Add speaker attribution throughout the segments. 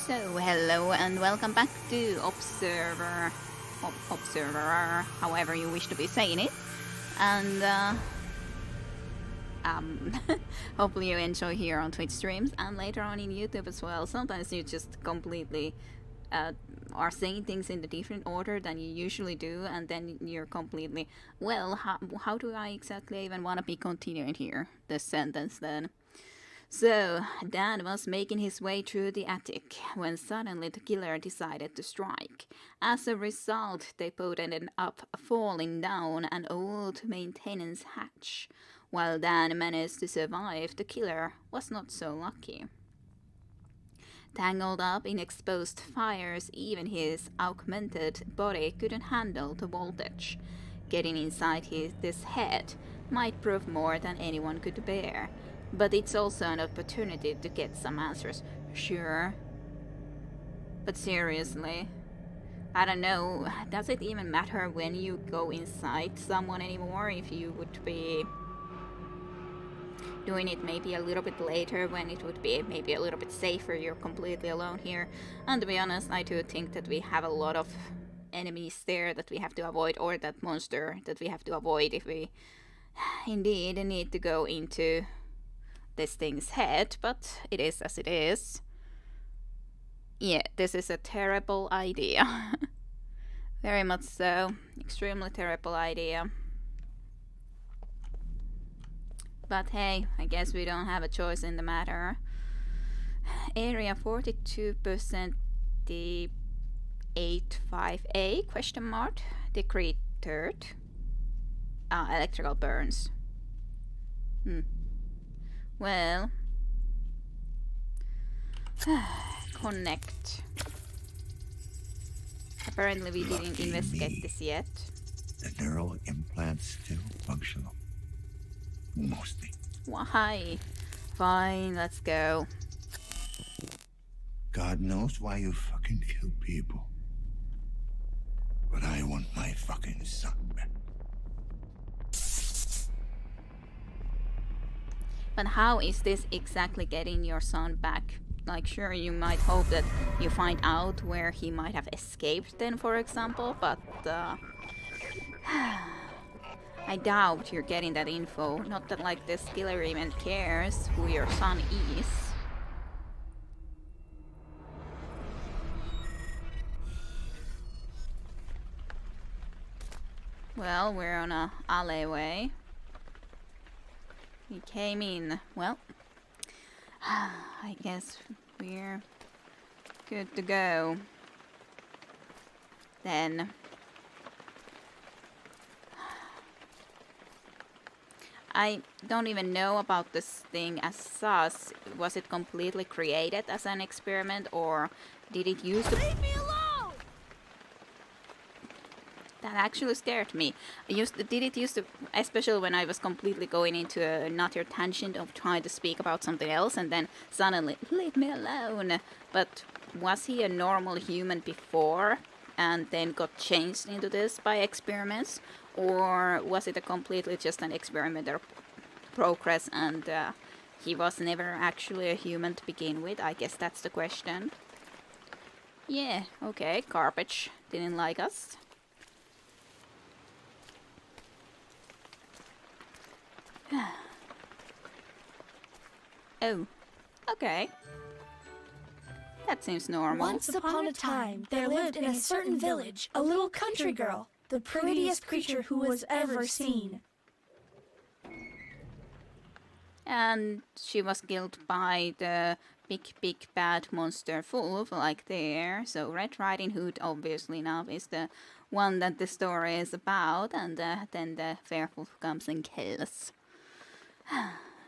Speaker 1: So, hello and welcome back to Observer, however you wish to be saying it. And, hopefully you enjoy here on Twitch streams and later on in YouTube as well. Sometimes you just completely are saying things in a different order than you usually do, and then you're completely, well, how do I exactly even want to be continuing here, this sentence then? So, Dan was making his way through the attic when suddenly the killer decided to strike. As a result, they both ended up falling down an old maintenance hatch. While Dan managed to survive, the killer was not so lucky. Tangled up in exposed fires, even his augmented body couldn't handle the voltage. Getting inside this head might prove more than anyone could bear. But it's also an opportunity to get some answers. Sure. But seriously, I don't know, does it even matter when you go inside someone anymore? If you would be doing it maybe a little bit later when it would be maybe a little bit safer, you're completely alone here. And to be honest, I do think that we have a lot of enemies there that we have to avoid, or that monster that we have to avoid if we indeed need to go into this thing's head, but it is as it is. Yeah, this is a terrible idea. Very much so. Extremely terrible idea. But hey, I guess we don't have a choice in the matter. Area 42% the 85A question mark decreted. Electrical burns. Well, connect. Apparently we didn't investigate this yet.
Speaker 2: The neural implant's still functional. Mostly.
Speaker 1: Why? Fine, let's go.
Speaker 2: God knows why you fucking kill people. But I want my fucking son back.
Speaker 1: But how is this exactly getting your son back? Like, sure, you might hope that you find out where he might have escaped then, for example, but I doubt you're getting that info. Not that, like, this killer even cares who your son is. Well, we're on a alleyway. We came in. Well, I guess we're good to go. Then I don't even know about this thing as such. Was it completely created as an experiment, or did it use to...
Speaker 3: Leave me alone!
Speaker 1: That actually scared me. Did it used to, especially when I was completely going into a nutter tangent of trying to speak about something else, and then suddenly, leave me alone. But was he a normal human before, and then got changed into this by experiments? Or was it a completely just an experimental progress, and he was never actually a human to begin with? I guess that's the question. Yeah, okay, garbage. Didn't like us. Oh, okay. That seems normal.
Speaker 3: Once upon a time, there lived in a certain village a little country girl, the prettiest creature who was ever seen.
Speaker 1: And she was killed by the big bad monster Wolf, like there. So Red Riding Hood obviously now is the one that the story is about, and then the Werewolf comes and kills.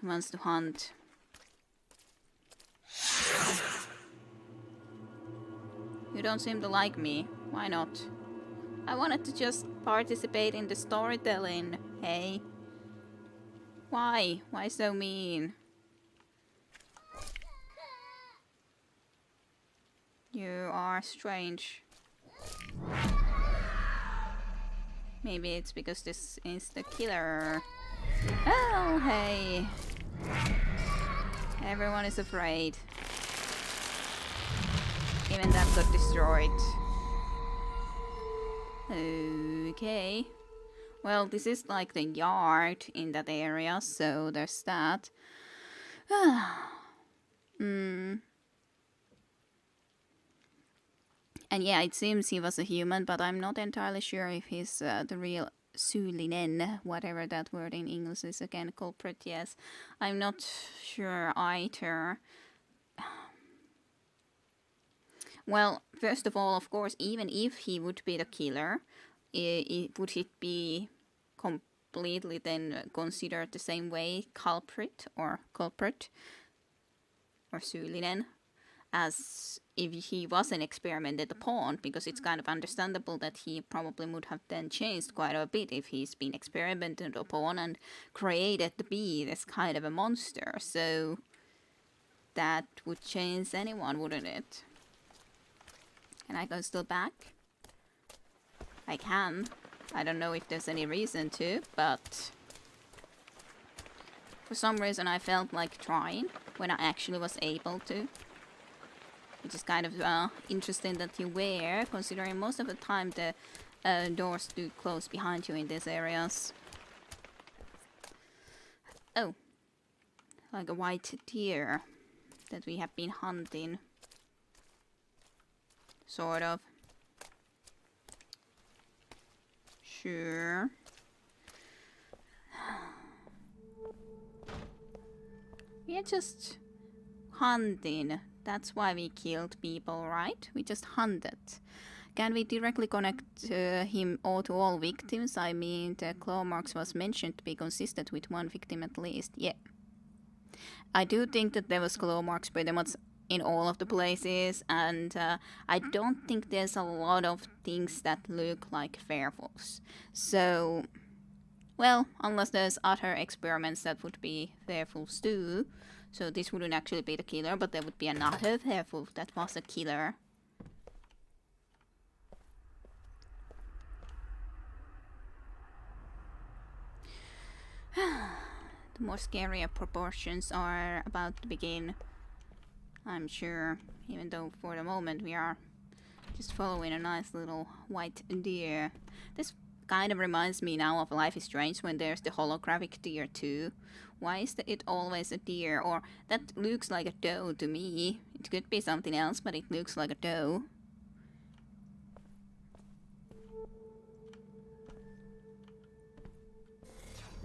Speaker 1: Wants to hunt. You don't seem to like me. Why not? I wanted to just participate in the storytelling. Hey. Why? Why so mean? You are strange. Maybe it's because this is the killer. Oh, hey. Everyone is afraid. Even that got destroyed. Okay. Well, this is like the yard in that area, so there's that. And yeah, it seems he was a human, but I'm not entirely sure if he's the real Sylinen, whatever that word in English is again, culprit, yes. I'm not sure either. Well, first of all, of course, even if he would be the killer, would it be completely then considered the same way culprit or Sylinen as if he wasn't experimented upon, because it's kind of understandable that he probably would have then changed quite a bit if he's been experimented upon and created to be this kind of a monster. So that would change anyone, wouldn't it? Can I go still back? I can. I don't know if there's any reason to, but for some reason I felt like trying when I actually was able to. Which is kind of interesting that you were, considering most of the time the doors do close behind you in these areas. Oh, like a white deer that we have been hunting. Sort of. Sure. We are just hunting. That's why we killed people, right? We just hunted. Can we directly connect him or to all victims? I mean, the claw marks was mentioned to be consistent with one victim at least. Yeah. I do think that there was claw marks pretty much in all of the places, and I don't think there's a lot of things that look like werewolves. So, well, unless there's other experiments that would be werewolves too. So this wouldn't actually be the killer, but there would be another werewolf that was a killer. The more scarier proportions are about to begin, I'm sure, even though for the moment we are just following a nice little white deer. This kind of reminds me now of Life is Strange when there's the holographic deer too. Why is it always a deer? Or that looks like a doe to me. It could be something else, but it looks like a doe.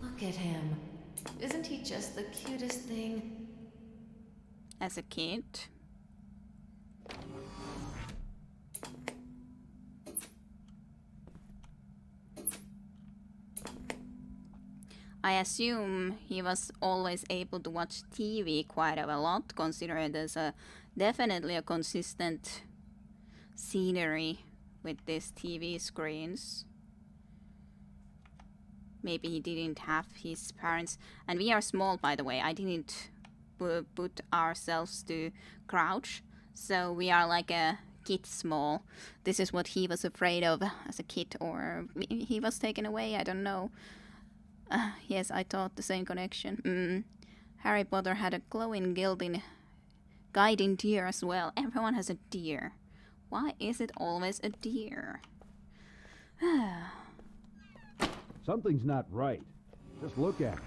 Speaker 4: Look at him. Isn't he just the cutest thing?
Speaker 1: As a kid. I assume he was always able to watch TV quite a lot, considering there's definitely a consistent scenery with these TV screens. Maybe he didn't have his parents. And we are small, by the way. I didn't put ourselves to crouch. So we are like a kid small. This is what he was afraid of as a kid. Or he was taken away, I don't know. Yes, I thought the same connection. Harry Potter had a glowing guiding deer as well. Everyone has a deer. Why is it always a deer?
Speaker 5: Something's not right. Just look at it.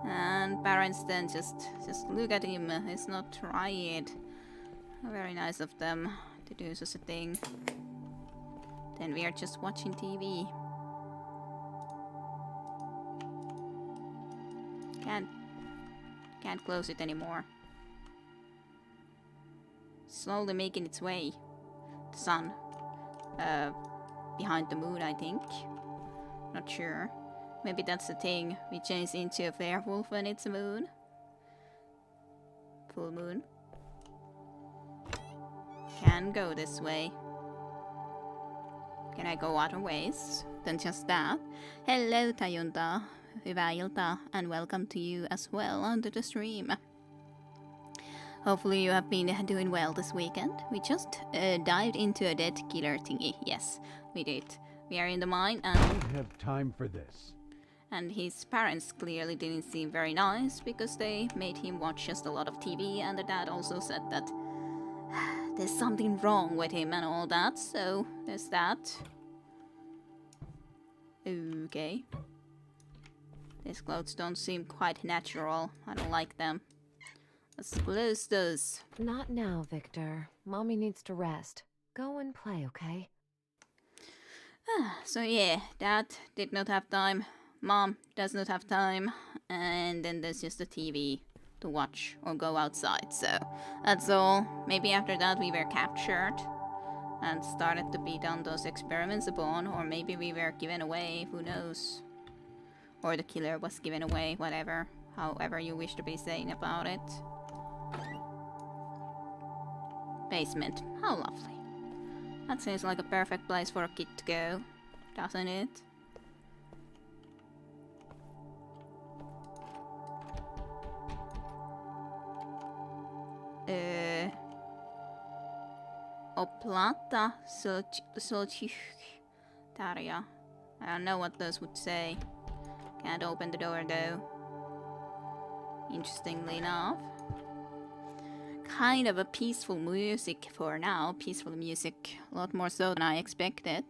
Speaker 1: And parents then just look at him. It's not right. Very nice of them to do such a thing. Then we are just watching TV. Can't close it anymore. Slowly making its way. The sun. Behind the moon, I think. Not sure. Maybe that's the thing. We change into a werewolf when it's a moon. Full moon. Can go this way. Can I go other ways than just that? Hello, Tajunta. Hyvää iltaa, and welcome to you as well onto the stream. Hopefully you have been doing well this weekend. We just dived into a dead killer thingy. Yes, we did. We are in the mine and...
Speaker 5: I don't have time for this.
Speaker 1: And his parents clearly didn't seem very nice because they made him watch just a lot of TV, and the dad also said that there's something wrong with him and all that, so there's that. Okay. These clothes don't seem quite natural. I don't like them. Let's close those.
Speaker 4: Not now, Victor. Mommy needs to rest. Go and play, okay?
Speaker 1: So yeah, Dad did not have time. Mom does not have time. And then there's just the TV to watch or go outside. So that's all. Maybe after that we were captured and started to be done those experiments upon. Or maybe we were given away. Who knows? Or the killer was given away. Whatever. However you wish to be saying about it. Basement. How lovely. That seems like a perfect place for a kid to go, doesn't it? Oplata Solchitaria. I don't know what those would say. Can't open the door though. Interestingly enough. Kind of a peaceful music for now. Peaceful music. A lot more so than I expected.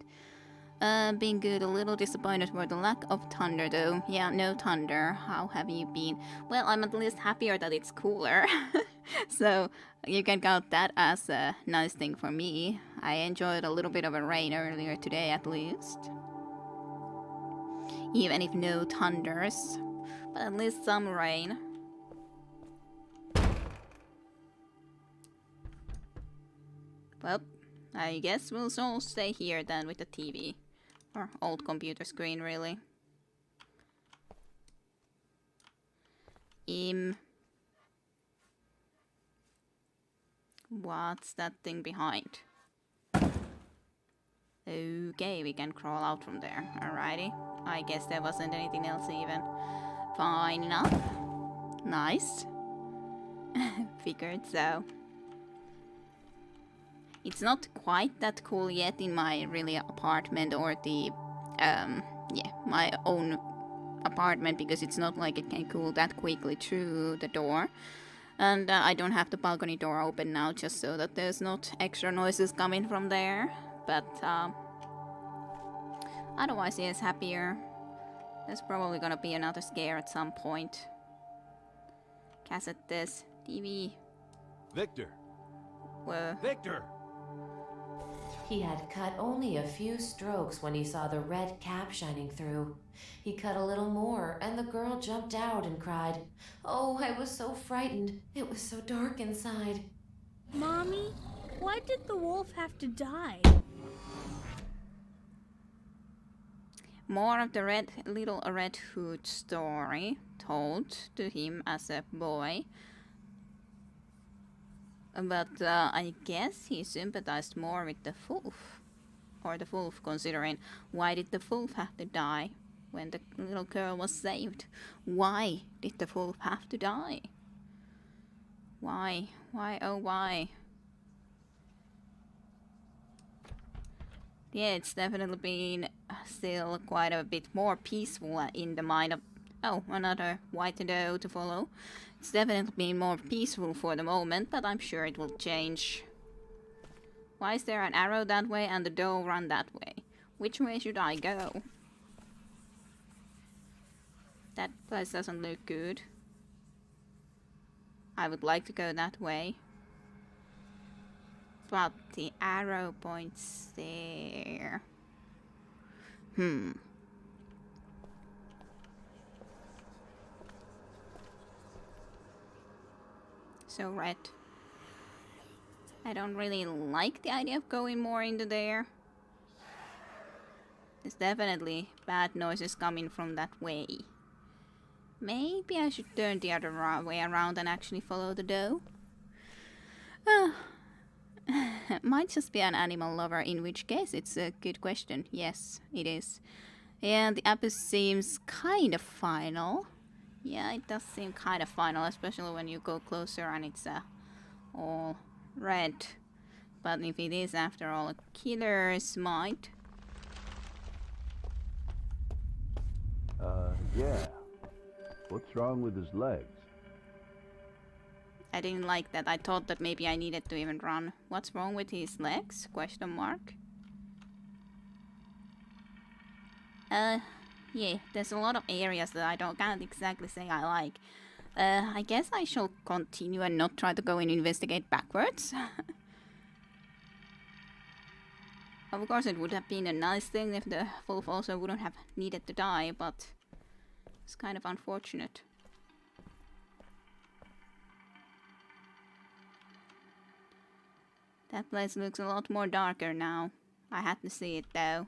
Speaker 1: Being good, a little disappointed for the lack of thunder though. Yeah, no thunder. How have you been? Well, I'm at least happier that it's cooler. So you can count that as a nice thing for me. I enjoyed a little bit of a rain earlier today at least. Even if no thunders. But at least some rain. Well, I guess we'll all stay here then with the TV. Or old computer screen, really. What's that thing behind? Okay, we can crawl out from there. Alrighty. I guess there wasn't anything else even. Fine enough. Nice. Figured so. It's not quite that cool yet in my really apartment or the, my own apartment, because it's not like it can cool that quickly through the door. And I don't have the balcony door open now just so that there's not extra noises coming from there. But otherwise, yes, happier. There's probably gonna be another scare at some point. Cassette this. TV.
Speaker 5: Victor!
Speaker 1: Whoa.
Speaker 5: Victor!
Speaker 4: He had cut only a few strokes when he saw the red cap shining through. He cut a little more, and the girl jumped out and cried, "Oh, I was so frightened. It was so dark inside."
Speaker 3: Mommy, why did the wolf have to die?
Speaker 1: More of the Little Red Hood story told to him as a boy. But I guess he sympathized more with the wolf. Or the wolf, considering why did the wolf have to die when the little girl was saved? Why did the wolf have to die? Why? Why, oh why? Yeah, it's definitely been still quite a bit more peaceful in the mind of... Oh, another white doe to follow. It's definitely been more peaceful for the moment, but I'm sure it will change. Why is there an arrow that way and the doe run that way? Which way should I go? That place doesn't look good. I would like to go that way. But the arrow points there. So red. I don't really like the idea of going more into there. There's definitely bad noises coming from that way. Maybe I should turn the other way around and actually follow the doe. Might just be an animal lover, in which case it's a good question. Yes, it is. And the episode seems kind of final. Yeah, it does seem kind of final, especially when you go closer and it's all red. But if it is, after all, a killer's might.
Speaker 5: Yeah. What's wrong with his legs?
Speaker 1: I didn't like that. I thought that maybe I needed to even run. What's wrong with his legs? Question mark. Yeah, there's a lot of areas that I can't exactly say I like. I guess I shall continue and not try to go and investigate backwards. Of course, it would have been a nice thing if the wolf also wouldn't have needed to die, but it's kind of unfortunate. That place looks a lot more darker now. I had to see it though.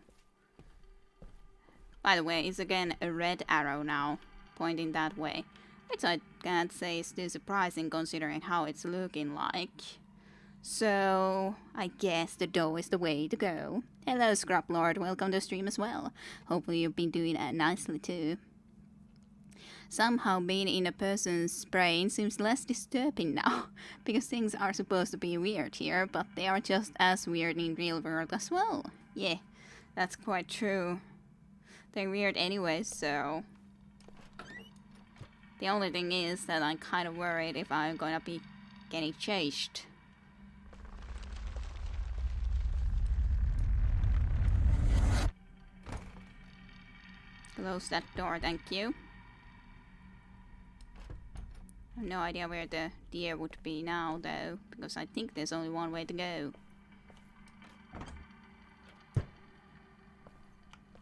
Speaker 1: By the way, it's again a red arrow now, pointing that way. Which I can't say is too surprising considering how it's looking like. So, I guess the door is the way to go. Hello, Scrub Lord. Welcome to the stream as well. Hopefully you've been doing nicely too. Somehow being in a person's brain seems less disturbing now, because things are supposed to be weird here, but they are just as weird in real world as well. Yeah, that's quite true. They're weird anyway, so... The only thing is that I'm kind of worried if I'm gonna be getting chased. Close that door, thank you. I have no idea where the deer would be now, though, because I think there's only one way to go.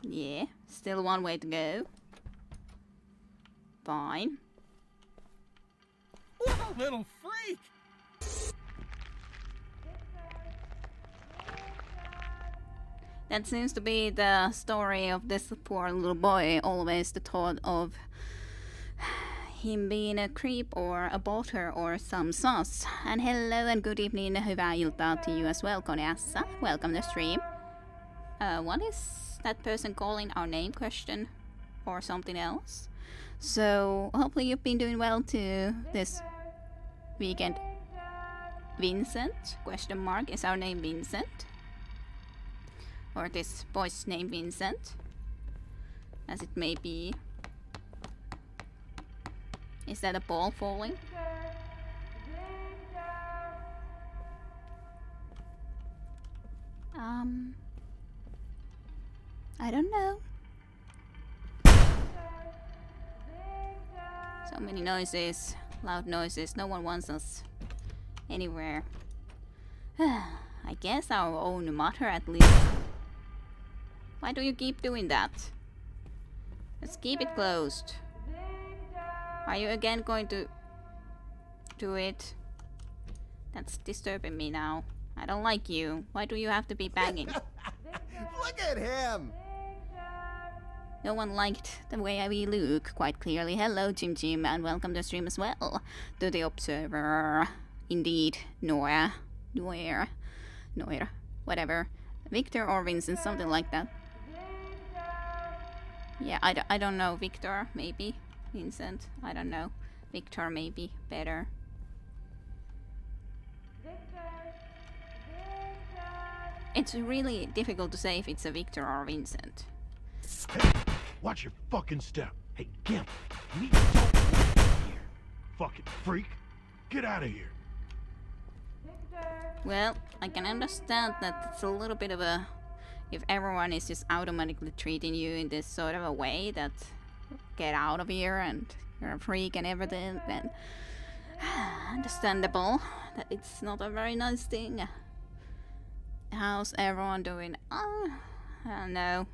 Speaker 1: Yeah, still one way to go. Fine.
Speaker 6: What a little freak!
Speaker 1: That seems to be the story of this poor little boy, always the thought of him being a creep or a botter or some sauce. And hello and good evening, hyvää iltaa to you as well, Koneassa. Welcome to the stream. What is that person calling our name question? Or something else? So, hopefully you've been doing well too this weekend. Vincent? Question mark. Is our name Vincent? Or this boy's name Vincent? As it may be. Is that a ball falling? I don't know. So many noises, loud noises, no one wants us anywhere. I guess our own mother at least. Why do you keep doing that? Let's keep it closed. Are you again going to do it? That's disturbing me now. I don't like you. Why do you have to be banging?
Speaker 6: Look at him!
Speaker 1: No one liked the way we look, quite clearly. Hello, Jim Jim, and welcome to the stream as well. To the Observer. Indeed, Noir, whatever. Victor or Vincent, something like that. Yeah, I don't know. Victor, maybe. Vincent, I don't know. Victor, maybe. Better. It's really difficult to say if it's a Victor or Vincent.
Speaker 7: Hey, watch your fucking step. Hey, Gimp, you need to talk here. Fucking freak. Get out of here.
Speaker 1: Well, I can understand that it's a little bit of a... If everyone is just automatically treating you in this sort of a way that... Get out of here and you're a freak and everything, then... Understandable that it's not a very nice thing. How's everyone doing? I don't know.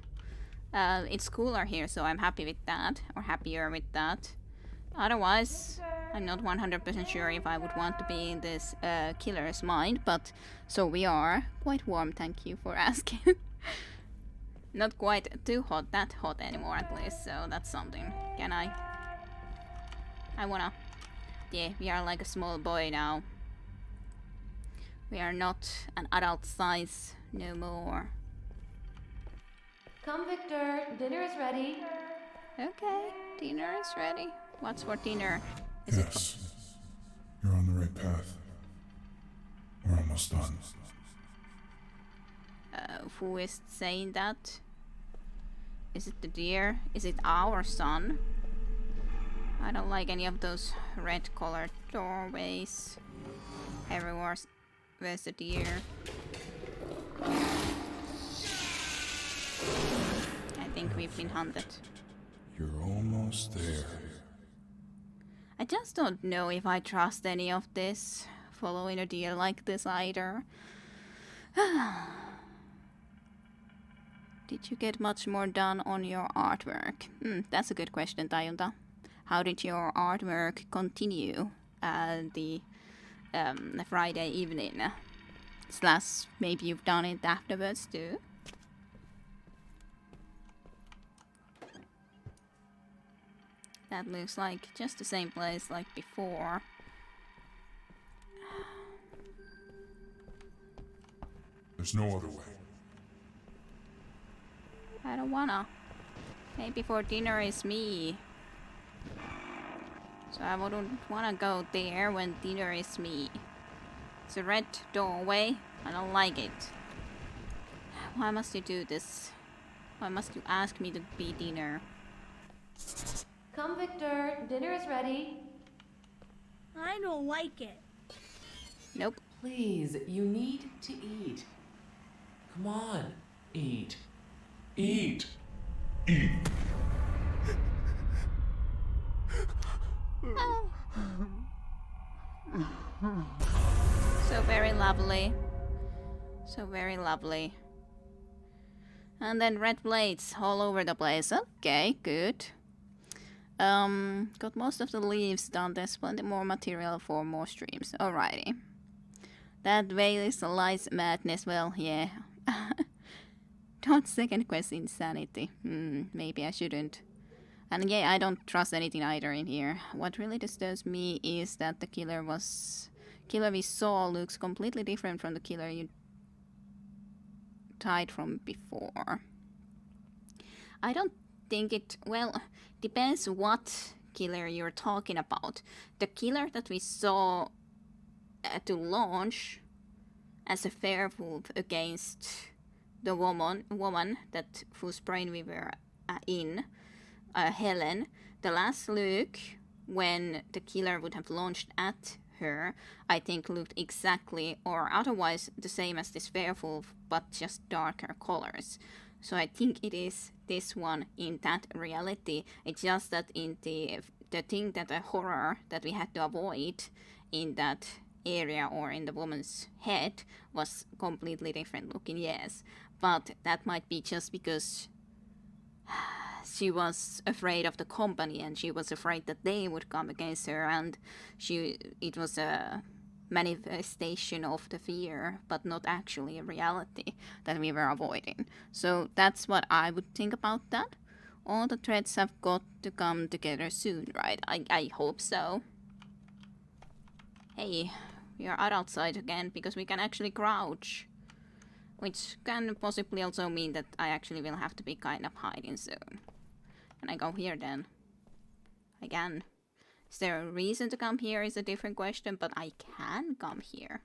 Speaker 1: It's cooler here, so I'm happy with that. Or happier with that. Otherwise... I'm not 100% sure if I would want to be in this killer's mind, but so we are. Quite warm, thank you for asking. Not quite too hot, that hot anymore at least, so that's something. Can I wanna... Yeah, we are like a small boy now. We are not an adult size no more.
Speaker 4: Come, Victor. Dinner is ready.
Speaker 1: Okay, dinner is ready. What's for dinner?
Speaker 8: Yes, you're on the right path. We're almost done.
Speaker 1: Who is saying that? Is it the deer? Is it our son? I don't like any of those red colored doorways. Everywhere's where's the deer? I think we've been hunted.
Speaker 8: You're almost there.
Speaker 1: I just don't know if I trust any of this, following a deer like this either. Did you get much more done on your artwork? That's a good question, Tajunta. How did your artwork continue the Friday evening? Slash, maybe you've done it afterwards too? That looks like just the same place like before.
Speaker 8: There's no other way.
Speaker 1: I don't wanna. Maybe for dinner is me. So I wouldn't wanna go there when dinner is me. It's a red doorway. I don't like it. Why must you do this? Why must you ask me to be dinner?
Speaker 4: Come, Victor. Dinner is ready.
Speaker 3: I don't like it.
Speaker 1: Nope.
Speaker 9: Please, you need to eat. Come on, eat. Eat.
Speaker 8: Eat.
Speaker 1: So very lovely. So very lovely. And then red blades all over the place. Okay, good. Got most of the leaves done. There's plenty more material for more streams. Alrighty. That veil is a lies madness. Well, yeah. Don't second quest insanity. Maybe I shouldn't. And yeah, I don't trust anything either in here. What really disturbs me is that the killer we saw looks completely different from the killer you tied from before. I don't think it... Well, depends what killer you're talking about. The killer that we saw to launch as a werewolf against the woman that whose brain we were in, Helen, the last look when the killer would have launched at her, I think looked exactly or otherwise the same as this werewolf, but just darker colors. So I think it is this one in that reality. It's just that in the thing that the horror that we had to avoid in that area or in the woman's head was completely different looking, yes. But that might be just because she was afraid of the company and she was afraid that they would come against her, and it was a manifestation of the fear, but not actually a reality that we were avoiding. So that's what I would think about that. All the threads have got to come together soon, right? I hope so. Hey, we are outside again because we can actually crouch. Which can possibly also mean that I actually will have to be kind of hiding soon. Can I go here then? I can. Is there a reason to come here is a different question, but I can come here.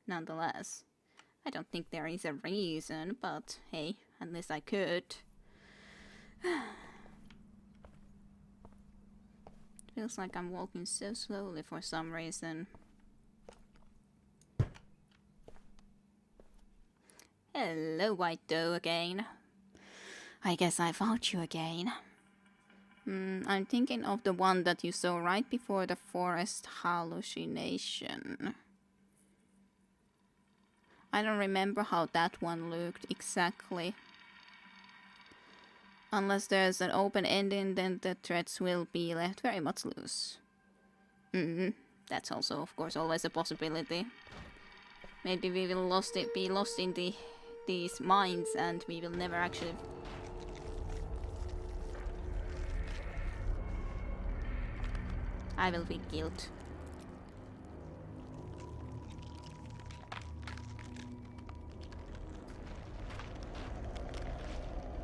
Speaker 1: Nonetheless. I don't think there is a reason, but hey, at least I could. Feels like I'm walking so slowly for some reason. Hello, White Doe again. I guess I found you again. I'm thinking of the one that you saw right before the forest hallucination. I don't remember how that one looked exactly. Unless there's an open ending, then the threads will be left very much loose. That's also, of course, always a possibility. Maybe we will be lost in these mines and we will never actually... I will be killed.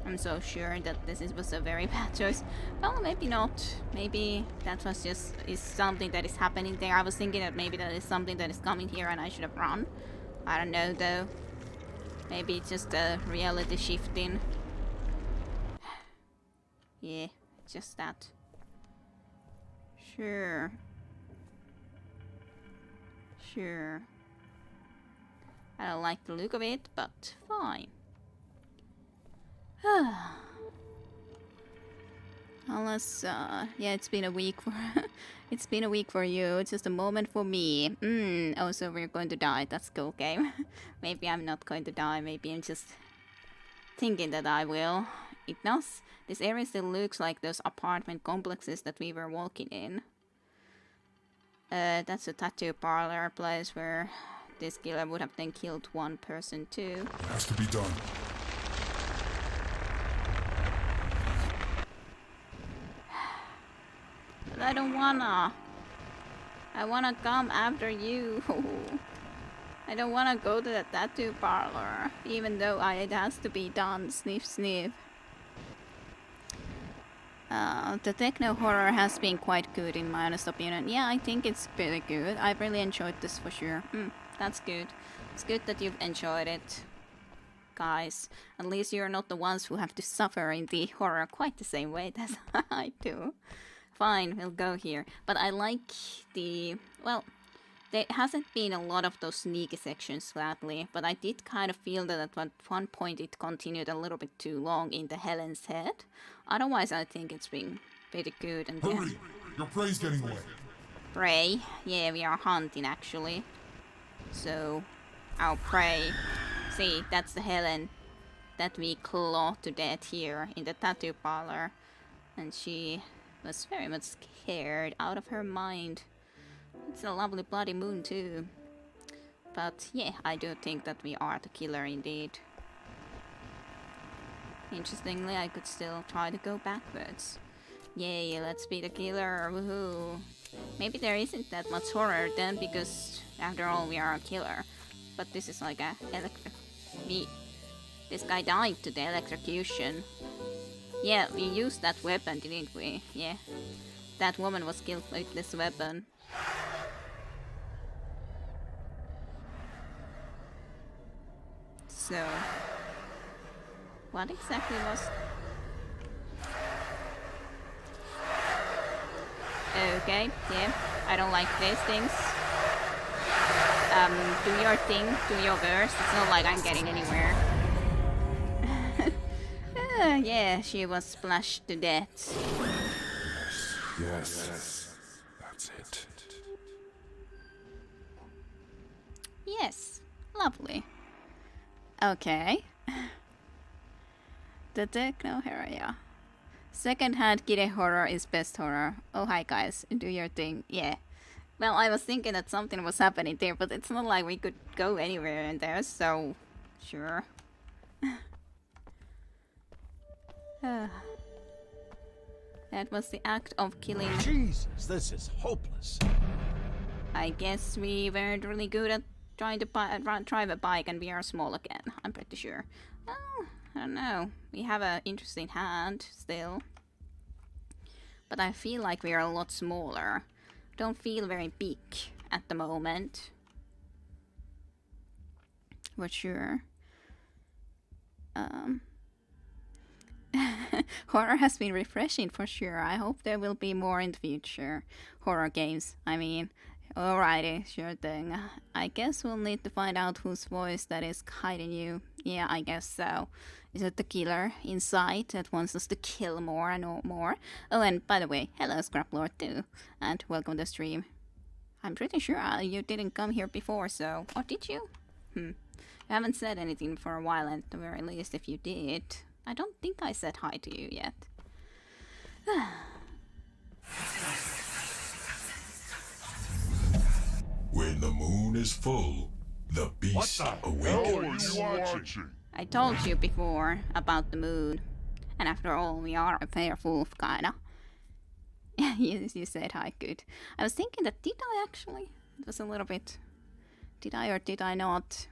Speaker 1: I'm so sure that this was a very bad choice. Well, maybe not. Maybe that was just something that is happening there. I was thinking that maybe that is something that is coming here and I should have run. I don't know though. Maybe it's just a reality shifting. Yeah, just that. Sure. Sure. I don't like the look of it, but fine. Unless, yeah, it's been a week for it's been a week for you. It's just a moment for me. Oh, so we're going to die. That's cool, game. Maybe I'm not going to die. Maybe I'm just thinking that I will. It does. This area still looks like those apartment complexes that we were walking in. That's a tattoo parlor place where this killer would have then killed one person too.
Speaker 8: It has to be done.
Speaker 1: But I don't wanna. I wanna come after you. I don't wanna go to the tattoo parlor, even though it has to be done. Sniff, sniff. The techno horror has been quite good in my honest opinion. Yeah, I think it's pretty good. I've really enjoyed this for sure. That's good. It's good that you've enjoyed it, guys. At least you're not the ones who have to suffer in the horror quite the same way as I do. Fine, we'll go here. But I like the... well, there hasn't been a lot of those sneaky sections lately, but I did kind of feel that at one point it continued a little bit too long in the Helen's head. Otherwise, I think it's been pretty good. And
Speaker 8: Hurry! Your prey's getting away.
Speaker 1: Prey? Yeah, we are hunting actually. So, our prey. See, that's the Helen that we claw to death here in the tattoo parlor. And she was very much scared out of her mind. It's a lovely bloody moon too. But yeah, I do think that we are the killer indeed. Interestingly, I could still try to go backwards. Yay, let's be the killer, woohoo. Maybe there isn't that much horror then, because after all we are a killer. But this is like a this guy died to the electrocution. Yeah, we used that weapon, didn't we? Yeah. That woman was killed with this weapon. So... what exactly was... okay, yeah. I don't like these things. Do your thing, do your verse. It's not like I'm getting anywhere. Yeah, she was splashed to death.
Speaker 8: Yes. That's it.
Speaker 1: Yes, lovely. Okay. The techno horror, yeah. Second-hand kid horror is best horror. Oh, hi guys, do your thing. Yeah. Well, I was thinking that something was happening there, but it's not like we could go anywhere in there, so... sure. That was the act of killing.
Speaker 6: Jesus, this is hopeless.
Speaker 1: I guess we weren't really good at trying to drive a bike, and we are small again. I'm pretty sure. Well, I don't know. We have an interesting hand still, but I feel like we are a lot smaller. Don't feel very big at the moment. For sure. Horror has been refreshing for sure. I hope there will be more in the future. Horror games, I mean. Alrighty, sure thing. I guess we'll need to find out whose voice that is hiding you. Yeah, I guess so. Is it the killer inside that wants us to kill more and more? Oh, and by the way, hello Scraplord too. And welcome to the stream. I'm pretty sure you didn't come here before, so... or did you? You haven't said anything for a while, at the very least if you did. I don't think I said hi to you yet.
Speaker 8: When the moon is full, the beast awakens.
Speaker 1: I told you before about the moon. And after all, we are a fair wolf, kinda. Yes, you said hi, good. I was thinking that, did I actually? It was a little bit... did I or did I not?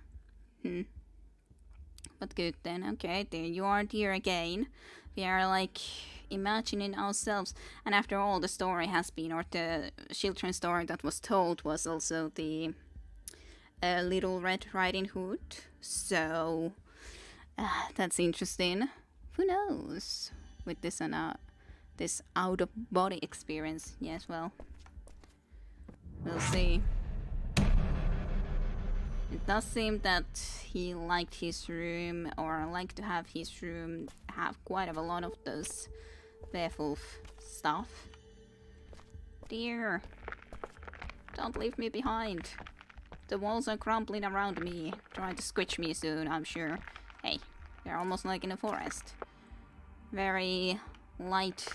Speaker 1: But good then, okay, there you are here again. We are like imagining ourselves, and after all the story has been, or the children's story that was told was also the Little Red Riding Hood, so that's interesting. Who knows with this and this out-of-body experience? Yes, well, We'll see. It does seem that he liked his room, or liked to have his room have quite a lot of those werewolf stuff. Dear, don't leave me behind. The walls are crumbling around me, trying to squish me soon, I'm sure. Hey, they're almost like in a forest. Very light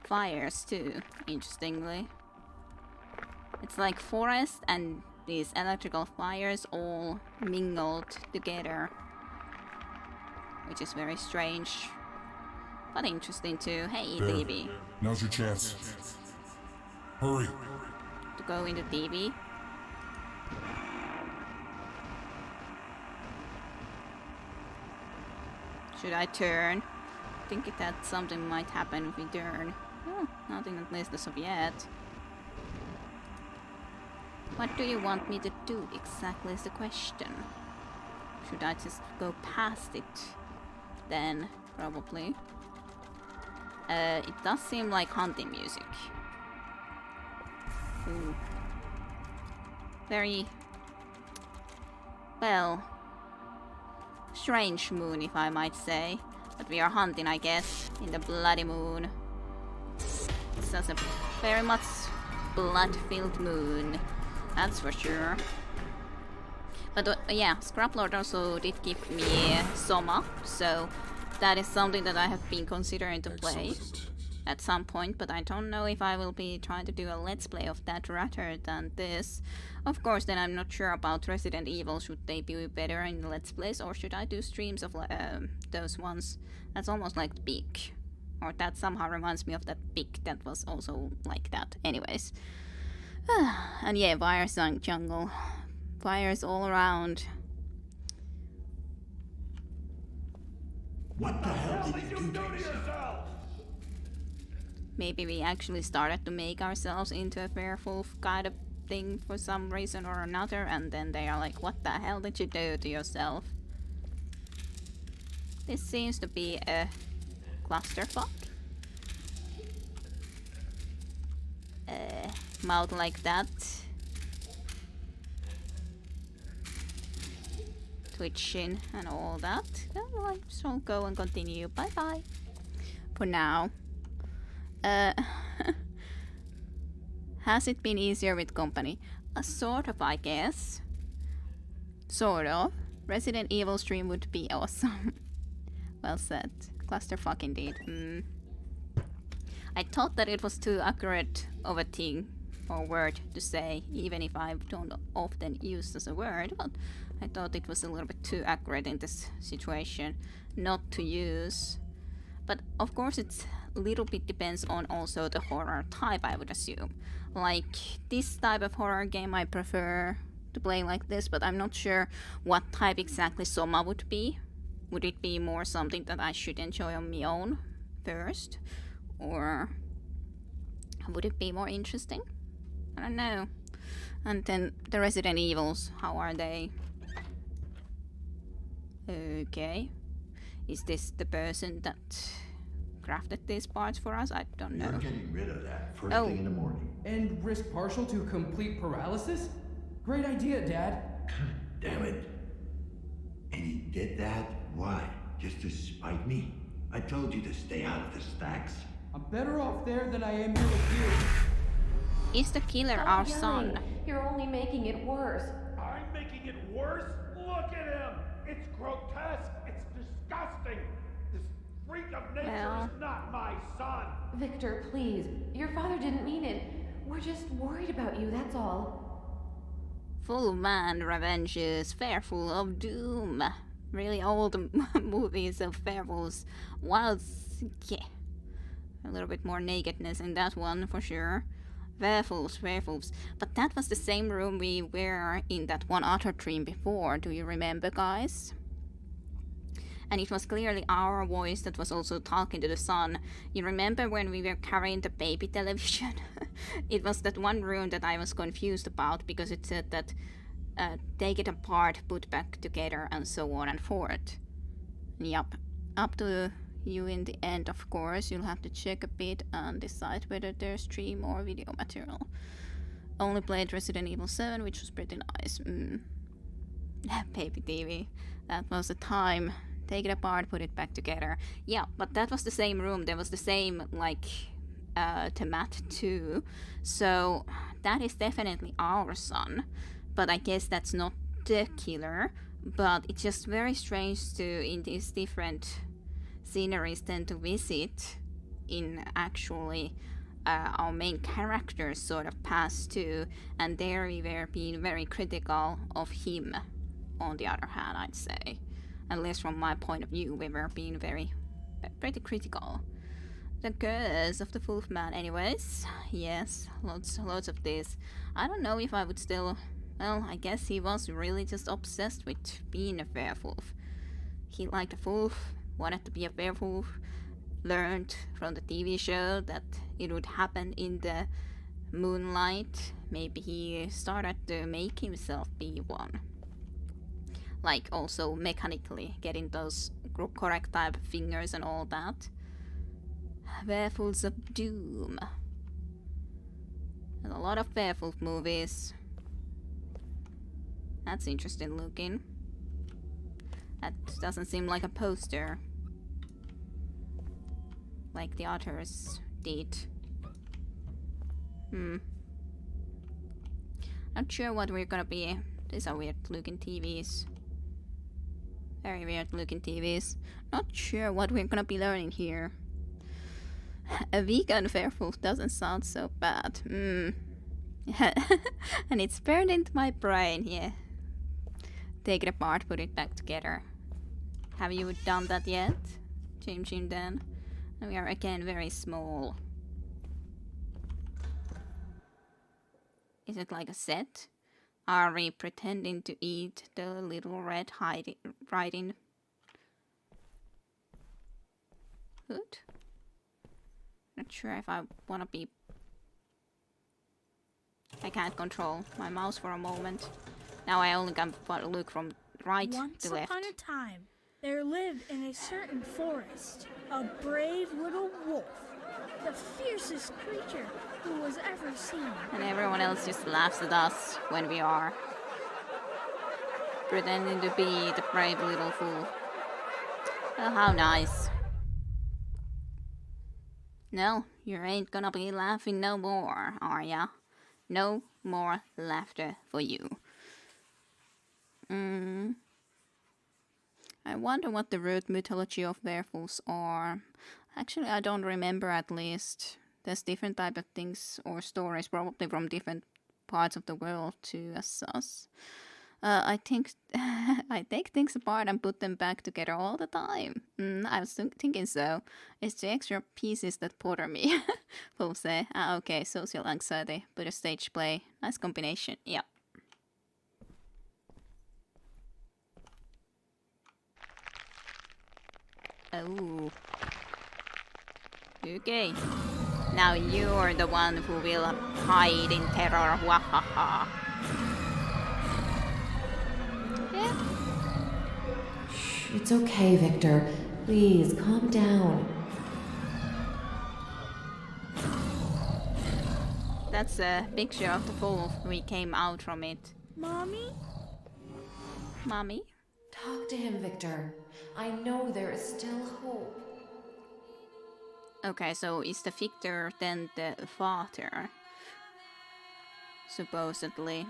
Speaker 1: fires too, interestingly. It's like forest and these electrical fires all mingled together, which is very strange, but interesting too. Hey,
Speaker 8: There.
Speaker 1: TV.
Speaker 8: Now's your chance. Hurry.
Speaker 1: To go into TV. Should I turn? I think that something might happen if we turn. Oh, nothing at least as of yet. What do you want me to do exactly is the question. Should I just go past it? Then, probably. It does seem like hunting music. Ooh. Very... well... strange moon, if I might say. But we are hunting, I guess, in the bloody moon. It's just a very much blood-filled moon. That's for sure. But yeah, Scraplord also did give me Soma, so that is something that I have been considering to play at some point, but I don't know if I will be trying to do a let's play of that rather than this. Of course, then I'm not sure about Resident Evil. Should they be better in the let's plays, or should I do streams of those ones? That's almost like the Peak, or that somehow reminds me of that Peak that was also like that. Anyways. And yeah, virus on jungle. Fires all around.
Speaker 2: What the hell did you do to yourself?
Speaker 1: Maybe we actually started to make ourselves into a werewolf kind of thing for some reason or another, and then they are like, what the hell did you do to yourself? This seems to be a clusterfuck. Mouth like that. Twitching and all that. Well, I shall go and continue. Bye bye. For now. Has it been easier with company? Sort of, I guess. Sort of. Resident Evil stream would be awesome. Well said. Clusterfuck indeed. I thought that it was too accurate of a thing or word to say, even if I don't often use as a word, but I thought it was a little bit too accurate in this situation not to use. But of course it's a little bit depends on also the horror type, I would assume. Like this type of horror game I prefer to play like this, but I'm not sure what type exactly Soma would be. Would it be more something that I should enjoy on my own first? Or would it be more interesting? I don't know. And then the Resident Evils, how are they? Okay. Is this the person that crafted these parts for us? I don't know.
Speaker 2: You're getting rid of that first
Speaker 1: Oh.
Speaker 2: thing in the morning.
Speaker 10: And risk partial to complete paralysis? Great idea, Dad.
Speaker 2: Damn it. And he did that? Why? Just to spite me? I told you to stay out of the stacks.
Speaker 10: I'm better off there than I am here with you.
Speaker 1: Is the killer
Speaker 4: Stop
Speaker 1: our
Speaker 4: yelling.
Speaker 1: son?
Speaker 4: You're only making it worse.
Speaker 7: I'm making it worse? Look at him! It's grotesque! It's disgusting! This freak of nature
Speaker 1: Well.
Speaker 7: is not my son!
Speaker 4: Victor, please. Your father didn't mean it. We're just worried about you, that's all.
Speaker 1: Full Man Revenges, Fearful of Doom. Really old movies of werewolves. Yeah. A little bit more nakedness in that one for sure. Werewolves. But that was the same room we were in that one other dream before. Do you remember, guys? And it was clearly our voice that was also talking to the son. You remember when we were carrying the baby television? It was that one room that I was confused about because it said that take it apart, put back together, and so on and forth. Yup. Up to you in the end, of course. You'll have to check a bit and decide whether there's stream or video material. Only played Resident Evil 7, which was pretty nice. Baby TV. That was the time. Take it apart, put it back together. Yeah, but that was the same room. There was the same, like, Temat too. So that is definitely our son. But I guess that's not the killer. But it's just very strange to, in these different sceneries, tend to visit in actually our main character's sort of past too. And there we were being very critical of him, on the other hand, I'd say. At least from my point of view, we were being pretty critical. The Curse of the Wolfman, anyways. Yes, lots of this. I don't know if I would still... Well, I guess he was really just obsessed with being a werewolf. He liked a wolf, wanted to be a werewolf, learned from the TV show that it would happen in the moonlight. Maybe he started to make himself be one. Like, also mechanically getting those correct type of fingers and all that. Werewolves of Doom. And a lot of werewolf movies. That's interesting looking. That doesn't seem like a poster. Like the others did. Not sure what we're gonna be. These are weird looking TVs. Very weird looking TVs. Not sure what we're gonna be learning here. A vegan werewolf doesn't sound so bad. And it's burned into my brain, yeah. Take it apart, put it back together. Have you done that yet? Jim Dan? And we are again very small. Is it like a set? Are we pretending to eat the little red riding hood? Not sure if I wanna be... I can't control my mouse for a moment. Now I only can look from right to left.
Speaker 3: Once upon a time, there lived in a certain forest a brave little wolf, the fiercest creature who was ever seen.
Speaker 1: And everyone else just laughs at us when we are pretending to be the brave little fool. Well, how nice. No, you ain't gonna be laughing no more, are ya? No more laughter for you. I wonder what the root mythology of werewolves are. Actually, I don't remember, at least. There's different type of things or stories, probably from different parts of the world too, as us. I think I take things apart and put them back together all the time. I was thinking so. It's the extra pieces that bother me. People say, okay, social anxiety, but a stage play. Nice combination, yeah. Oh. Okay. Now you're the one who will hide in terror. Wahaha. Yeah.
Speaker 4: It's okay, Victor. Please, calm down.
Speaker 1: That's a picture of the wolf. We came out from it.
Speaker 3: Mommy?
Speaker 1: Mommy?
Speaker 4: Talk to him, Victor. I know there is still hope.
Speaker 1: Okay, so is the Victor then the father? Supposedly.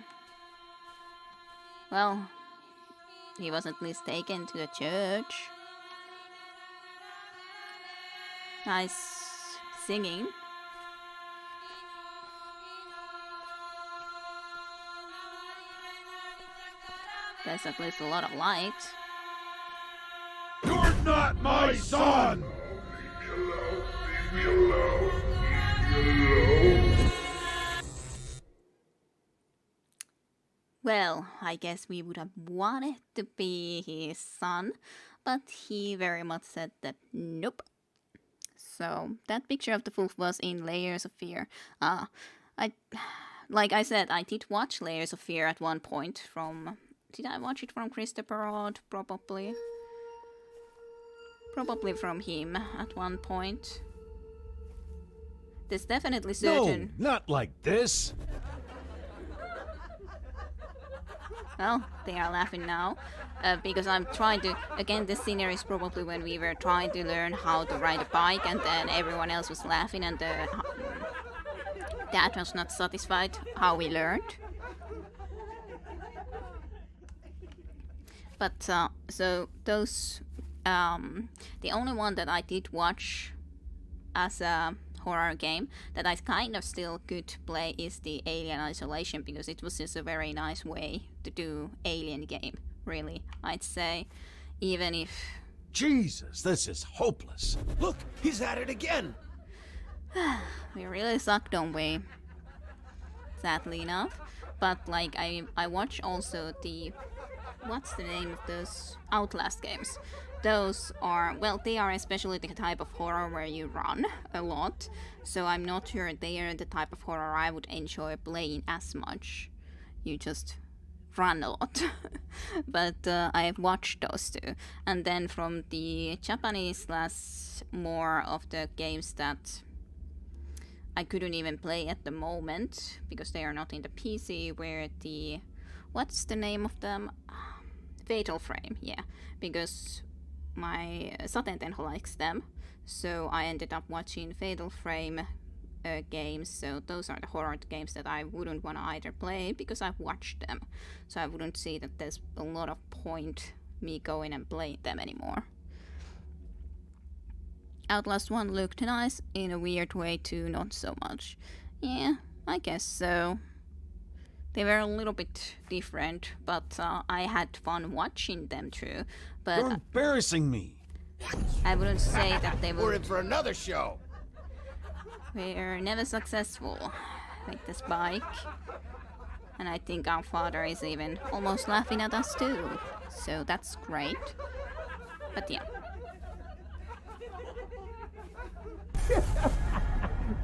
Speaker 1: Well, he was at least taken to the church. Nice singing. There's at least a lot of light.
Speaker 7: You're not my son!
Speaker 8: Leave me alone. Leave me alone. Leave me alone.
Speaker 1: Well, I guess we would have wanted to be his son, but he very much said that nope. So that picture of the wolf was in Layers of Fear. Like I said, I did watch Layers of Fear at one point from... Did I watch it from Christopher Rod? Probably. Probably from him at one point. There's definitely certain...
Speaker 6: No, not like this.
Speaker 1: Well, they are laughing now. Because I'm trying to... Again, this scenario is probably when we were trying to learn how to ride a bike and then everyone else was laughing and Dad was not satisfied how we learned. But, so those... the only one that I did watch as a horror game that I kind of still could play is the Alien Isolation, because it was just a very nice way to do Alien game, really, I'd say. Even if...
Speaker 6: Jesus, this is hopeless. Look, he's at it again.
Speaker 1: we really suck, don't we? Sadly enough. But, like, I watch also the... What's the name of those Outlast games? Those are, well, they are especially the type of horror where you run a lot, so I'm not sure they are the type of horror I would enjoy playing as much. You just run a lot. But I've watched those two. And then from the Japanese more of the games that I couldn't even play at the moment, because they are not in the PC, where the... What's the name of them? Fatal Frame, yeah. Because my Saten Tenho likes them, so I ended up watching Fatal Frame games. So those are the horror games that I wouldn't want to either play because I've watched them, so I wouldn't see that there's a lot of point me going and playing them anymore. Outlast 1 looked nice, in a weird way too, not so much. Yeah, I guess so. They were a little bit different, but I had fun watching them through. But
Speaker 6: You're embarrassing me.
Speaker 1: I wouldn't say that they
Speaker 6: We're in
Speaker 1: would.
Speaker 6: for another show.
Speaker 1: We're never successful with this bike. And I think our father is even almost laughing at us too. So that's great. But yeah.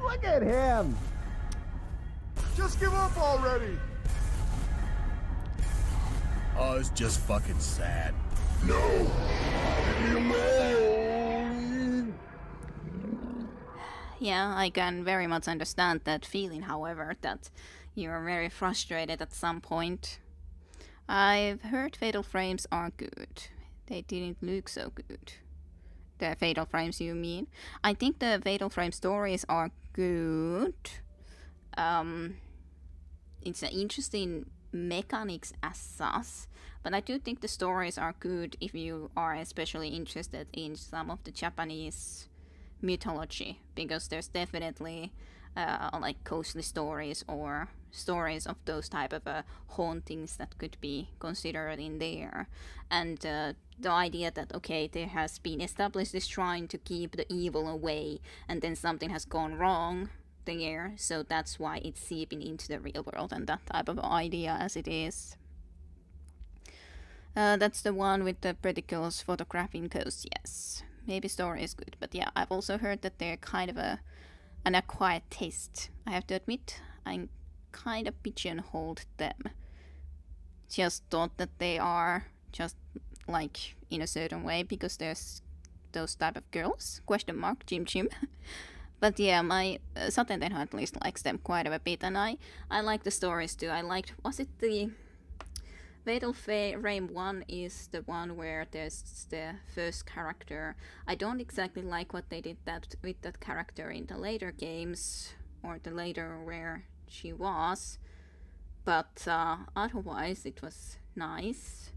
Speaker 5: Look at him!
Speaker 7: Just give up already.
Speaker 6: Oh, it's just fucking sad.
Speaker 7: No. Leave me alone.
Speaker 1: Yeah, I can very much understand that feeling, however, that you're very frustrated at some point. I've heard Fatal Frames are good. They didn't look so good. The Fatal Frames, you mean? I think the Fatal Frame stories are good. It's an interesting mechanics as such, but I do think the stories are good if you are especially interested in some of the Japanese mythology, because there's definitely like ghostly stories or stories of those type of hauntings that could be considered in there. And the idea that, okay, there has been established this shrine to keep the evil away, and then something has gone wrong there, so that's why it's seeping into the real world, and that type of idea as it is. That's the one with the pretty girls photographing ghosts, yes. Maybe story is good, but yeah, I've also heard that they're kind of an acquired taste. I have to admit, I kind of pigeonholed them. Just thought that they are just like in a certain way because there's those type of girls, question mark, Jim Jim. But yeah, my Saten Tenho at least likes them quite a bit, and I like the stories too. I liked, was it the Fatal Frame 1 is the one where there's the first character. I don't exactly like what they did that with that character in the later games, or the later where she was, but otherwise it was nice.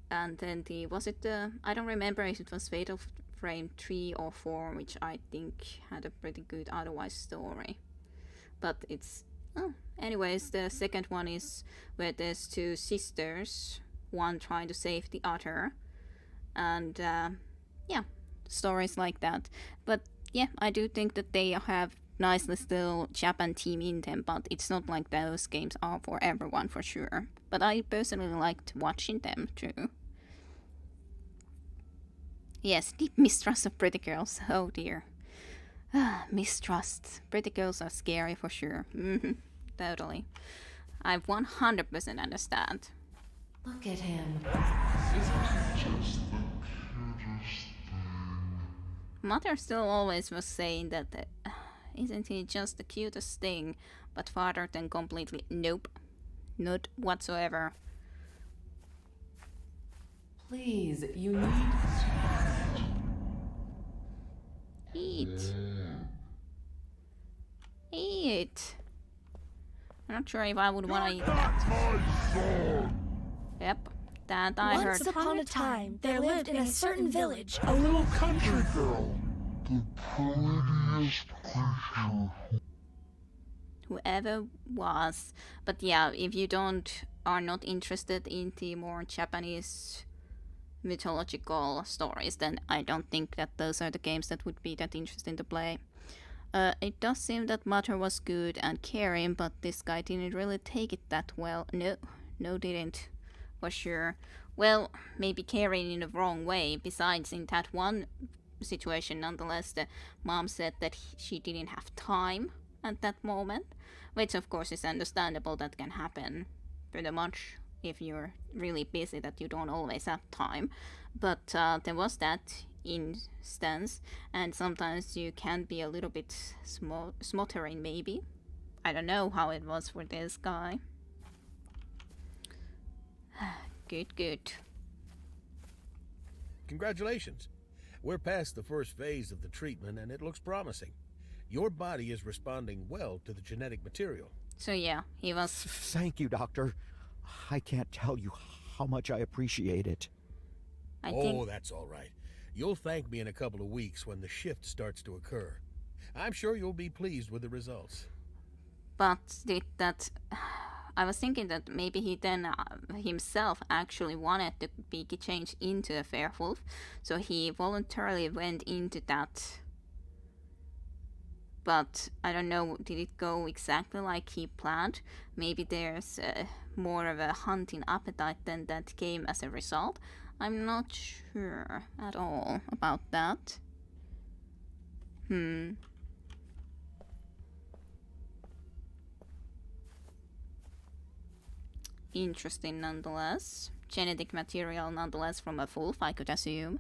Speaker 1: And then I don't remember if it was Fatal Frame 3 or 4, which I think had a pretty good otherwise story. But it's... anyways, the second one is where there's two sisters, one trying to save the other. And, yeah, stories like that. But, yeah, I do think that they have nice little Japan team in them, but it's not like those games are for everyone, for sure. But I personally liked watching them, too. Yes, deep mistrust of pretty girls. Oh dear. Mistrust. Pretty girls are scary for sure. Totally. I 100% understand.
Speaker 4: Look at him.
Speaker 1: Mother still always was saying that, isn't he just the cutest thing? But father then completely, nope. Not whatsoever.
Speaker 9: Please, you need.
Speaker 1: Eat. Eat. I'm not sure if I would want to eat. Yep, that I heard.
Speaker 3: Once upon a time, there lived in a certain village
Speaker 7: A little country girl.
Speaker 1: Whoever was. But yeah, if you are not interested in the more Japanese mythological stories, then I don't think that those are the games that would be that interesting to play. It does seem that Mater was good and caring, but this guy didn't really take it that well. No, didn't. For sure. Well, maybe caring in the wrong way. Besides, in that one situation, nonetheless, the mom said that she didn't have time at that moment, which of course is understandable. That can happen pretty much if you're really busy, that you don't always have time. But there was that instance, and sometimes you can be a little bit smothering, maybe. I don't know how it was for this guy. Good.
Speaker 6: Congratulations. We're past the first phase of the treatment and it looks promising. Your body is responding well to the genetic material.
Speaker 1: So yeah, he was...
Speaker 11: Thank you, Doctor. I can't tell you how much I appreciate it.
Speaker 1: I think...
Speaker 6: that's all right. You'll thank me in a couple of weeks when the shift starts to occur. I'm sure you'll be pleased with the results.
Speaker 1: But did that... I was thinking that maybe he then himself actually wanted to be changed into a werewolf, so he voluntarily went into that. But I don't know, did it go exactly like he planned? Maybe there's more of a hunting appetite than that came as a result. I'm not sure at all about that. Interesting nonetheless. Genetic material nonetheless from a wolf, I could assume.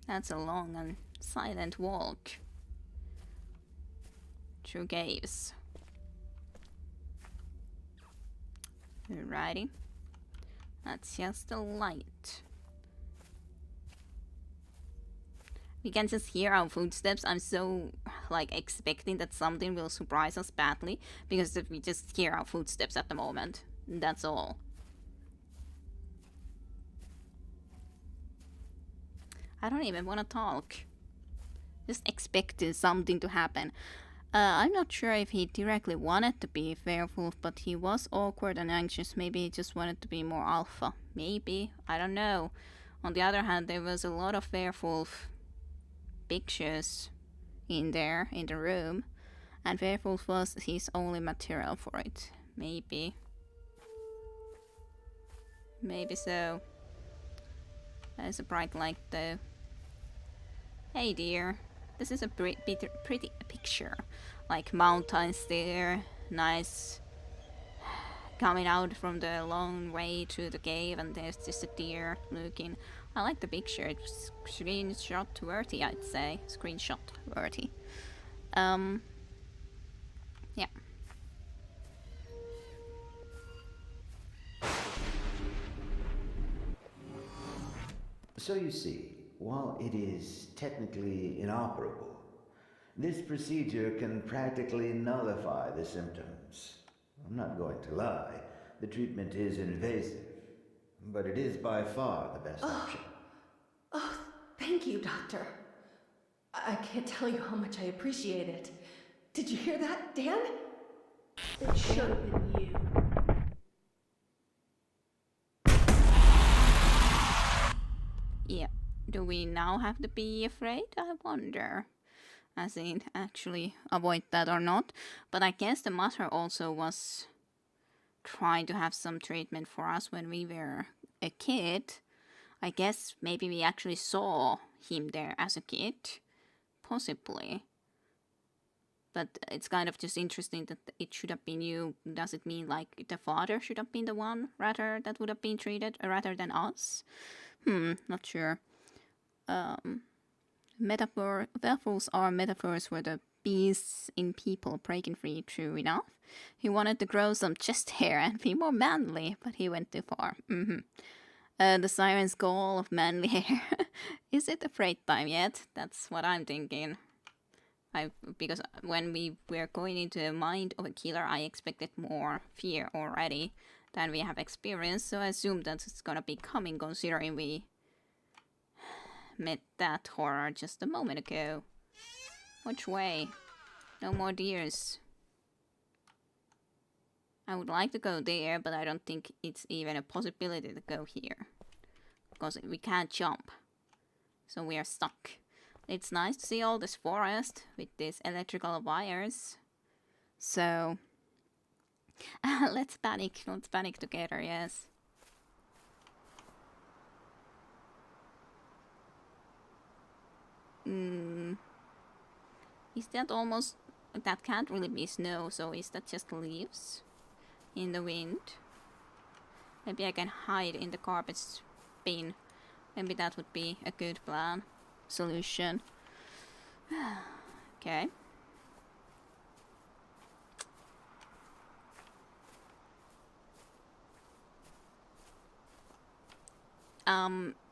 Speaker 1: That's a long and silent walk through caves. Alrighty. That's just a light. We can just hear our footsteps. I'm so expecting that something will surprise us badly, because we just hear our footsteps at the moment. That's all. I don't even want to talk. Just expecting something to happen. I'm not sure if he directly wanted to be a werewolf, but he was awkward and anxious. Maybe he just wanted to be more alpha. Maybe. I don't know. On the other hand, there was a lot of werewolf pictures in there in the room, and werewolf was his only material for it. Maybe so. There's a bright light though. Hey dear, this is a pretty picture, like mountains there, nice, coming out from the long way to the cave, and there's just a deer looking. I like the picture. It was screenshot worthy, I'd say. Screenshot worthy. Yeah.
Speaker 2: So you see, while it is technically inoperable, this procedure can practically nullify the symptoms. I'm not going to lie, the treatment is invasive, but it is by far the best option.
Speaker 12: Oh, thank you, Doctor. I can't tell you how much I appreciate it. Did you hear that, Dan?
Speaker 3: It should have been you.
Speaker 1: Yeah. Do we now have to be afraid? I wonder. As in, actually avoid that or not. But I guess the Mater also was trying to have some treatment for us when we were a kid. I guess maybe we actually saw him there as a kid. Possibly. But it's kind of just interesting that it should have been you. Does it mean like the father should have been the one rather that would have been treated rather than us? Not sure. Werewolves are metaphors for the beasts in people breaking free, true enough. He wanted to grow some chest hair and be more manly, but he went too far. The siren's goal of manly hair. Is it afraid time yet? That's what I'm thinking. Because when we were going into the mind of a killer, I expected more fear already than we have experienced, so I assume that it's gonna be coming considering we met that horror just a moment ago. Which way? No more deers. I would like to go there, but I don't think it's even a possibility to go here. Because we can't jump. So we are stuck. It's nice to see all this forest with these electrical wires. So let's panic together, yes. Is that almost... that can't really be snow, so is that just leaves in the wind? Maybe I can hide in the garbage bin. Maybe that would be a good plan. Solution. Okay.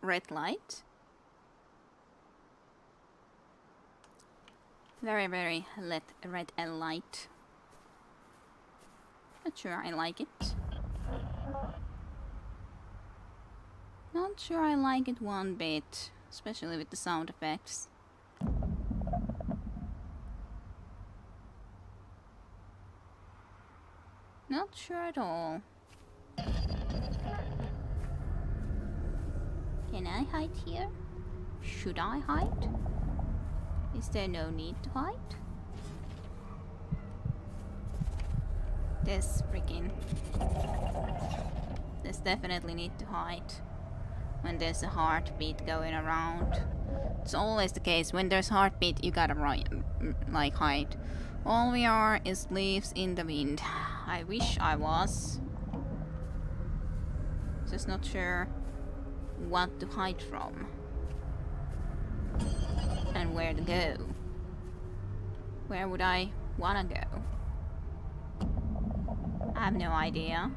Speaker 1: Red light. Very, very red light. Not sure I like it. Not sure I like it one bit, especially with the sound effects. Not sure at all. Can I hide here? Should I hide? Is there no need to hide? There's definitely need to hide. When there's a heartbeat going around. It's always the case. When there's heartbeat, you gotta run, like hide. All we are is leaves in the wind. I wish I was. Just not sure what to hide from. And where to go. Where would I wanna go? I have no idea.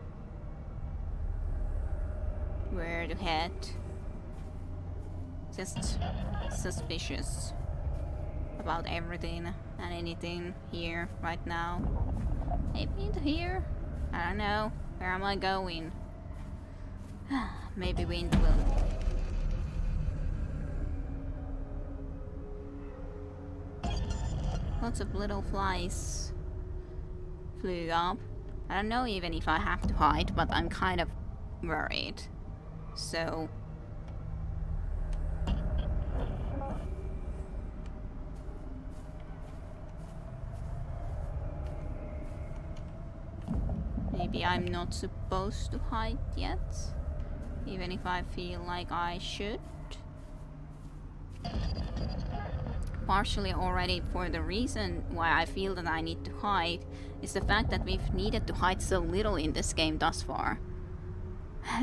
Speaker 1: Where to head. Just suspicious about everything and anything here right now. Maybe into here? I don't know. Where am I going? Maybe wind will. Lots of little flies flew up. I don't know even if I have to hide, but I'm kind of worried. So maybe I'm not supposed to hide yet, even if I feel like I should. Partially already for the reason why I feel that I need to hide is the fact that we've needed to hide so little in this game thus far.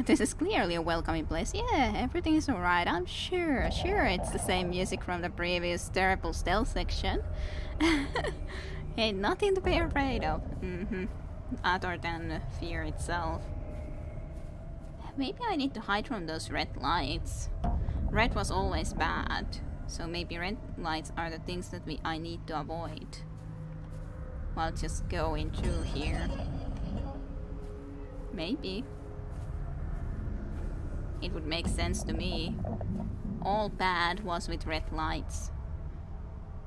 Speaker 1: This is clearly a welcoming place. Yeah, everything is alright, I'm sure. Sure, it's the same music from the previous terrible stealth section. Ain't nothing to be afraid of. Other than fear itself. Maybe I need to hide from those red lights. Red was always bad. So maybe red lights are the things that I need to avoid. While just going through here. Maybe. It would make sense to me. All bad was with red lights.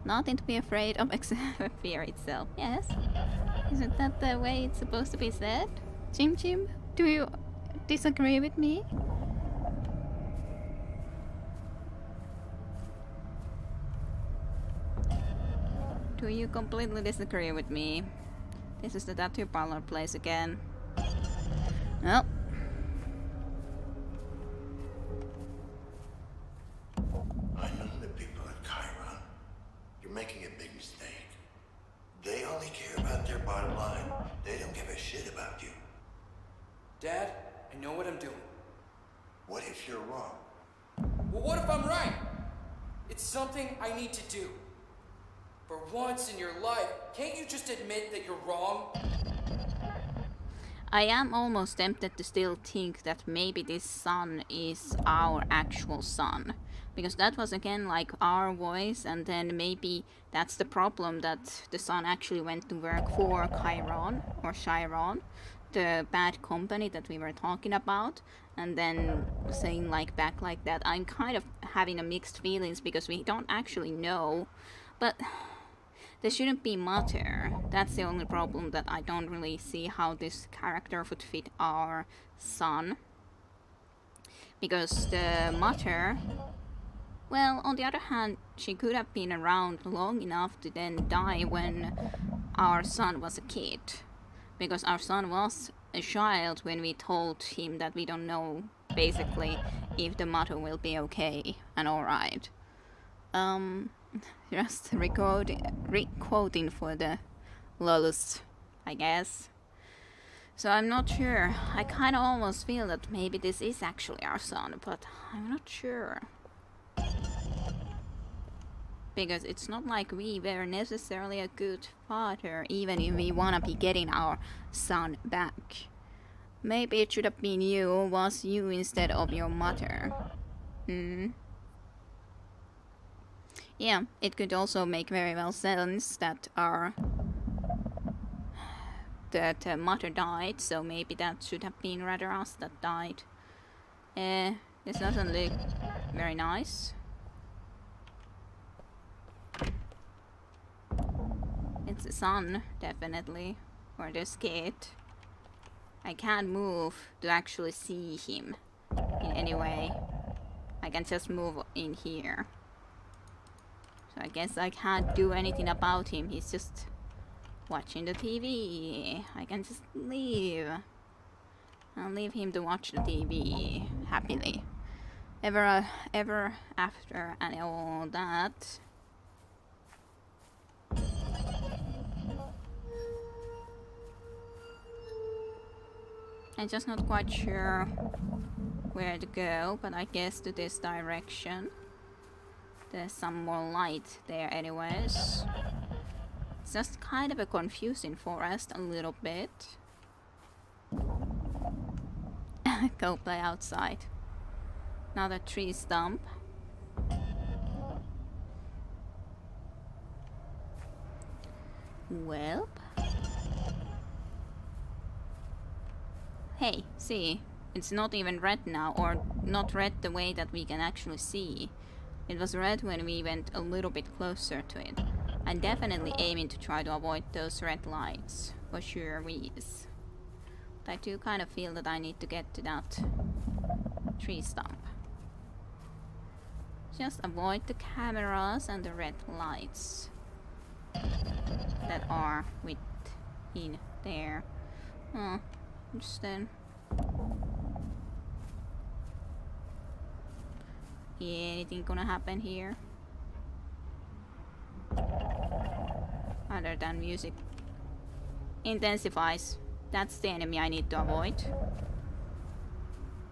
Speaker 1: Nothing to be afraid of except fear itself. Yes? Isn't that the way it's supposed to be said? Jim Jim, do you disagree with me? Do you completely disagree with me? This is the tattoo parlor place again. Well.
Speaker 7: I know the people at Chiron. You're making a big mistake. They only care about their bottom line. They don't give a shit about you.
Speaker 10: Dad, I know what I'm doing.
Speaker 7: What if you're wrong?
Speaker 10: Well, what if I'm right? It's something I need to do. For once in your life, can't you just admit that you're wrong?
Speaker 1: I am almost tempted to still think that maybe this sun is our actual sun. Because that was again like our voice, and then maybe that's the problem, that the sun actually went to work for Chiron, or Chiron, the bad company that we were talking about, and then saying like back like that. I'm kind of having a mixed feelings because we don't actually know, but there shouldn't be matter. That's the only problem, that I don't really see how this character would fit our sun. Because the matter, well, on the other hand, she could have been around long enough to then die when our son was a kid. Because our son was a child when we told him that we don't know, basically, if the mother will be okay and alright. Just re-quoting for the lulz, I guess. So I'm not sure. I kind of almost feel that maybe this is actually our son, but I'm not sure. Because it's not like we were necessarily a good father, even if we wanna be getting our son back. Maybe it should have been you, was you instead of your mother. Yeah, it could also make very well sense that the mother died, so maybe that should have been rather us that died. This doesn't look very nice. It's the sun, definitely, or this kid. I can't move to actually see him in any way. I can just move in here. So I guess I can't do anything about him. He's just watching the TV. I can just leave. I'll leave him to watch the TV happily. Ever after and all that. I'm just not quite sure where to go, but I guess to this direction. There's some more light there anyways. It's just kind of a confusing forest a little bit. Go play outside. Another tree stump. Well. Hey, see, it's not even red now, or not red the way that we can actually see. It was red when we went a little bit closer to it. I'm definitely aiming to try to avoid those red lights, for sure is. But I do kind of feel that I need to get to that tree stump. Just avoid the cameras and the red lights that are within there. Oh, interesting. Anything gonna happen here? Other than music intensifies. That's the enemy I need to avoid.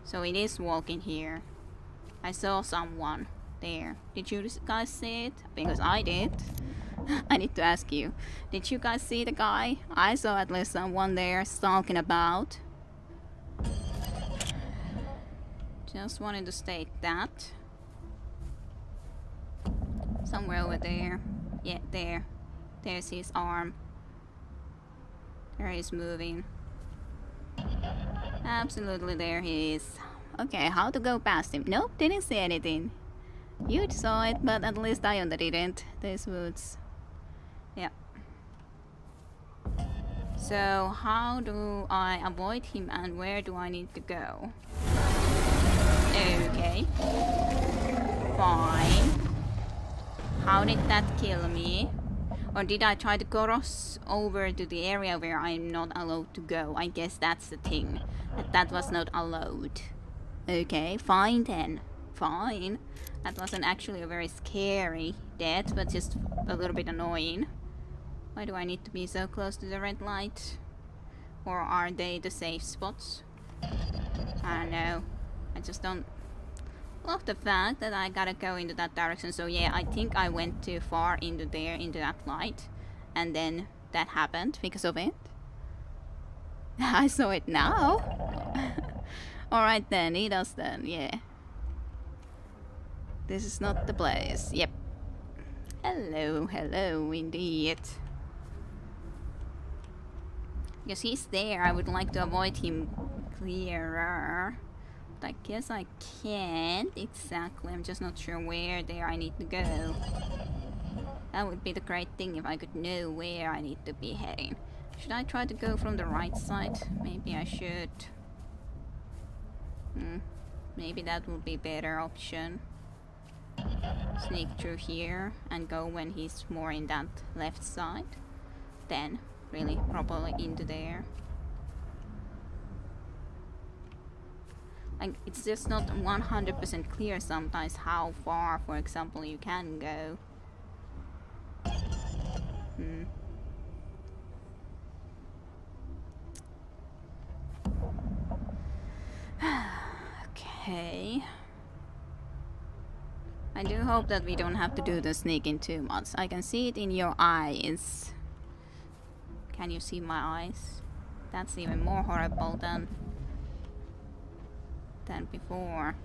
Speaker 1: So it is walking here. I saw someone there. Did you guys see it? Because I did. I need to ask you. Did you guys see the guy? I saw at least someone there stalking about. Just wanted to state that. Somewhere over there. Yeah, there. There's his arm. There he's moving. Absolutely, there he is. Okay, how to go past him? Nope, didn't see anything. You saw it, but at least I didn't. These woods. Yeah. So, how do I avoid him and where do I need to go? Okay. Fine. How did that kill me? Or did I try to cross over to the area where I'm not allowed to go? I guess that's the thing. That was not allowed. Okay, fine then. Fine. That wasn't actually a very scary death, but just a little bit annoying. Why do I need to be so close to the red light? Or are they the safe spots? I don't know. I just don't love the fact that I gotta go into that direction. So yeah, I think I went too far into there, into that light. And then that happened because of it. I saw it now. Alright then, eat us then, yeah. This is not the place, yep. Hello, hello, indeed. Because he's there, I would like to avoid him clearer. But I guess I can't exactly, I'm just not sure where there I need to go. That would be the great thing if I could know where I need to be heading. Should I try to go from the right side? Maybe I should. Maybe that would be a better option. Sneak through here and go when he's more in that left side. Then really properly into there. Like, it's just not 100% clear sometimes how far, for example, you can go. Okay. I do hope that we don't have to do the sneaking too much. I can see it in your eyes. Can you see my eyes? That's even more horrible than before.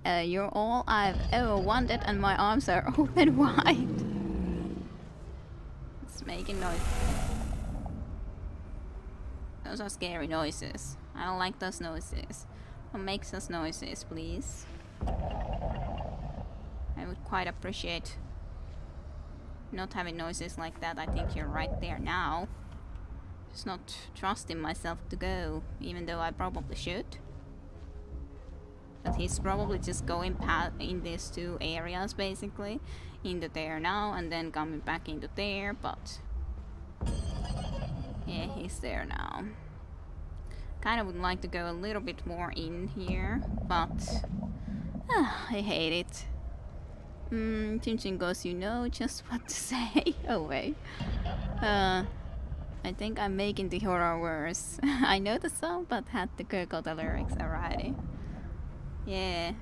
Speaker 1: You're all I've ever wanted and my arms are open wide. It's making noise. Those are scary noises. I don't like those noises. What makes those noises, please? I would quite appreciate not having noises like that. I think you're right there now. Just not trusting myself to go, even though I probably should. But he's probably just going past in these two areas, basically. Into there now, and then coming back into there, but... yeah, he's there now. Kinda would like to go a little bit more in here, but... I hate it. Chinchin goes, you know just what to say. Oh wait. I think I'm making the horror worse. I know the song, but had to Google the lyrics already. Yeah.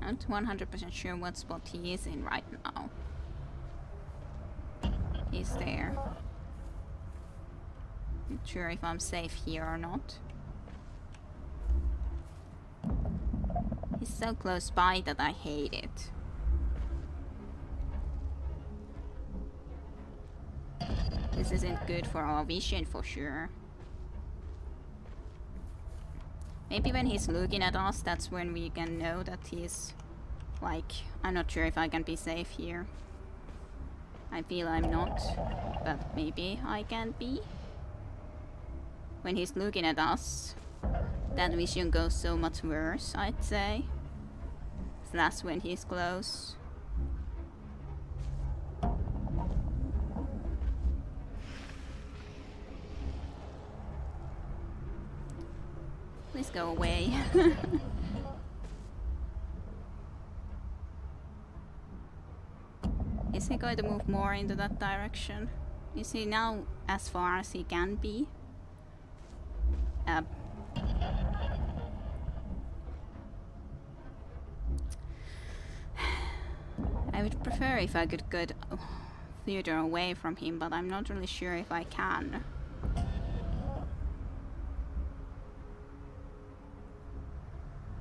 Speaker 1: I'm not 100% sure what spot he is in right now. He's there. Not sure if I'm safe here or not. He's so close by that I hate it. This isn't good for our vision for sure. Maybe when he's looking at us, that's when we can know that he's like, I'm not sure if I can be safe here. I feel I'm not, but maybe I can be. When he's looking at us, that vision goes so much worse, I'd say. So that's when he's close. Please go away. Is he going to move more into that direction? Is he now as far as he can be? I would prefer if I could get further away from him, but I'm not really sure if I can.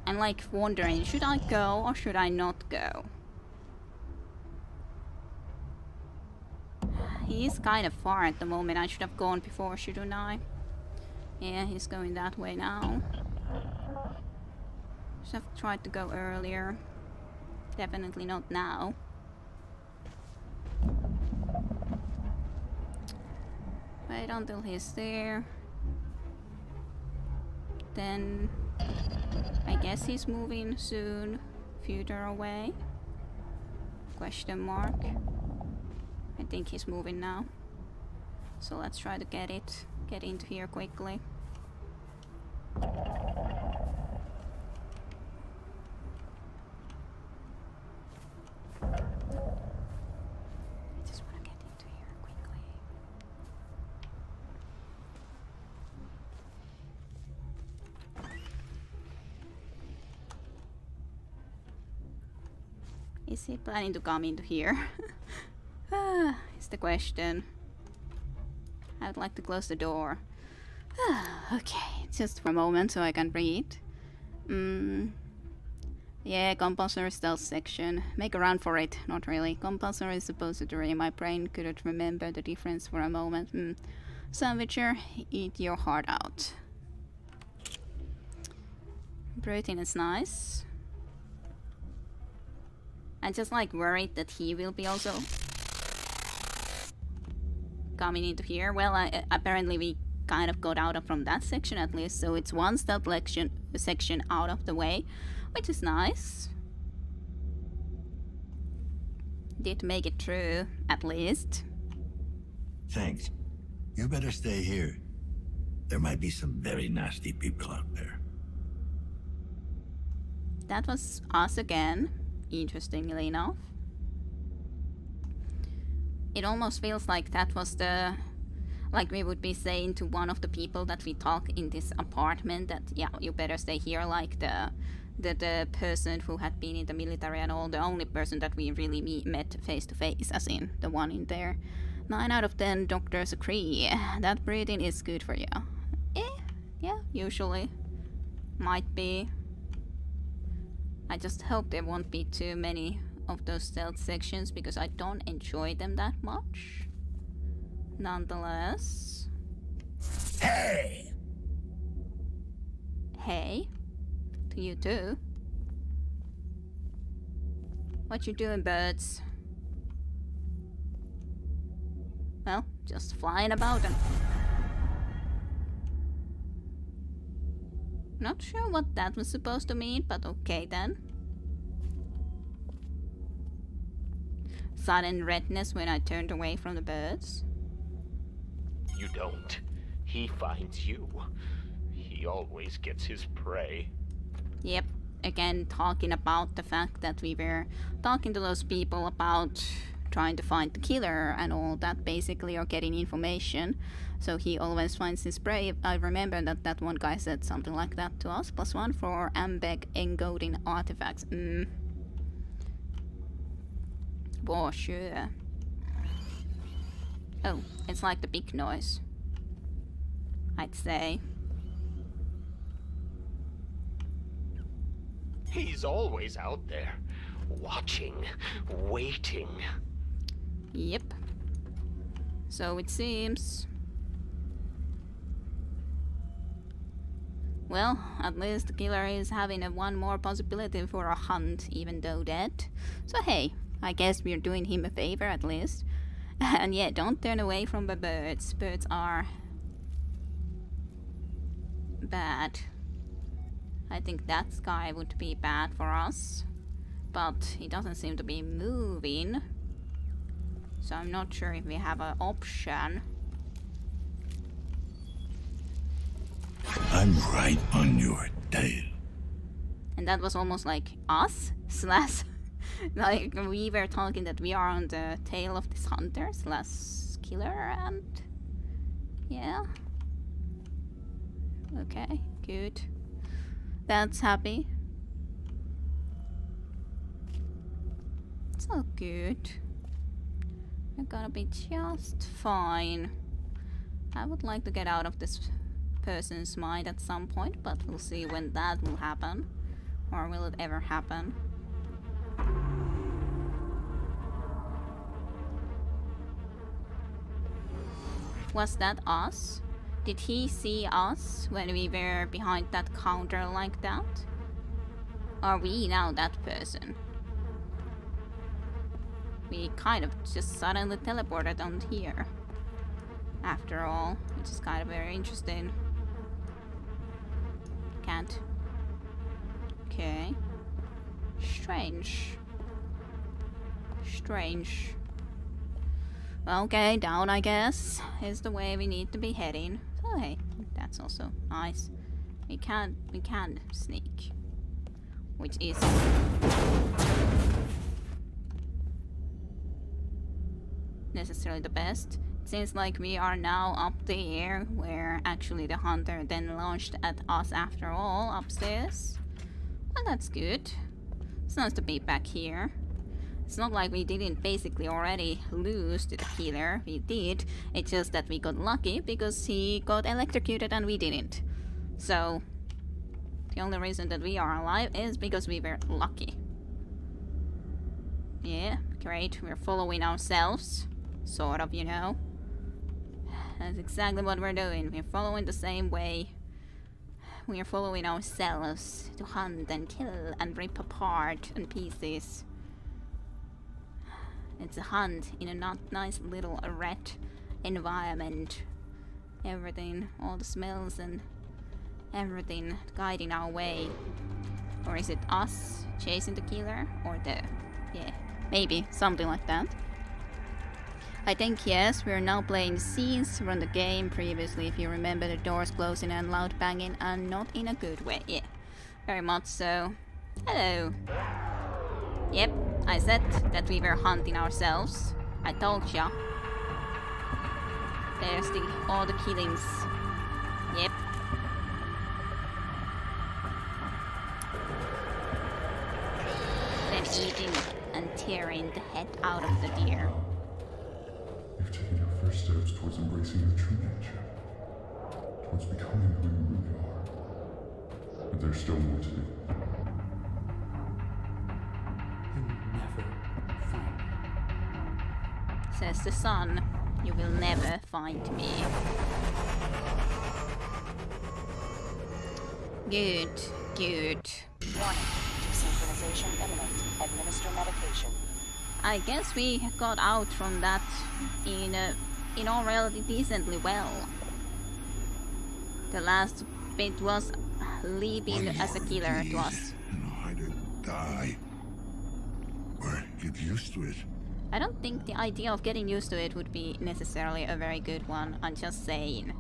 Speaker 1: I'm like wondering, should I go or should I not go? He is kind of far at the moment. I should have gone before, shouldn't I? Yeah, he's going that way now. Should have tried to go earlier. Definitely not now. Wait until he's there. Then I guess he's moving soon. Further away? Question mark. I think he's moving now. So let's try to get into here quickly. Is he planning to come into here? Is the question. I would like to close the door. Okay, just for a moment so I can breathe. Yeah, compulsory stealth section. Make a run for it. Not really. Compulsory suppository. My brain couldn't remember the difference for a moment. Sandwicher, eat your heart out. Protein is nice. I'm just like worried that he will be also coming into here. Well, apparently we kind of got out of from that section at least, so it's one stealth section out of the way, which is nice. Did make it through, at least.
Speaker 7: Thanks. You better stay here. There might be some very nasty people out there.
Speaker 1: That was us again, interestingly enough. It almost feels like that was the... like we would be saying to one of the people that we talk in this apartment that, yeah, you better stay here, like the person who had been in the military and all, the only person that we really met face to face, as in the one in there. 9 out of 10 doctors agree that breathing is good for you. Yeah, usually. Might be. I just hope there won't be too many of those stealth sections because I don't enjoy them that much. Nonetheless.
Speaker 7: Hey!
Speaker 1: Hey? To you too. What you doing, birds? Well, just flying about and... Not sure what that was supposed to mean, but okay then. Sudden redness when I turned away from the birds.
Speaker 13: You don't. He finds you. He always gets his prey.
Speaker 1: Yep. Again, talking about the fact that we were talking to those people about trying to find the killer and all that, basically, or getting information. So he always finds his prey. I remember that one guy said something like that to us. +1 for Ambeg encoding artifacts. For sure. Oh, it's like the big noise, I'd say.
Speaker 13: He's always out there, watching, waiting.
Speaker 1: Yep. So it seems. Well, at least the killer is having one more possibility for a hunt, even though dead. So hey, I guess we're doing him a favor at least. And yeah, don't turn away from the birds. Birds are bad. I think that sky would be bad for us. But he doesn't seem to be moving. So I'm not sure if we have an option.
Speaker 7: I'm right on your tail.
Speaker 1: And that was almost like us slash like we were talking that we are on the tail of this hunter slash killer, and yeah. Okay, good. That's happy. It's all good. We're gonna be just fine. I would like to get out of this person's mind at some point, but we'll see when that will happen. Or will it ever happen? Was that us? Did he see us when we were behind that counter like that? Are we now that person? We kind of just suddenly teleported on here. After all, which is kind of very interesting. Can't. Okay. Strange. Strange. Okay, down I guess is the way we need to be heading. So hey, that's also nice. We can sneak. Which is necessarily the best. It seems like we are now up the air where actually the hunter then launched at us after all upstairs. Well, that's good. It's nice to be back here. It's not like we didn't basically already lose to the killer. We did. It's just that we got lucky because he got electrocuted and we didn't. So, the only reason that we are alive is because we were lucky. Yeah, great. We're following ourselves. Sort of, you know. That's exactly what we're doing. We're following the same way. We are following ourselves to hunt and kill and rip apart in pieces. It's a hunt in a not nice little rat environment. Everything, all the smells and everything guiding our way. Or is it us chasing the killer? Or yeah, maybe something like that. I think yes, we're now playing scenes from the game. Previously, if you remember, the doors closing and loud banging, and not in a good way. Yeah, very much so. Hello. Yep, I said that we were hunting ourselves. I told ya. There's all the killings. Yep. Then eating and tearing the head out of the deer.
Speaker 8: You've taken your first steps towards embracing your true nature. Towards becoming who you really are. But there's still more to do.
Speaker 1: Says the sun, you will never find me. Good, good.
Speaker 14: Warning, desynchronization imminent. Administer medication.
Speaker 1: I guess we got out from that in all reality decently well. The last bit was leaving as a killer to us.
Speaker 7: And I didn't die. Or get used to it.
Speaker 1: I don't think the idea of getting used to it would be necessarily a very good one. I'm just saying.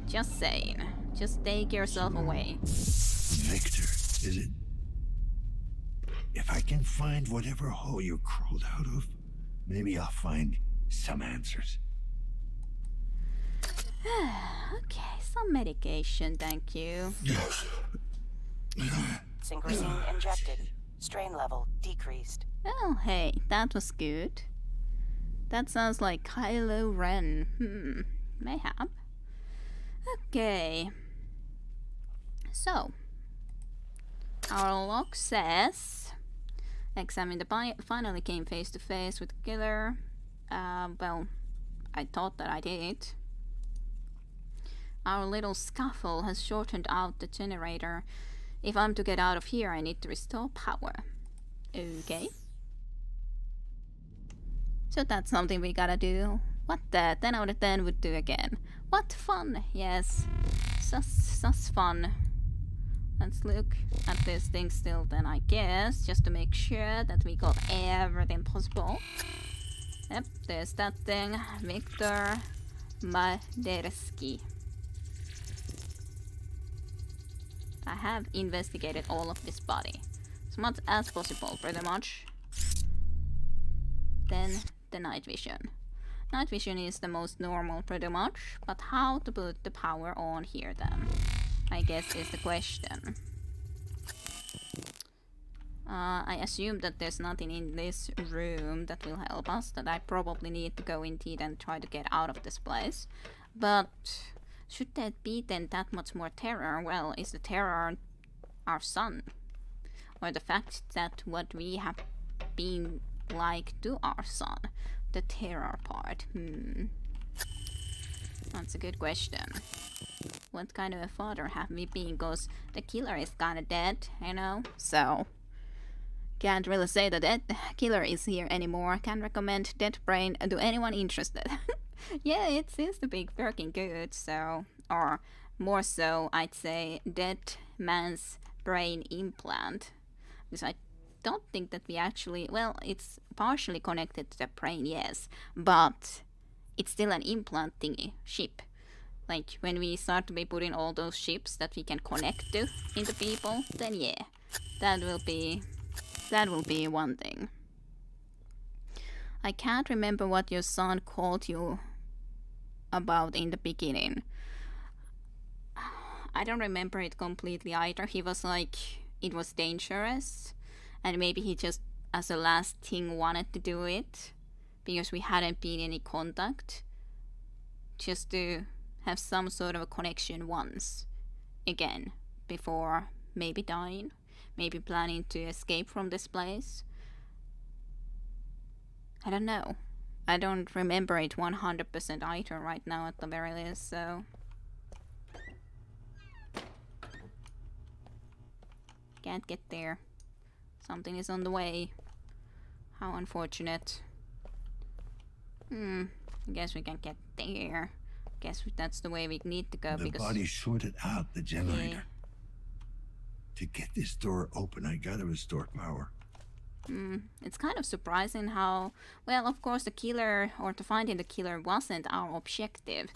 Speaker 1: Just saying. Just take yourself away.
Speaker 7: Victor, is it? If I can find whatever hole you crawled out of, maybe I'll find some answers.
Speaker 1: Okay, some medication, thank you.
Speaker 7: Yes.
Speaker 14: Synchrosine injected. Strain level decreased.
Speaker 1: Oh, hey, that was good. That sounds like Kylo Ren. Mayhap. Okay. So, our log says, examine the body, finally came face to face with the killer. Well, I thought that I did. Our little scuffle has shortened out the generator. If I'm to get out of here, I need to restore power. Okay. So that's something we gotta do. What the 10 out of 10 would do again. What fun! Yes. Sus fun. Let's look at this thing still then, I guess, just to make sure that we got everything possible. Yep, there's that thing. Victor Maderski. I have investigated all of this body. As much as possible, pretty much. Then the night vision. Night vision is the most normal, pretty much. But how to put the power on here then? I guess is the question. I assume that there's nothing in this room that will help us, that I probably need to go indeed and try to get out of this place. But should there be then that much more terror? Well, is the terror our son? Or the fact that what we have been like to our son? The terror part. That's a good question. What kind of a father have we been? Because the killer is kinda dead, you know? So, can't really say that that killer is here anymore. Can't recommend Dead Brain to anyone interested. Yeah, it seems to be working good, so... Or, more so, I'd say Dead Man's Brain Implant. Because I don't think that we actually... Well, it's partially connected to the brain, yes. But it's still an implant thingy, chip. Like, when we start to be putting all those chips that we can connect to into people, then yeah, that will be one thing. I can't remember what your son called you about in the beginning. I don't remember it completely either. He was like, it was dangerous, and maybe he just as a last thing wanted to do it, because we hadn't been in any contact, just to have some sort of a connection once again before maybe dying, maybe planning to escape from this place. I don't know. I don't remember it 100% either right now at the very least, so... Can't get there. Something is on the way. How unfortunate. I guess we can get there. Guess that's the way we need to go
Speaker 7: The
Speaker 1: because...
Speaker 7: body sorted out the generator. To get this door open, I gotta restore power.
Speaker 1: It's kind of surprising how... Well, of course the killer, or to finding the killer wasn't our objective.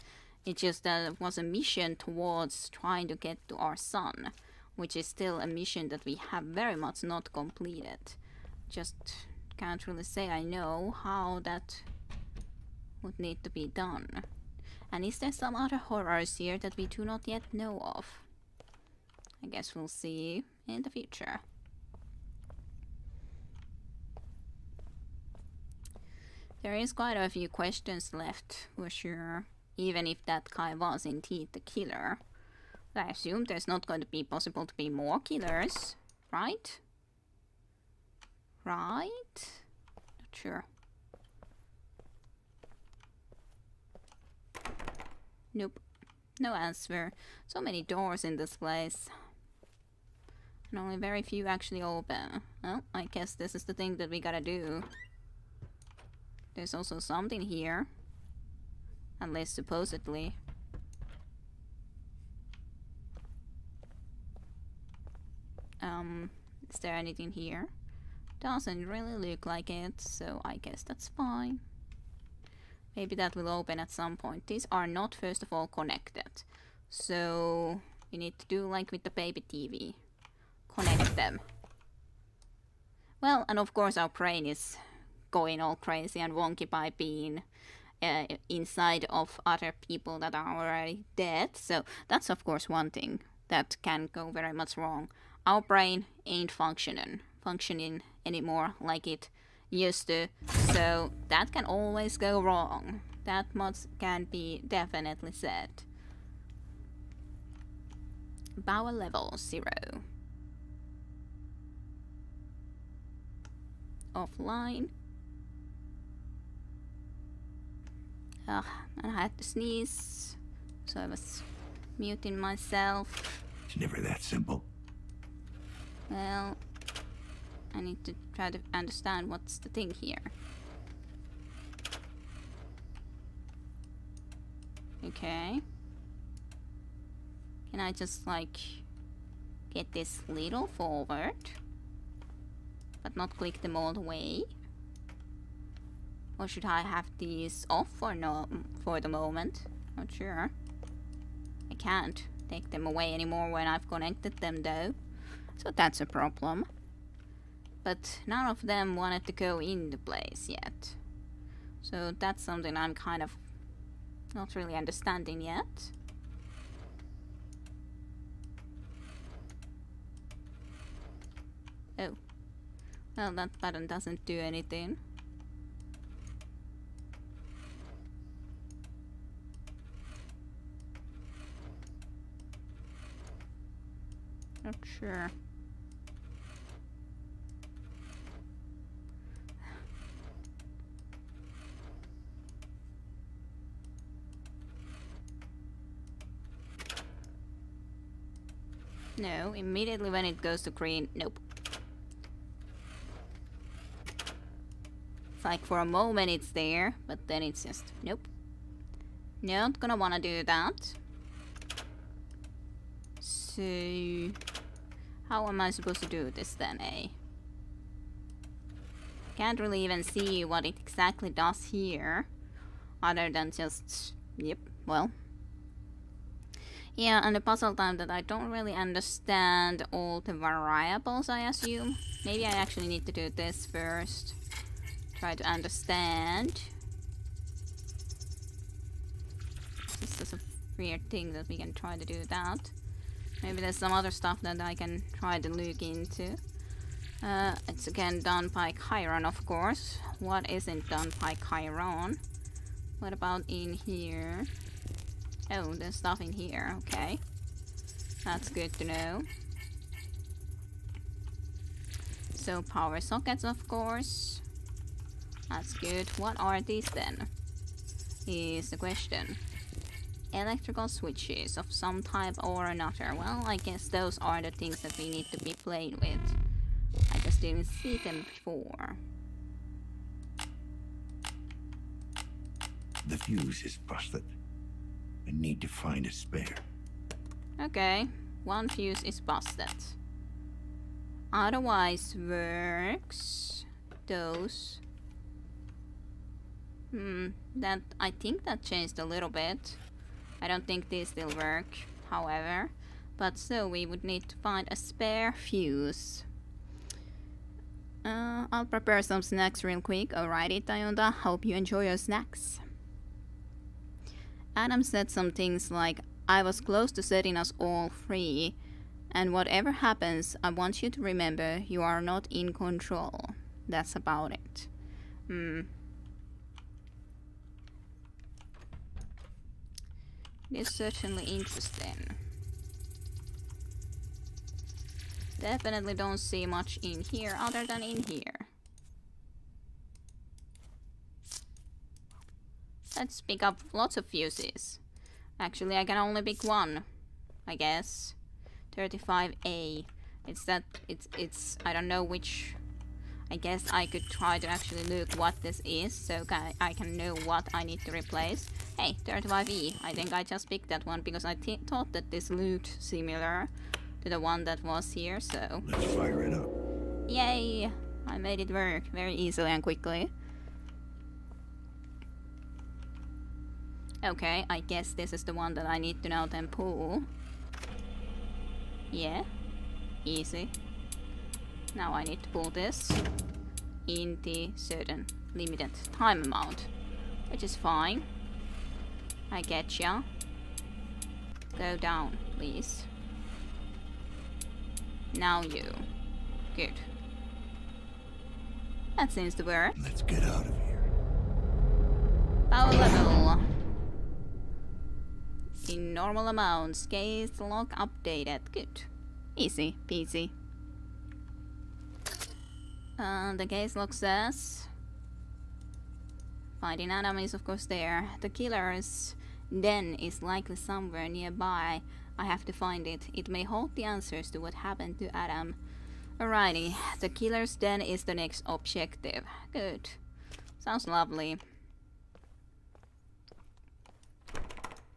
Speaker 1: It just was a mission towards trying to get to our son, which is still a mission that we have very much not completed. Just can't really say I know how that would need to be done. And is there some other horrors here that we do not yet know of? I guess we'll see in the future. There is quite a few questions left, for sure, even if that guy was indeed the killer. I assume there's not going to be possible to be more killers, right? Right? Not sure. Nope. No answer. So many doors in this place. And only very few actually open. Well, I guess this is the thing that we gotta do. There's also something here. At least supposedly. Is there anything here? Doesn't really look like it, so I guess that's fine. Maybe that will open at some point. These are not, first of all, connected. So we need to do like with the baby TV. Connect them. Well, and of course our brain is going all crazy and wonky by being inside of other people that are already dead. So that's of course one thing that can go very much wrong. Our brain ain't functioning anymore like it used to, so that can always go wrong. That much can be definitely said. Power level 0. Offline. And I had to sneeze, so I was muting myself.
Speaker 7: It's never that simple.
Speaker 1: Well, I need to try to understand what's the thing here. Okay. Can I just like get this little forward, but not click them all the way? Or should I have these off or no for the moment? Not sure. I can't take them away anymore when I've connected them though. So that's a problem. But none of them wanted to go into place yet. So that's something I'm kind of not really understanding yet. Oh. Well, that button doesn't do anything. Not sure. No, immediately when it goes to green, nope. It's like for a moment it's there, but then it's just, nope. Not gonna wanna do that. So, how am I supposed to do this then, eh? Can't really even see what it exactly does here, other than just, yep, well. Yeah, and the puzzle time that I don't really understand all the variables, I assume. Maybe I actually need to do this first. Try to understand. This is a weird thing that we can try to do that. Maybe there's some other stuff that I can try to look into. It's again done by Chiron, of course. What isn't done by Chiron? What about in here? Oh, there's stuff in here. Okay. That's good to know. So power sockets, of course. That's good. What are these then? Is the question. Electrical switches of some type or another. Well, I guess those are the things that we need to be playing with. I just didn't see them before.
Speaker 7: The fuse is busted. I need to find a spare.
Speaker 1: Okay, one fuse is busted. Otherwise works. Those. That I think that changed a little bit. I don't think these still work, however. But so we would need to find a spare fuse. I'll prepare some snacks real quick. Alrighty, Tayonda. Hope you enjoy your snacks. Adam said some things like, I was close to setting us all free. And whatever happens, I want you to remember you are not in control. That's about it. It is certainly interesting. Definitely don't see much in here other than in here. Let's pick up lots of fuses. Actually, I can only pick one, I guess. 35A. It's I don't know which. I guess I could try to actually look what this is, so I can know what I need to replace. Hey, 35E. I think I just picked that one because I thought that this looked similar to the one that was here, so...
Speaker 7: Let's fire it up.
Speaker 1: Yay! I made it work very easily and quickly. Okay, I guess this is the one that I need to now then pull. Yeah. Easy. Now I need to pull this in the certain limited time amount, which is fine. I getcha. Go down, please. Now you. Good. That seems to work.
Speaker 7: Let's get out of here.
Speaker 1: Power level. In normal amounts. Case lock updated. Good. Easy peasy. The case lock says finding Adam is of course there. The killer's den is likely somewhere nearby. I have to find it. It may hold the answers to what happened to Adam. Alrighty, the killer's den is the next objective. Good. Sounds lovely.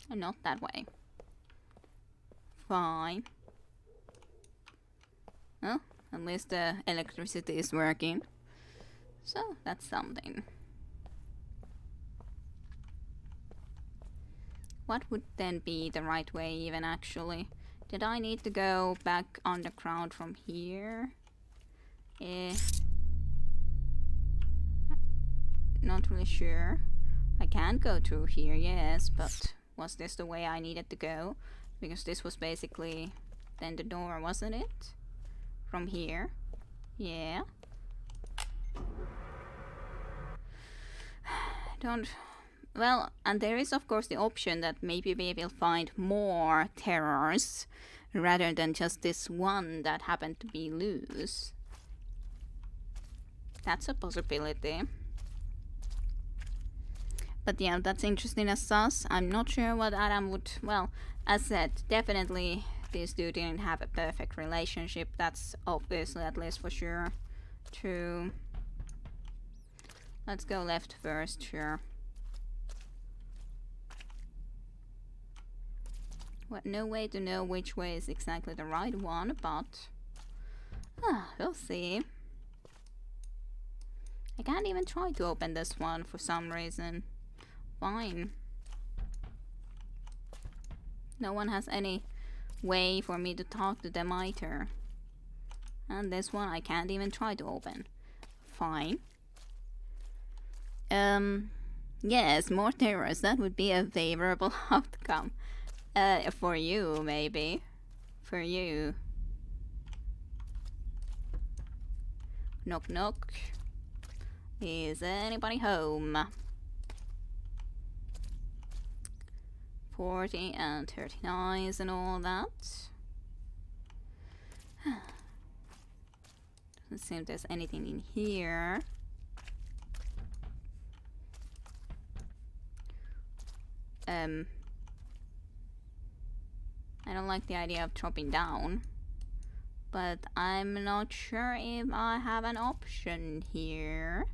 Speaker 1: And not that way. Fine. Oh, at least the electricity is working. So, that's something. What would then be the right way even actually? Did I need to go back underground from here? Not really sure. I can go through here, yes, but was this the way I needed to go? Because this was basically then the door, wasn't it? From here. Yeah. Don't... Well, and there is of course the option that maybe we will find more terrors rather than just this one that happened to be loose. That's a possibility. But yeah, that's interesting as sus. I'm not sure what Adam would... Well, as said, definitely these two didn't have a perfect relationship. That's obviously, at least for sure, true. Let's go left first, sure. Well, no way to know which way is exactly the right one, but... we'll see. I can't even try to open this one for some reason. Fine. No one has any way for me to talk to them either. And this one I can't even try to open. Fine. Yes, more terrors. That would be a favorable outcome. For you, maybe. For you. Knock knock. Is anybody home? 40 and 39s and all that. Doesn't seem there's anything in here. I don't like the idea of dropping down, but I'm not sure if I have an option here.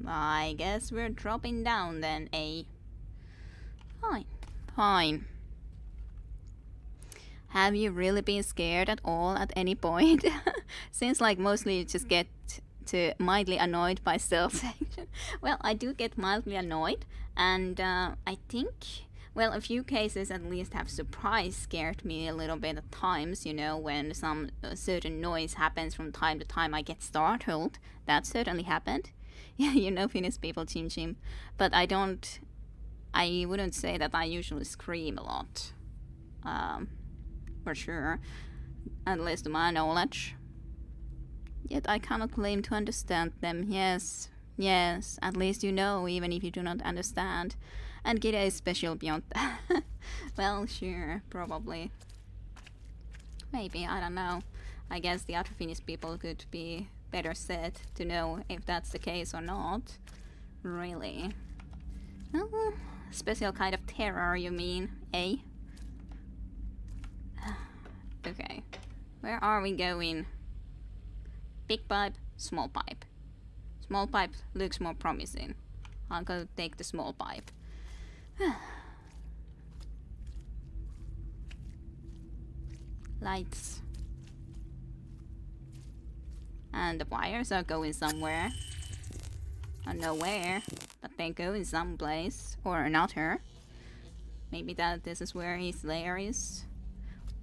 Speaker 1: I guess we're dropping down then, eh? Fine, fine. Have you really been scared at all at any point? Seems like mostly you just get to mildly annoyed by stealth action. Well, I do get mildly annoyed, and I think, well, a few cases at least have surprise scared me a little bit at times, you know, when some certain noise happens from time to time I get startled. That certainly happened. Yeah, you know Finnish people, chim chim. But I wouldn't say that I usually scream a lot. For sure. At least to my knowledge. Yet I cannot claim to understand them. Yes, yes, at least you know, even if you do not understand. And Kira is special beyond that. Well, sure, probably. Maybe, I don't know. I guess the other Finnish people could be better set to know if that's the case or not. Really. Oh, special kind of terror, you mean, eh? Okay. Where are we going? Big pipe, small pipe. Small pipe looks more promising. I'll go take the small pipe. Lights. And the wires are going somewhere. I don't know where, but they're going someplace or another. Maybe that this is where his lair is.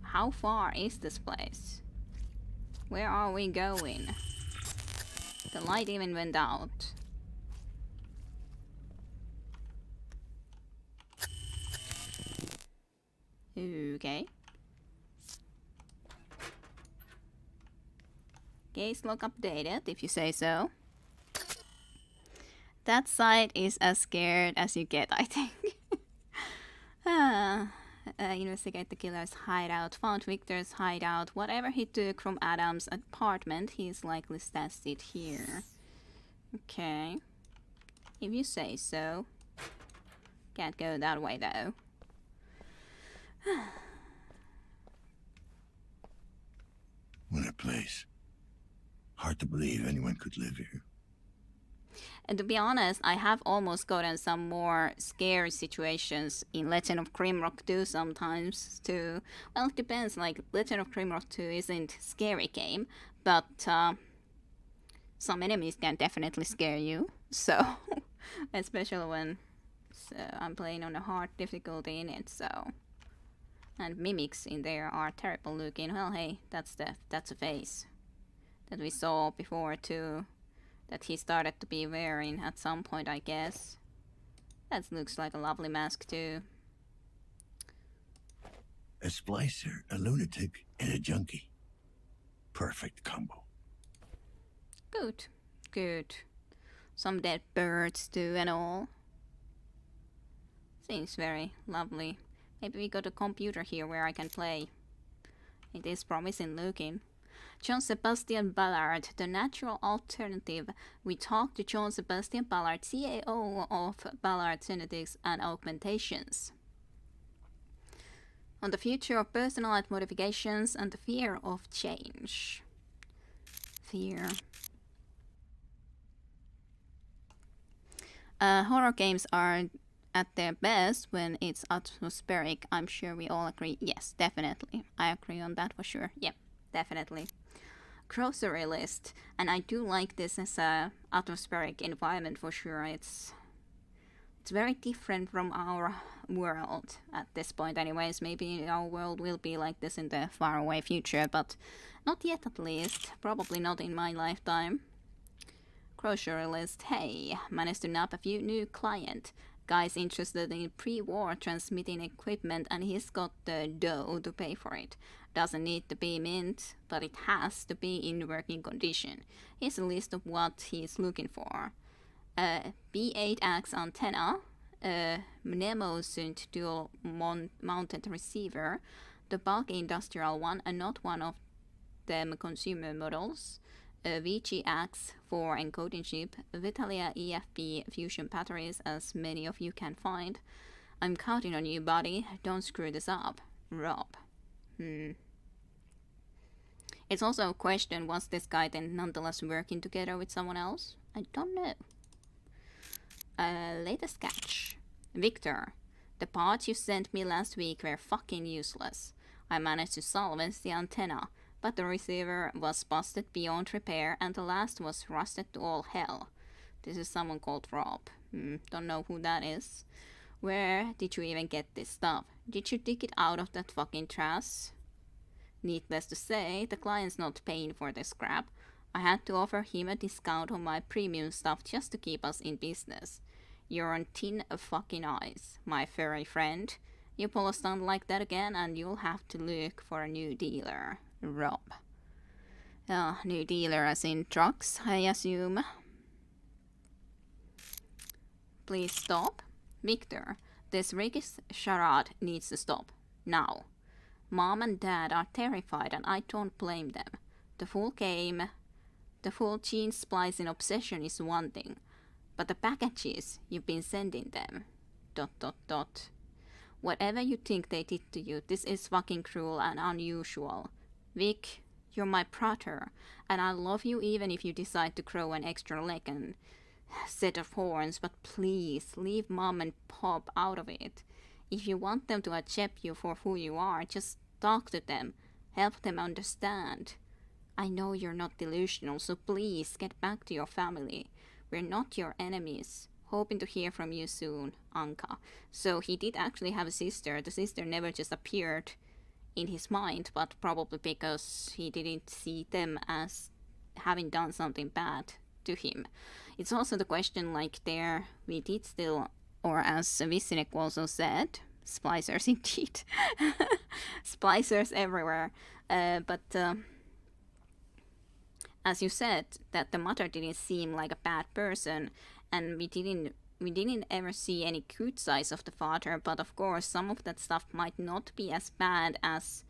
Speaker 1: How far is this place? Where are we going? The light even went out. Okay. Case log updated, if you say so. That side is as scared as you get, I think. Investigate the killer's hideout. Found Victor's hideout. Whatever he took from Adam's apartment, he's likely stashed it here. Okay. If you say so. Can't go that way, though.
Speaker 7: What a place. Hard to believe anyone could live here.
Speaker 1: And to be honest, I have almost gotten some more scary situations in Legend of Grimrock 2 sometimes too. Well, it depends, like Legend of Grimrock 2 isn't a scary game, but some enemies can definitely scare you. So, especially when I'm playing on a hard difficulty in it, so. And mimics in there are terrible looking. Well, hey, that's a face that we saw before too. That he started to be wearing at some point, I guess. That looks like a lovely mask too.
Speaker 7: A splicer, a lunatic, and a junkie. Perfect combo.
Speaker 1: Good, good. Some dead birds too and all. Seems very lovely. Maybe we got a computer here where I can play. It is promising looking. John Sebastian Ballard, the natural alternative. We talked to John Sebastian Ballard, CAO of Ballard Genetics and Augmentations, on the future of personalized modifications and the fear of change. Fear. Horror games are at their best when it's atmospheric. I'm sure we all agree. Yes, definitely. I agree on that for sure. Yep, definitely. Grocery list, and I do like this as a atmospheric environment for sure. It's very different from our world at this point anyways. Maybe our world will be like this in the faraway future, but not yet at least. Probably not in my lifetime. Grocery list. Hey, managed to nab a few new client. Guy's interested in pre-war transmitting equipment and he's got the dough to pay for it. Doesn't need to be mint, but it has to be in working condition. Here's a list of what he's looking for. B8X antenna, a Mnemosynth dual mounted receiver, the bulk industrial one and not one of them consumer models, a VGX for encoding chip, Vitalia EFP fusion batteries, as many of you can find. I'm counting on you, buddy. Don't screw this up. Rob. It's also a question, was this guy then nonetheless working together with someone else? I don't know. Latest sketch. Victor, the parts you sent me last week were fucking useless. I managed to salvage the antenna, but the receiver was busted beyond repair and the last was rusted to all hell. This is someone called Rob. Don't know who that is. Where did you even get this stuff? Did you dig it out of that fucking trash? Needless to say, the client's not paying for the scrap. I had to offer him a discount on my premium stuff just to keep us in business. You're on tin of fucking ice, my furry friend. You pull a stunt like that again and you'll have to look for a new dealer. Rob. New dealer as in drugs, I assume. Please stop. Victor, this Rick's charade needs to stop. Now. Mom and Dad are terrified and I don't blame them. The full gene splicing obsession is one thing, but the packages you've been sending them... ... Whatever you think they did to you, this is fucking cruel and unusual. Vic, you're my brother, and I love you even if you decide to grow an extra leg and set of horns, but please, leave Mom and Pop out of it. If you want them to accept you for who you are, just talk to them, help them understand. I know you're not delusional, so please get back to your family. We're not your enemies. Hoping to hear from you soon, Anka. So he did actually have a sister. The sister never just appeared in his mind, but probably because he didn't see them as having done something bad to him. It's also the question, like, there we did still, or as Visinek also said, splicers indeed. Splicers everywhere. But as you said, that the mother didn't seem like a bad person, and we didn't ever see any good sides of the father, but of course some of that stuff might not be as bad as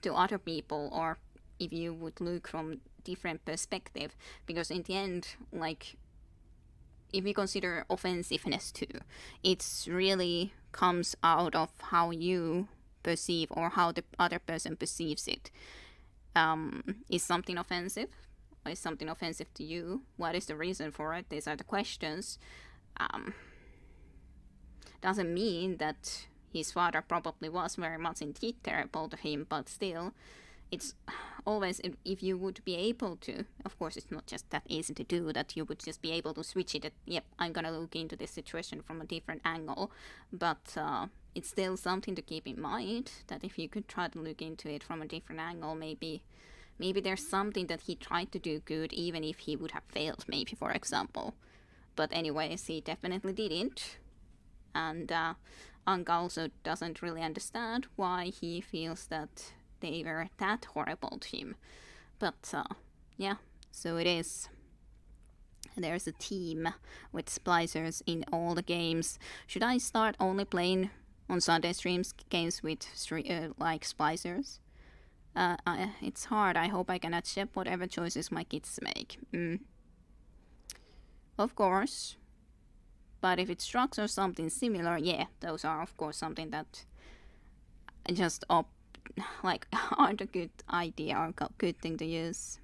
Speaker 1: to other people, or if you would look from different perspective, because in the end, like, if we consider offensiveness too, it's really comes out of how you perceive or how the other person perceives it. Is something offensive? Is something offensive to you? What is the reason for it? These are the questions. Doesn't mean that his father probably was very much indeed terrible to him, but still, it's always, if you would be able to, of course it's not just that easy to do, that you would just be able to switch it, yep, I'm gonna look into this situation from a different angle, but it's still something to keep in mind, that if you could try to look into it from a different angle, maybe there's something that he tried to do good, even if he would have failed, maybe, for example. But anyways, he definitely didn't. And Anka also doesn't really understand why he feels that they were that horrible to him. But yeah, so it is. There's a team with splicers in all the games. Should I start only playing on Sunday streams games with like splicers? It's hard. I hope I can accept whatever choices my kids make. Of course. But if it's drugs or something similar, yeah, those are of course something that just aren't a good idea or good thing to use.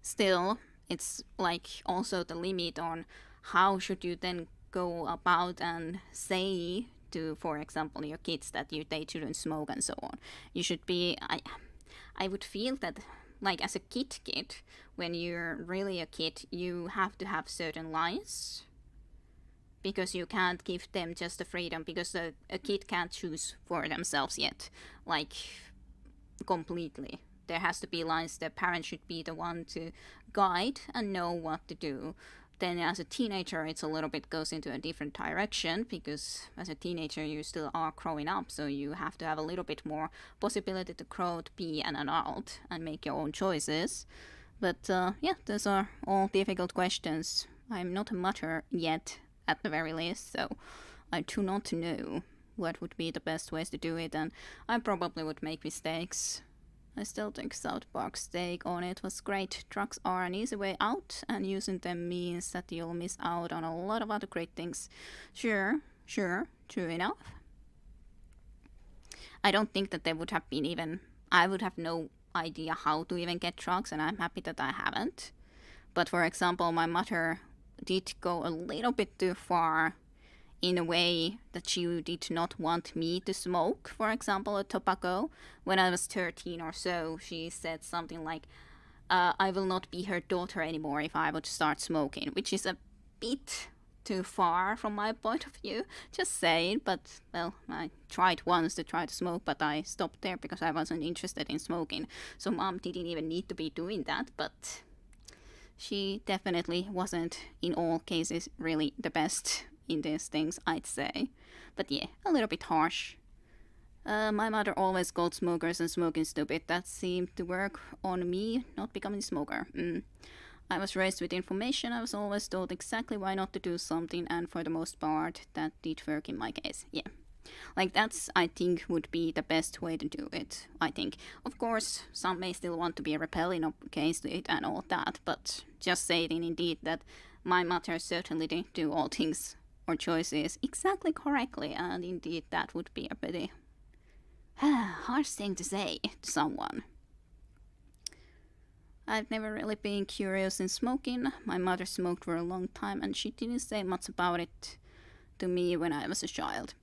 Speaker 1: Still, it's like also the limit on how should you then go about and say to, for example, your kids that they shouldn't smoke and so on. You should be, I would feel that, like, as a kid, when you're really a kid, you have to have certain lines, because you can't give them just the freedom, because a kid can't choose for themselves yet, like, completely. There has to be lines. The parent should be the one to guide and know what to do. then as a teenager, it's a little bit goes into a different direction, because as a teenager, you still are growing up, so you have to have a little bit more possibility to grow to be an adult and make your own choices. But yeah, those are all difficult questions. I'm not a mother yet, at the very least, so I do not know what would be the best ways to do it, and I probably would make mistakes. I still think South Park's take on it was great. Drugs are an easy way out, and using them means that you'll miss out on a lot of other great things. Sure, true enough. I don't think that there would have been even... I would have no idea how to even get drugs, and I'm happy that I haven't. But for example, my mother did go a little bit too far in a way that she did not want me to smoke, for example, a tobacco. When I was 13 or so, she said something like, I will not be her daughter anymore if I would start smoking, which is a bit too far from my point of view, just saying. But, well, I tried once to try to smoke, but I stopped there because I wasn't interested in smoking. So mom didn't even need to be doing that, but she definitely wasn't, in all cases, really the best in these things, I'd say. But yeah, a little bit harsh. My mother always called smokers and smoking stupid. That seemed to work on me not becoming a smoker. I was raised with information. I was always told exactly why not to do something, and for the most part, that did work in my case. Yeah. Like, that's, I think, would be the best way to do it, I think. Of course, some may still want to be rebelling against it and all that, but just saying indeed that my mother certainly didn't do all things or choices exactly correctly, and indeed that would be a pretty harsh thing to say to someone. I've never really been curious in smoking. My mother smoked for a long time, and she didn't say much about it to me when I was a child.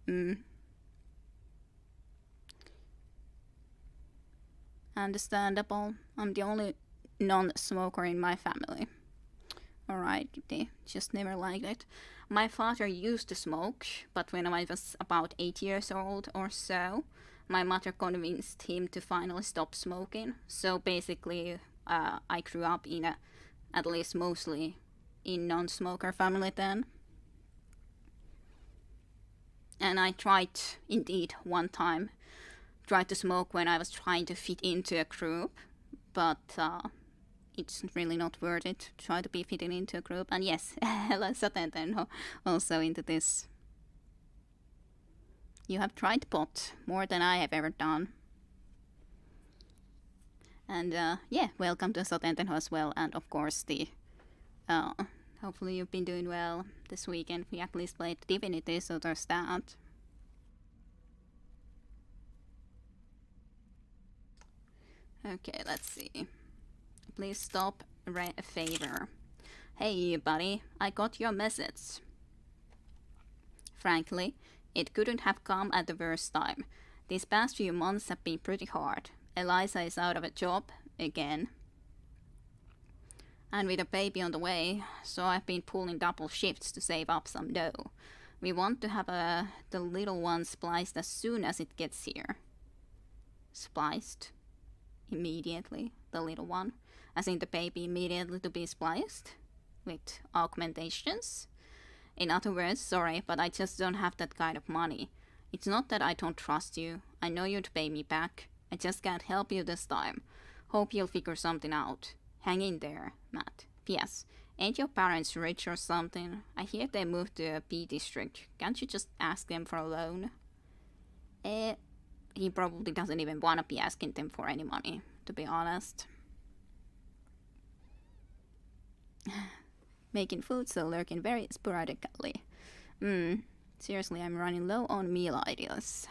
Speaker 1: Understandable. I'm the only non-smoker in my family. Alright, they just never liked it. My father used to smoke, but when I was about 8 years old or so, my mother convinced him to finally stop smoking. So basically, I grew up in a, at least mostly, in non-smoker family then. And I tried, indeed, one time, tried to smoke when I was trying to fit into a group, but it's really not worth it to try to be fitting into a group. And yes, Satenten also into this. You have tried pot more than I have ever done. And yeah, welcome to Satenten as well. And of course, the hopefully you've been doing well this weekend. We at least played Divinity, so there's that. Okay, let's see. Please stop a favor. Hey, buddy, I got your message. Frankly, it couldn't have come at the worst time. These past few months have been pretty hard. Eliza is out of a job, again. And with a baby on the way, so I've been pulling double shifts to save up some dough. We want to have the little one spliced as soon as it gets here. Spliced? Immediately, the little one? As in the baby immediately to be spliced? With augmentations? In other words, sorry, but I just don't have that kind of money. It's not that I don't trust you. I know you'd pay me back. I just can't help you this time. Hope you'll figure something out. Hang in there, Matt. P.S. Ain't your parents rich or something? I hear they moved to a P district. Can't you just ask them for a loan? He probably doesn't even want to be asking them for any money, to be honest. Making food, so lurking very sporadically. Seriously, I'm running low on meal ideas.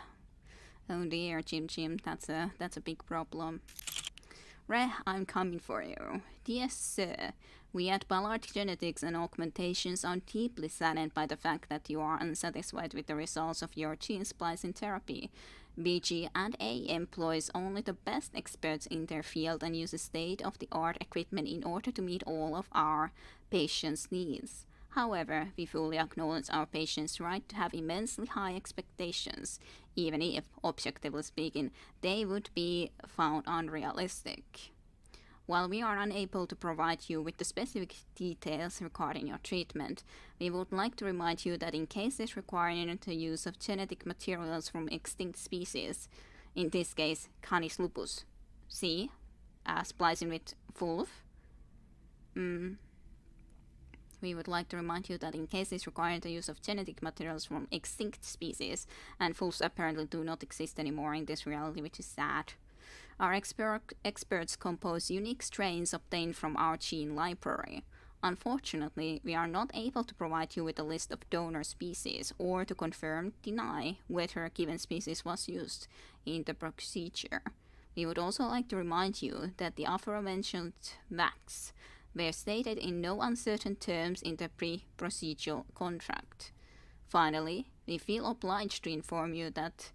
Speaker 1: Oh dear, Jim, that's a big problem. Reh, I'm coming for you. Yes, sir. We at Ballard Genetics and Augmentations are deeply saddened by the fact that you are unsatisfied with the results of your gene splicing therapy. BG&A employs only the best experts in their field and uses state-of-the-art equipment in order to meet all of our patients' needs. However, we fully acknowledge our patients' right to have immensely high expectations, even if, objectively speaking, they would be found unrealistic. While we are unable to provide you with the specific details regarding your treatment, we would like to remind you that in cases requiring the use of genetic materials from extinct species, in this case Canis lupus, see, splicing with Fulv, we would like to remind you that in cases requiring the use of genetic materials from extinct species, and Fulvs apparently do not exist anymore in this reality, which is sad. Our experts compose unique strains obtained from our gene library. Unfortunately, we are not able to provide you with a list of donor species or to confirm, deny whether a given species was used in the procedure. We would also like to remind you that the aforementioned facts were stated in no uncertain terms in the pre-procedural contract. Finally, we feel obliged to inform you that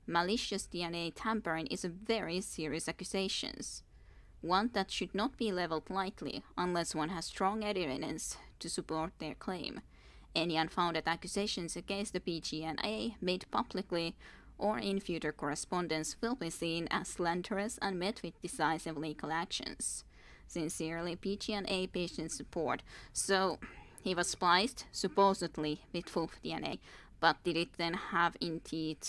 Speaker 1: malicious DNA tampering is a very serious accusation, one that should not be leveled lightly unless one has strong evidence to support their claim. Any unfounded accusations against the PGNA made publicly or in future correspondence will be seen as slanderous and met with decisive legal actions. Sincerely, PGNA Patient Support. So, he was spliced, supposedly, with Fulv DNA, but did it then have indeed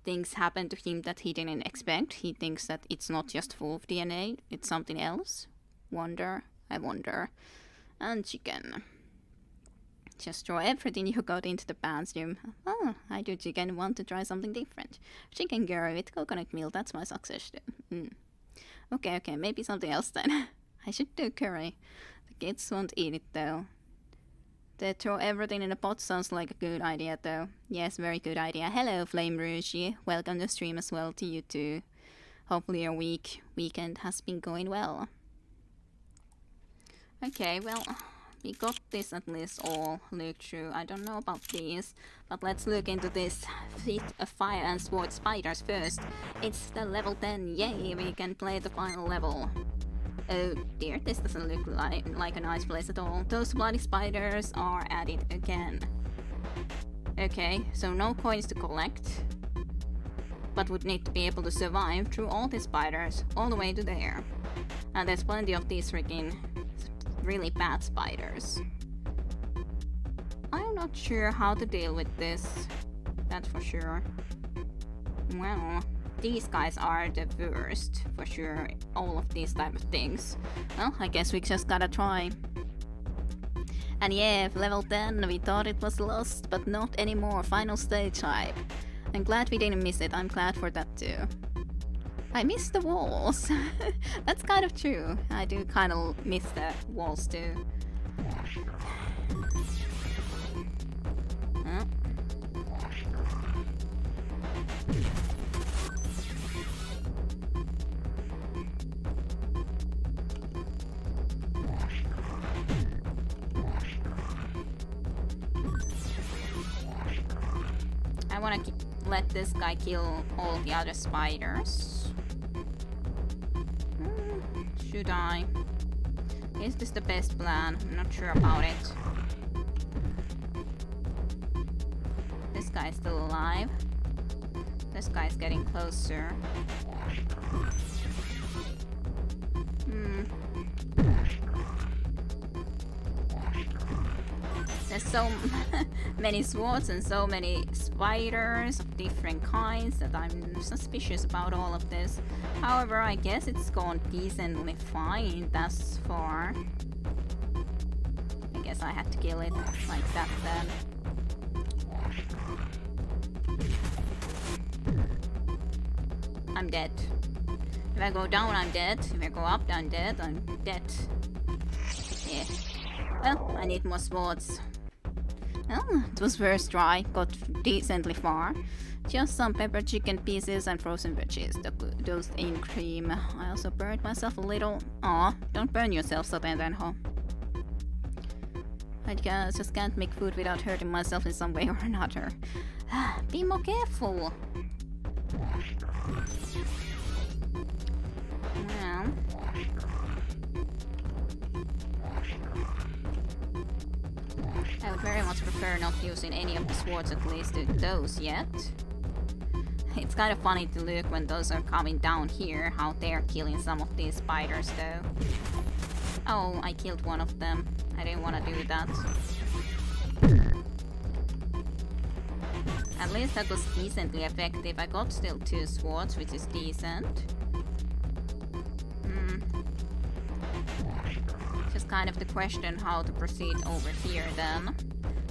Speaker 1: things happen to him that he didn't expect? He thinks that it's not just Fulv DNA, it's something else? I wonder. And Chicken. Just throw everything you got into the bathroom. Oh, I do, Chicken, want to try something different. Chicken curry with coconut milk, that's my success. Okay, maybe something else then. I should do curry. The kids won't eat it though. To throw everything in a pot sounds like a good idea though. Yes, very good idea. Hello, Flame Rouge. Welcome to stream as well to you too. Hopefully your weekend has been going well. Okay, well, we got this at least all looked through. I don't know about these, but let's look into this Feet of Fire and Sword Spiders first. It's the level 10, yay, we can play the final level. Oh dear, this doesn't look like a nice place at all. Those bloody spiders are at it again. Okay, so no coins to collect, but would need to be able to survive through all these spiders all the way to there. And there's plenty of these freaking really bad spiders. I'm not sure how to deal with this, that's for sure. Well, these guys are the worst, for sure, all of these type of things. Well, I guess we just gotta try. And yeah, level 10, we thought it was lost, but not anymore, final stage hype. I'm glad we didn't miss it, I'm glad for that too. I miss the walls. That's kind of true, I do kind of miss the walls too. Huh? I wanna let this guy kill all the other spiders. Should I? Is this the best plan? I'm not sure about it. This guy's still alive. This guy's getting closer. There's so many swords and so many spiders of different kinds that I'm suspicious about all of this. However, I guess it's gone decently fine thus far. I guess I had to kill it like that then. I'm dead. If I go down, I'm dead. If I go up, I'm dead. I'm dead. Yeah. Well, I need more swords. Well, it was first try. Got decently far. Just some pepper chicken pieces and frozen veggies. Those in cream. I also burned myself a little. Aw, don't burn yourself, Sotendenho. I just can't make food without hurting myself in some way or another. Be more careful. Well, I would very much prefer not using any of the swords, at least those yet. It's kind of funny to look when those are coming down here, how they're killing some of these spiders though. Oh, I killed one of them. I didn't want to do that. At least that was decently effective. I got still 2 swords, which is decent. Just kind of the question how to proceed over here then.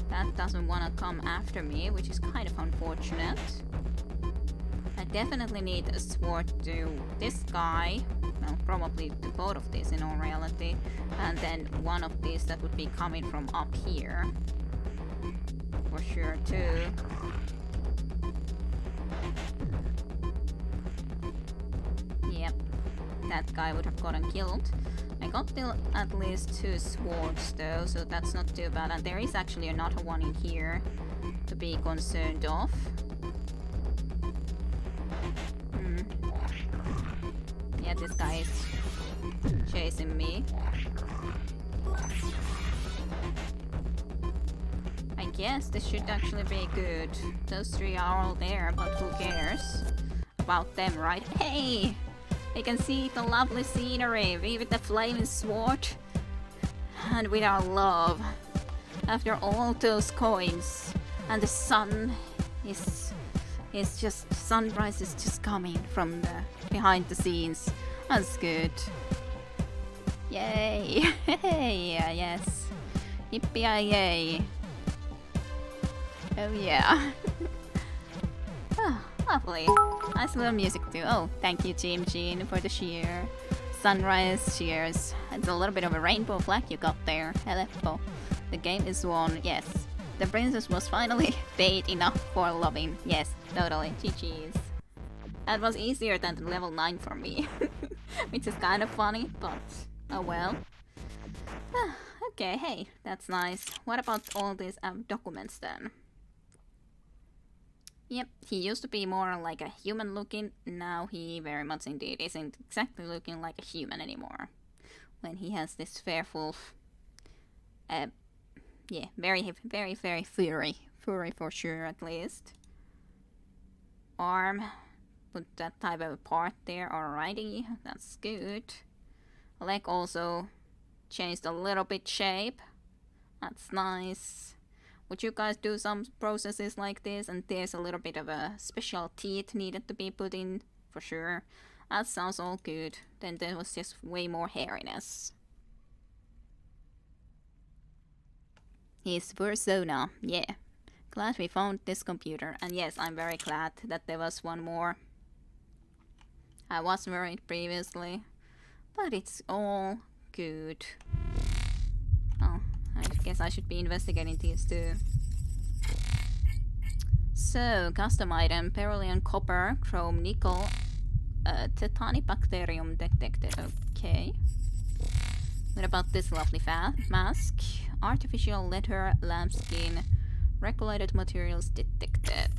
Speaker 1: That doesn't want to come after me, which is kind of unfortunate. I definitely need a sword to this guy. Well, probably to both of these in all reality. And then one of these that would be coming from up here. For sure too. Yep, that guy would have gotten killed. I got still at least 2 swords though, so that's not too bad. And there is actually another one in here to be concerned of. Yeah, this guy is chasing me. I guess this should actually be good. Those 3 are all there, but who cares about them, right? Hey! We can see the lovely scenery, we with the flaming sword and with our love. After all those coins, and the sun is just, sunrise is just coming from the behind the scenes. That's good. Yay! Yeah, yes. Yippee-yay! Oh yeah. Oh, lovely. Nice little music too. Oh, thank you, Team Jean, for the cheer. Sunrise cheers. It's a little bit of a rainbow flag you got there. Aleppo. The game is won. Yes. The princess was finally paid enough for loving. Yes, totally. GG's. That was easier than the level 9 for me. Which is kind of funny, but oh well. Okay, hey, that's nice. What about all these documents then? Yep, he used to be more like a human looking, now he very much indeed isn't exactly looking like a human anymore. When he has this fearful, yeah, very furry for sure at least. Arm, put that type of part there, alrighty, that's good. Leg also changed a little bit shape, that's nice. Would you guys do some processes like this? And there's a little bit of a special teeth needed to be put in, for sure. That sounds all good. Then there was just way more hairiness. His persona, yeah. Glad we found this computer. And yes, I'm very glad that there was one more. I was worried previously. But it's all good. Oh. I guess I should be investigating these too. So, custom item, Beryllium copper, chrome nickel, Tetanibacterium detected. Okay. What about this lovely mask? Artificial leather, lambskin, regulated materials detected.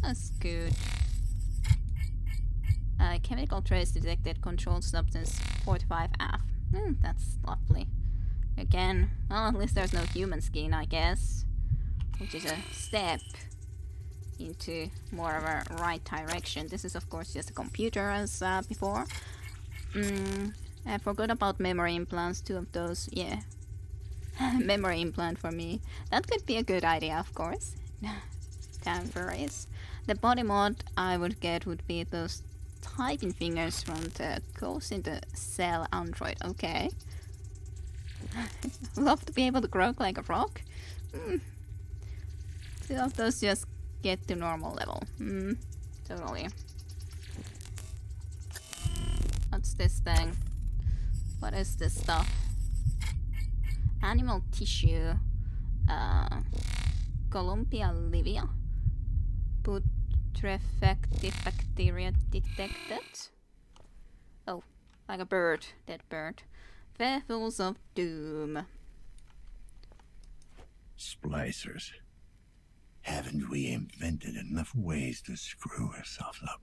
Speaker 1: That's good. Chemical trace detected, controlled substance 45F. That's lovely. Again, well, at least there's no human skin, I guess. Which is a step into more of a right direction. This is, of course, just a computer as before. I forgot about memory implants, 2 of those, yeah. Memory implant for me. That could be a good idea, of course. Temporaries. The body mod I would get would be those typing fingers from the Ghost in the Cell Android. Okay. Love to be able to croak like a frog. 2 of those just get to normal level. Totally. What's this thing? What is this stuff? Animal tissue. Columbia livia. Putrefactive bacteria detected. Oh, like a bird. Dead bird. Fearfuls of doom.
Speaker 7: Splicers. Haven't we invented enough ways to screw ourselves up?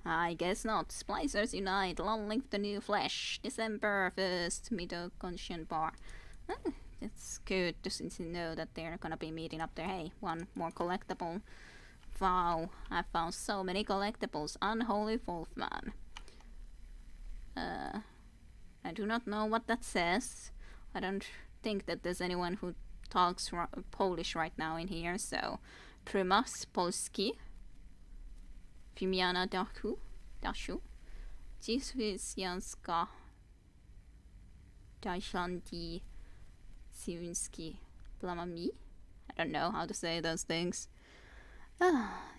Speaker 1: I guess not. Splicers unite. Long live the new flesh. December 1st, mitochondrial bar. It's good to know that they're gonna be meeting up there. Hey, one more collectible Wow, I found so many collectibles. Unholy Wolfman. I do not know what that says. I don't think that there's anyone who talks Polish right now in here, so Prymas Polski. Wymiana Dashu. Związka Deutschlandii Związki Plamami. I don't know how to say those things.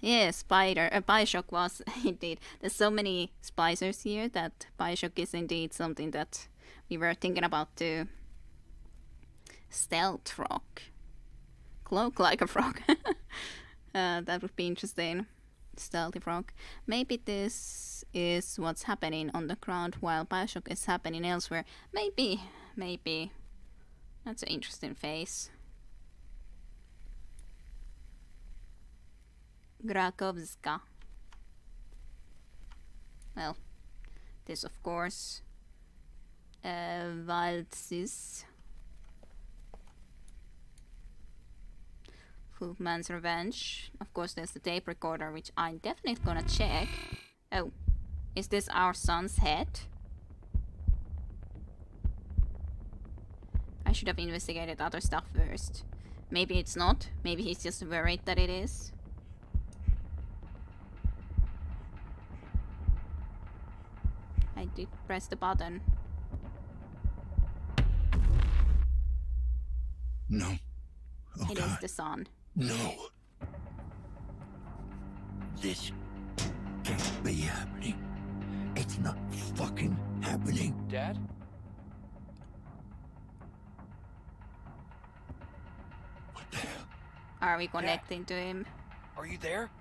Speaker 1: Yeah, Bioshock was indeed. There's so many splicers here that Bioshock is indeed something that we were thinking about too. Stealth frog. Cloak like a frog. That would be interesting. Stealthy frog. Maybe this is what's happening on the ground while Bioshock is happening elsewhere. Maybe. That's an interesting face. Grakowska. Well, this of course. Waltzis. Wolfman's Revenge. Of course, there's the tape recorder, which I'm definitely gonna check. Oh, is this our son's head? I should have investigated other stuff first. Maybe it's not. Maybe he's just worried that it is. I did press the button.
Speaker 7: No. Oh,
Speaker 1: it
Speaker 7: God.
Speaker 1: is the son.
Speaker 7: No. This can't be happening. It's not fucking happening.
Speaker 10: Dad?
Speaker 7: What the hell?
Speaker 1: Are we connecting to him?
Speaker 10: Are you there?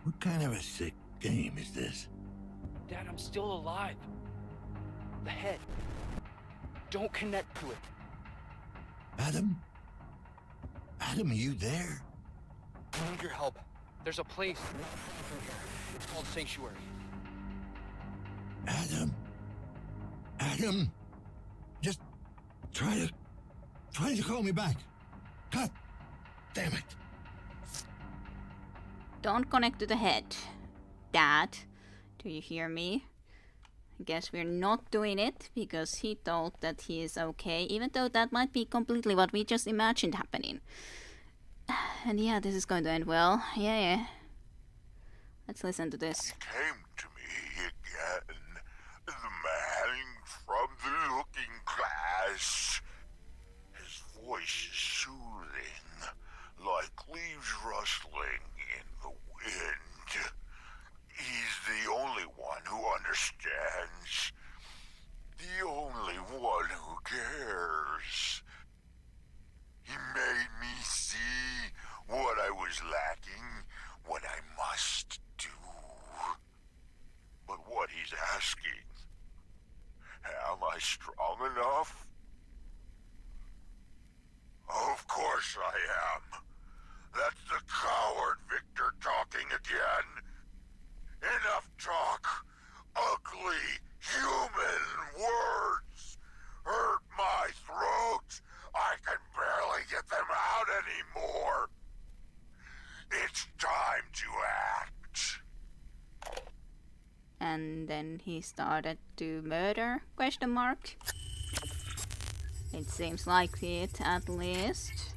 Speaker 7: What kind of a sick game is this?
Speaker 10: Dad, I'm still alive. The head. Don't connect to it.
Speaker 7: Adam? Adam, are you there?
Speaker 10: I need your help. There's a place through here. It's called Sanctuary.
Speaker 7: Adam? Adam? Just try to call me back. God damn it.
Speaker 1: Don't connect to the head. Dad, do you hear me? I guess we're not doing it because he thought that he is okay, even though that might be completely what we just imagined happening. And yeah, this is going to end well. Yeah. Let's listen to this.
Speaker 15: Came to me again. The man from the looking glass. His voice is soothing, like leaves rustling in the wind. He's the only one who understands. The only one who cares. He made me see what I was lacking, what I must do. But what he's asking, am I strong enough? Of course I am. That's the coward Victor talking again. Enough talk. Ugly human words hurt my throat. I can barely get them out anymore. It's time to act.
Speaker 1: And then he started to murder? ? It seems like it, at least.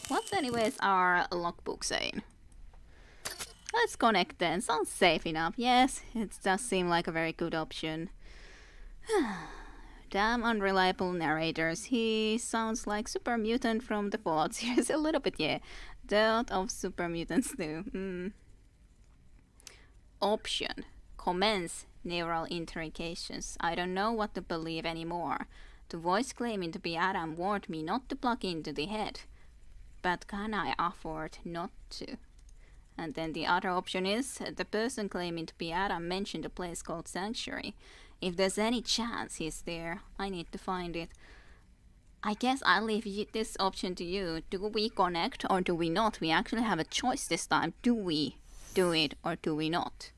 Speaker 1: What's anyways our logbook saying? Let's connect then. Sounds safe enough. Yes, it does seem like a very good option. Damn unreliable narrators. He sounds like Super Mutant from the Fallout series a little bit, yeah. Dealt of Super Mutants too. Option. Commence neural interrogations. I don't know what to believe anymore. The voice claiming to be Adam warned me not to plug into the head. But can I afford not to? And then the other option is, the person claiming to be Adam mentioned a place called Sanctuary. If there's any chance he's there, I need to find it. I guess I'll leave this option to you. Do we connect or do we not? We actually have a choice this time. Do we do it or do we not?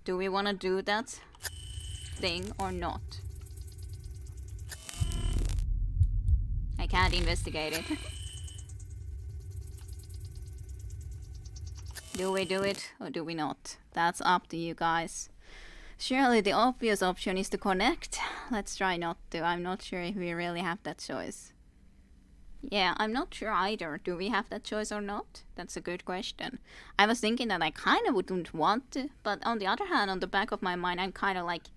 Speaker 1: Do we want to do that thing or not? I can't investigate it. Do we do it or do we not? That's up to you guys. Surely the obvious option is to connect. Let's try not to. I'm not sure if we really have that choice. Yeah, I'm not sure either. Do we have that choice or not? That's a good question. I was thinking that I kind of wouldn't want to, but on the other hand, on the back of my mind, I'm kind of like,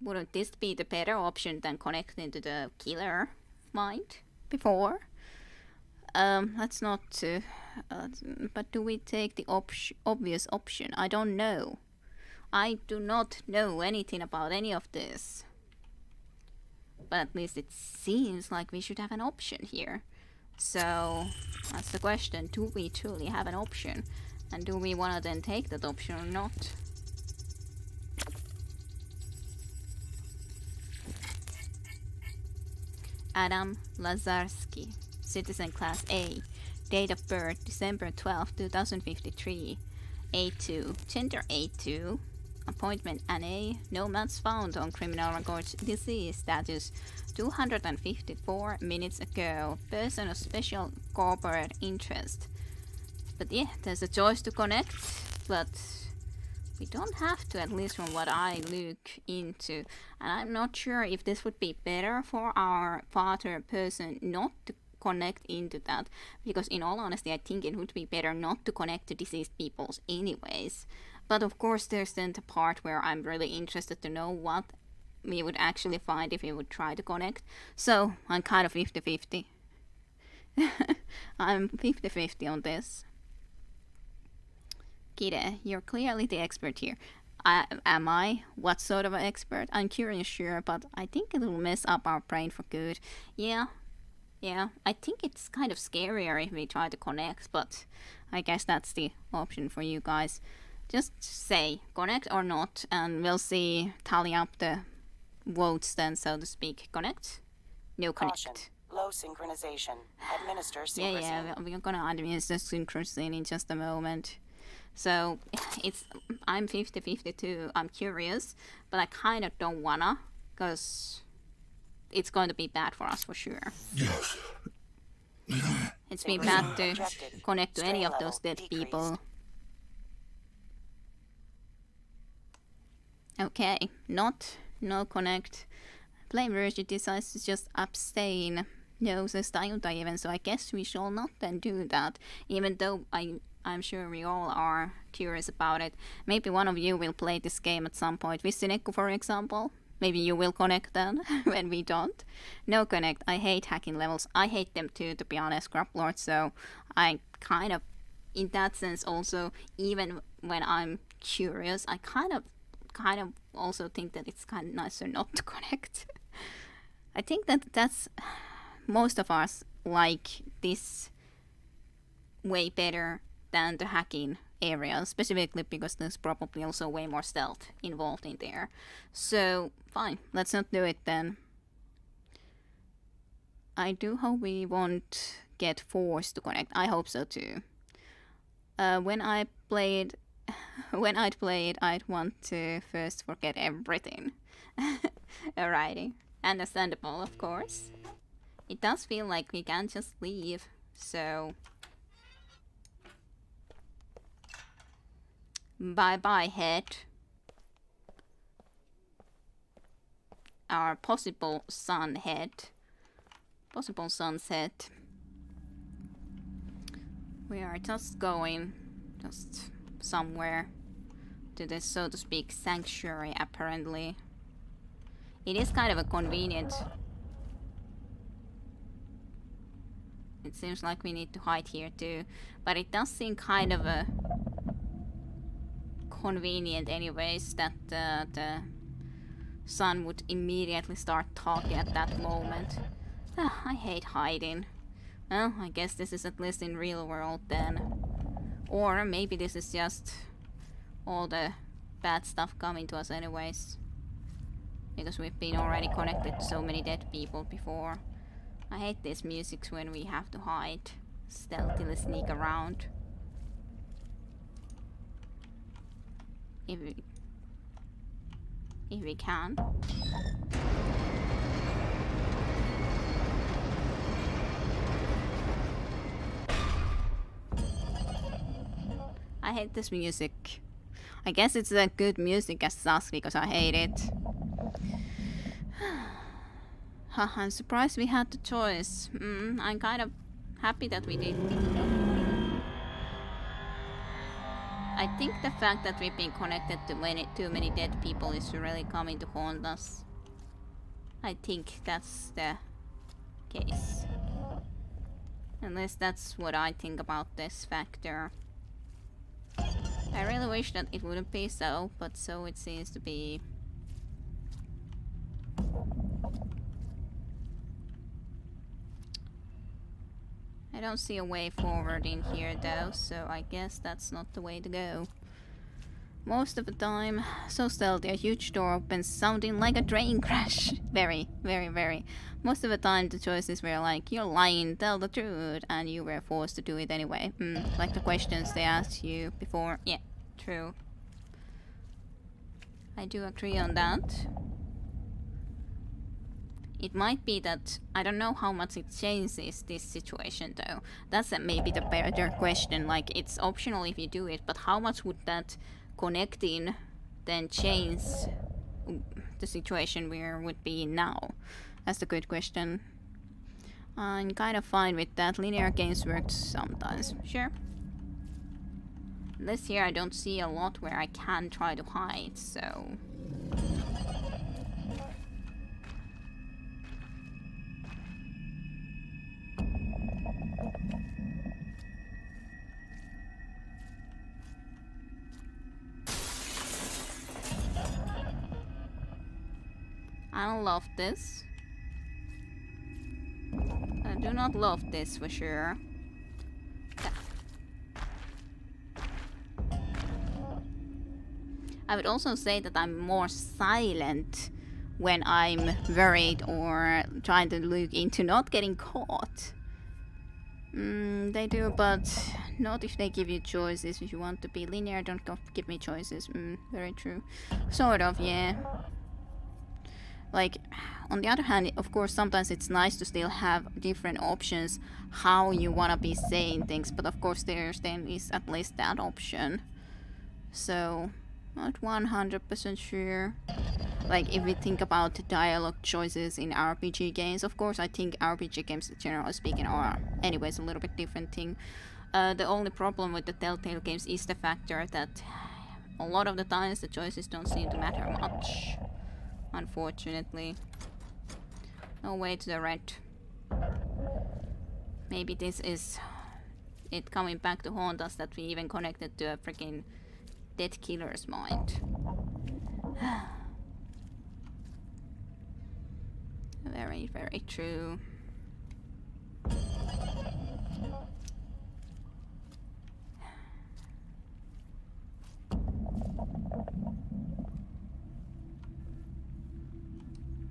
Speaker 1: wouldn't this be the better option than connecting to the killer mind before? Let's not. But do we take the obvious option? I don't know. I do not know anything about any of this. But at least it seems like we should have an option here. So that's the question. Do we truly have an option? And do we want to then take that option or not? Adam Lazarski, Citizen Class A, date of birth December 12, 2053, A2, gender A2, appointment NA, no match found on criminal records, disease status 254 minutes ago, person of special corporate interest. But yeah, there's a choice to connect, but we don't have to, at least from what I look into. And I'm not sure if this would be better for our father person not to connect into that, because in all honesty I think it would be better not to connect to deceased peoples anyways. But of course there's then the part where I'm really interested to know what we would actually find if we would try to connect. So I'm kind of 50-50. I'm 50-50 on this. Kide, you're clearly the expert here. Am I? What sort of an expert? I'm curious, sure, but I think it will mess up our brain for good. Yeah, I think it's kind of scarier if we try to connect, but I guess that's the option for you guys. Just say connect or not, and we'll see, tally up the votes then, so to speak. Connect? No connect.
Speaker 14: Caution. Low synchronization. Administer synchronization.
Speaker 1: Yeah, we're gonna administer synchronization in just a moment. So I'm 50-50 too. I'm curious, but I kind of don't wanna, because it's going to be bad for us for sure.
Speaker 15: Yes.
Speaker 1: It's been bad to connect to any of those dead people. Okay, no connect. Flame Virtue decides to just abstain. No, says Tayunta even, so I guess we shall not then do that. Even though I'm sure we all are curious about it. Maybe one of you will play this game at some point. Vissineku, for example. Maybe you will connect then, when we don't. No connect. I hate hacking levels. I hate them too, to be honest, Scrub Lord, so I kind of, in that sense also, even when I'm curious, I kind of also think that it's kind of nicer not to connect. I think that's most of us like this way better than the hacking area, specifically because there's probably also way more stealth involved in there. So fine, let's not do it then. I do hope we won't get forced to connect. I hope so too. When I'd played, I'd want to first forget everything. Alrighty. Understandable, of course. It does feel like we can't just leave, so... Bye-bye, head. Our possible sun head. Possible sunset. We are just going... just somewhere to this, so to speak, sanctuary, apparently. It is kind of a convenient... It seems like we need to hide here too, but it does seem kind of a convenient anyways that the sun would immediately start talking at that moment. I hate hiding. Well, I guess this is at least in real world then. Or maybe this is just all the bad stuff coming to us anyways. Because we've been already connected to so many dead people before. I hate this music when we have to hide, stealthily sneak around. If we can. I hate this music. I guess it's a good music as such because I hate it. I'm surprised we had the choice. I'm kind of happy that we did. I think the fact that we've been connected to too many dead people is really coming to haunt us. I think that's the case. At least that's what I think about this factor. I really wish that it wouldn't be so, but so it seems to be. I don't see a way forward in here though, so I guess that's not the way to go. Most of the time, so stealthy, a huge door opens sounding like a train crash. Very, very, very. Most of the time the choices were like, you're lying, tell the truth, and you were forced to do it anyway. Like the questions they asked you before. Yeah, true. I do agree on that. It might be that, I don't know how much it changes this situation though. That's maybe the better question, like it's optional if you do it, but how much would that connecting then change the situation we would be in now? That's a good question. I'm kind of fine with that. Linear games work sometimes, sure. This here I don't see a lot where I can try to hide, so... I don't love this. I do not love this for sure. I would also say that I'm more silent when I'm worried or trying to look into not getting caught. They do, but not if they give you choices. If you want to be linear, don't give me choices. Very true. Sort of, yeah. Like, on the other hand, of course, sometimes it's nice to still have different options how you want to be saying things, but of course there's then is at least that option. So, not 100% sure. Like, if we think about dialogue choices in RPG games, of course I think RPG games, generally speaking, are anyways a little bit different thing. The only problem with the Telltale games is the factor that a lot of the times the choices don't seem to matter much. Unfortunately. No way to the red. Maybe this is it coming back to haunt us that we even connected to a freaking dead killer's mind. Very, very true.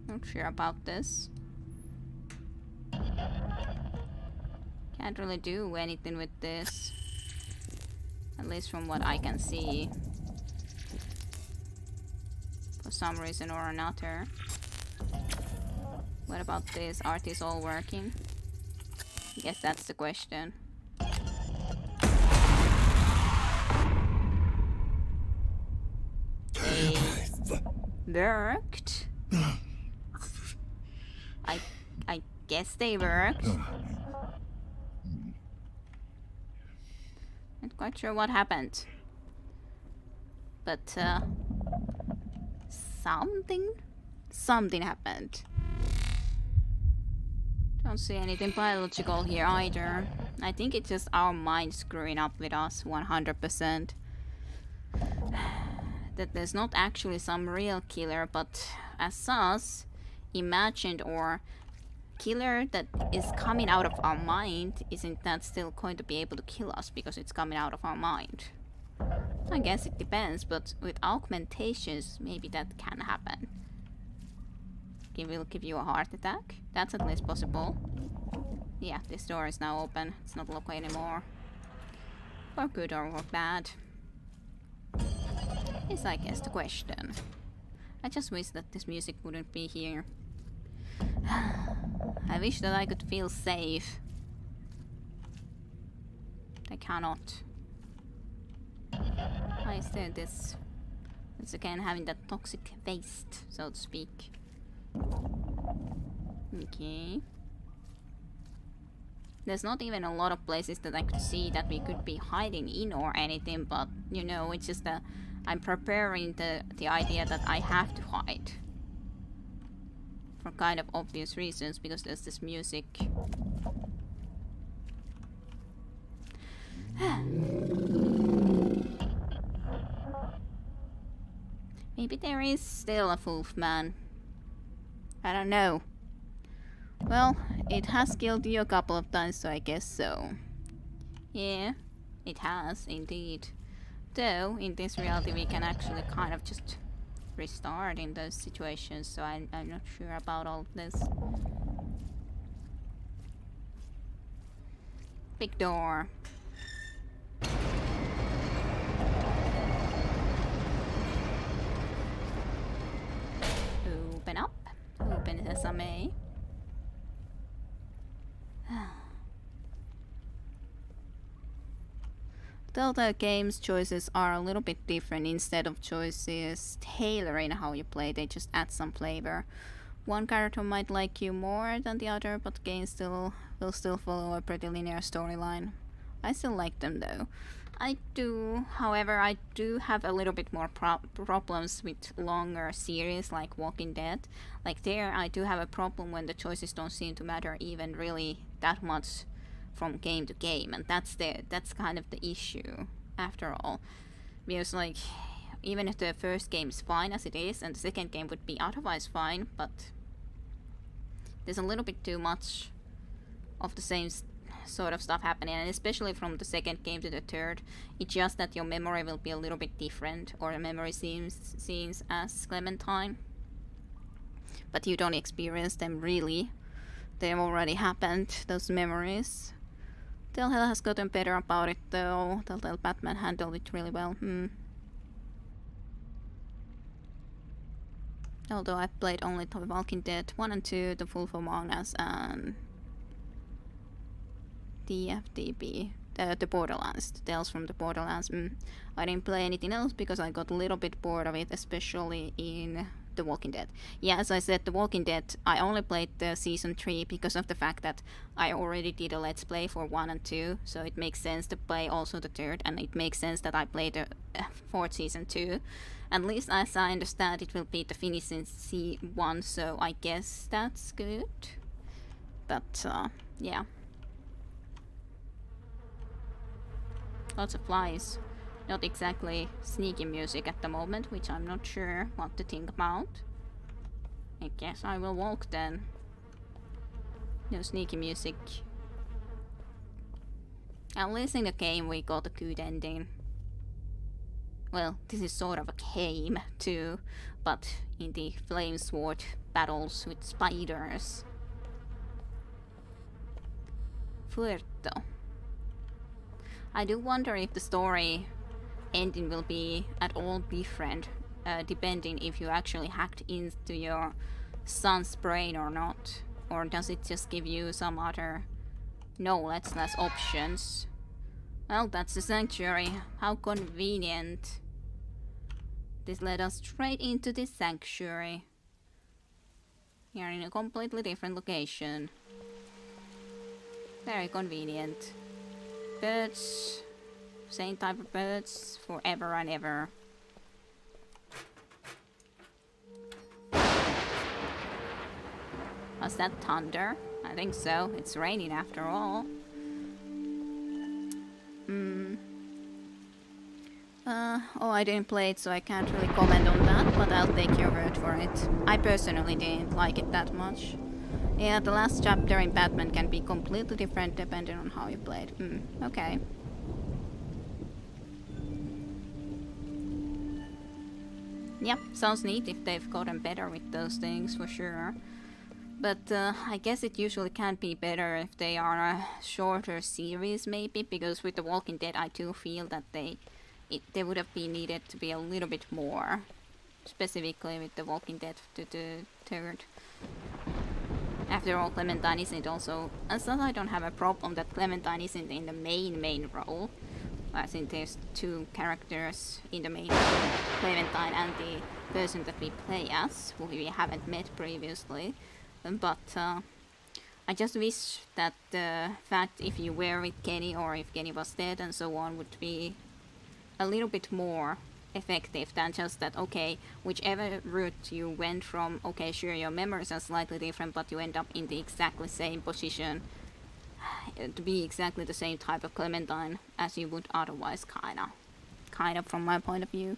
Speaker 1: Not sure about this. Can't really do anything with this. At least from what I can see. For some reason or another. What about this? Are these all working? I guess that's the question. They worked. I guess they worked. Not quite sure what happened. But something happened. Don't see anything biological here either. I think it's just our mind screwing up with us 100%. That there's not actually some real killer, but as such, imagined or killer that is coming out of our mind, isn't that still going to be able to kill us because it's coming out of our mind? I guess it depends, but with augmentations, maybe that can happen. It will give you a heart attack. That's at least possible. Yeah, this door is now open. It's not locked anymore. For good or for bad. Is I guess the question. I just wish that this music wouldn't be here. I wish that I could feel safe. I cannot. I said this. It's again having that toxic waste, so to speak. Okay. There's not even a lot of places that I could see that we could be hiding in or anything, but you know, it's just that I'm preparing the idea that I have to hide. For kind of obvious reasons, because there's this music. Maybe there is still a Wolfman. I don't know. Well, it has killed you a couple of times, so I guess so. Yeah, it has, indeed. Though, in this reality we can actually kind of just restart in those situations, so I'm not sure about all this. Big door. Open up. Open sesame. Telltale Games choices are a little bit different. Instead of choices tailoring how you play, they just add some flavor. One character might like you more than the other, but the game will still follow a pretty linear storyline. I still like them though. I do, however, I do have a little bit more problems with longer series like Walking Dead. Like there, I do have a problem when the choices don't seem to matter even really that much from game to game, and that's kind of the issue after all. Because like, even if the first game is fine as it is, and the second game would be otherwise fine, but there's a little bit too much of the same sort of stuff happening, and especially from the second game to the third, it's just that your memory will be a little bit different, or the memory seems as Clementine, but you don't experience them really. They've already happened, those memories. Telltale has gotten better about it though. Telltale Batman handled it really well. Although I've played only The Walking Dead 1 and 2, The Wolf Among Us, and TFTP, the Borderlands, the Tales from the Borderlands. I didn't play anything else because I got a little bit bored of it, especially in The Walking Dead. Yeah, as I said, The Walking Dead, I only played the season 3 because of the fact that I already did a let's play for 1 and 2, so it makes sense to play also the third, and it makes sense that I played the fourth season too. At least as I understand, it will be the finishing C1, so I guess that's good. But yeah. Lots of flies. Not exactly sneaky music at the moment, which I'm not sure what to think about. I guess I will walk then. No sneaky music. At least in the game we got a good ending. Well, this is sort of a game too, but in the Flamesword battles with spiders. Fuerto. I do wonder if the story ending will be at all different, depending if you actually hacked into your son's brain or not. Or does it just give you some other knowledge, less options? Well, that's the sanctuary. How convenient. This led us straight into this sanctuary. We are in a completely different location. Very convenient. Birds. Same type of birds forever and ever. Was that thunder? I think so. It's raining after all. Oh, I didn't play it, so I can't really comment on that, but I'll take your word for it. I personally didn't like it that much. Yeah, the last chapter in Batman can be completely different depending on how you played. Okay. Yep, sounds neat if they've gotten better with those things, for sure. But I guess it usually can be better if they are a shorter series, maybe, because with The Walking Dead I do feel that they would have been needed to be a little bit more, specifically with The Walking Dead to the third. After all, Clementine isn't also, as I don't have a problem that Clementine isn't in the main role. I think there's two characters in the main, Clementine and the person that we play as, who we haven't met previously. But I just wish that the fact if you were with Kenny or if Kenny was dead and so on would be a little bit more effective than just that, okay, whichever route you went from, okay, sure, your memories are slightly different, but you end up in the exactly same position to be exactly the same type of Clementine as you would otherwise, kind of from my point of view.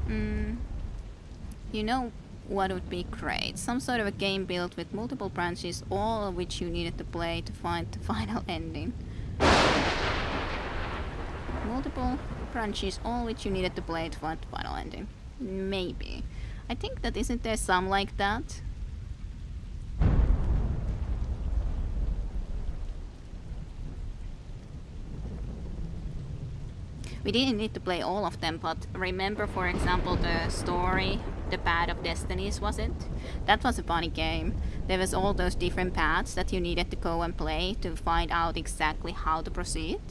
Speaker 1: You know what would be great? Some sort of a game built with multiple branches, all of which you needed to play to find the final ending. Multiple branches, all which you needed to play to find the final ending. Maybe. I think that isn't there some like that? We didn't need to play all of them, but remember, for example, the story, The Path of Destinies, was it? That was a funny game. There was all those different paths that you needed to go and play to find out exactly how to proceed.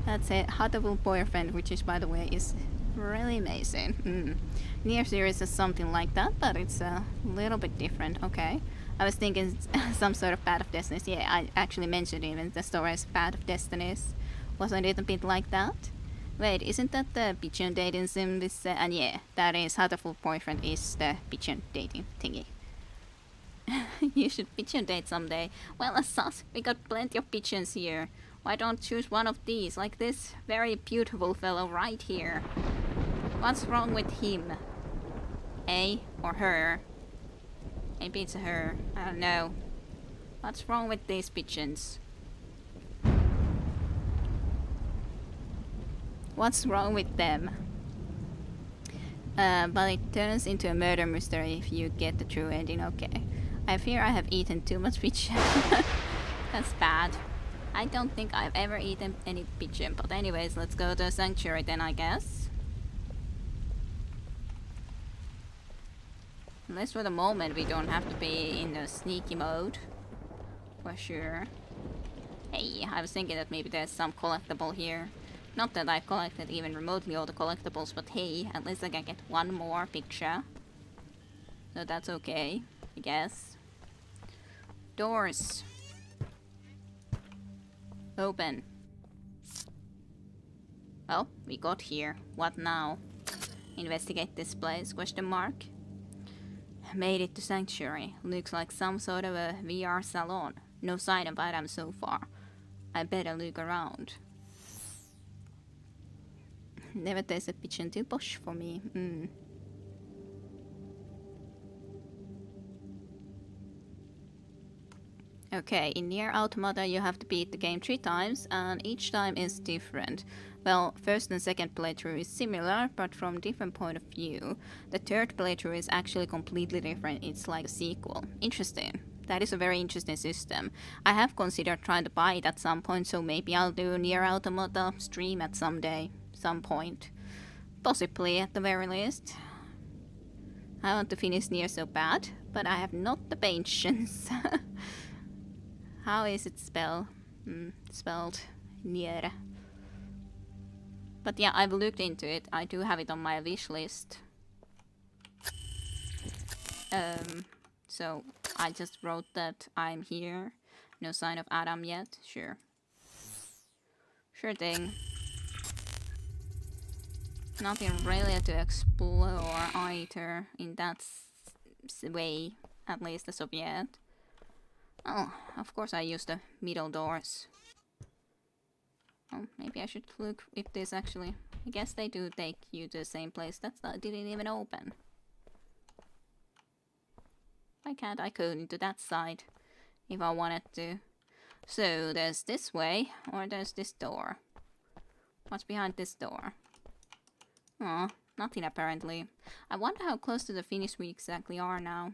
Speaker 1: That's it. Hatable Boyfriend, which is, by the way, is really amazing. Nier series is something like that, but it's a little bit different. Okay. I was thinking some sort of Path of Destinies. Yeah, I actually mentioned even the story as Path of Destinies. Wasn't it a bit like that? Wait, isn't that the pigeon dating sim? This, and yeah, that is Hatable Boyfriend is the pigeon dating thingy. You should pigeon date someday. Well, sus, we got plenty of pigeons here. Why don't choose one of these, like this very beautiful fellow right here? What's wrong with him? A or her? Maybe it's a her. I don't know. What's wrong with these pigeons? What's wrong with them? But it turns into a murder mystery if you get the true ending. Okay. I fear I have eaten too much pigeon. That's bad. I don't think I've ever eaten any pigeon. But anyways, let's go to the sanctuary then, I guess. At least for the moment we don't have to be in the sneaky mode. For sure. Hey, I was thinking that maybe there's some collectible here. Not that I've collected even remotely all the collectibles, but hey, at least I can get one more picture. So that's okay, I guess. Doors. Open. Well, we got here. What now? Investigate this place, question mark. Made it to Sanctuary. Looks like some sort of a VR salon. No sign of items so far. I better look around. Never tasted pigeon too posh for me. Okay, in Nier Automata you have to beat the game 3 times, and each time is different. Well, first and second playthrough is similar, but from different point of view. The third playthrough is actually completely different. It's like a sequel. Interesting. That is a very interesting system. I have considered trying to buy it at some point, so maybe I'll do Nier Automata stream at some point. Possibly, at the very least. I want to finish Nier so bad, but I have not the patience. How is it spelled? Spelled Nier. But yeah, I've looked into it. I do have it on my wish list. So I just wrote that I'm here. No sign of Adam yet. Sure. Sure thing. Nothing really to explore either in that way, at least as of yet. Oh, of course I use the middle doors. Oh, maybe I should look if this actually... I guess they do take you to the same place. That didn't even open. Why can't I go into that side if I wanted to? So there's this way, or there's this door. What's behind this door? Oh, nothing apparently. I wonder how close to the finish we exactly are now.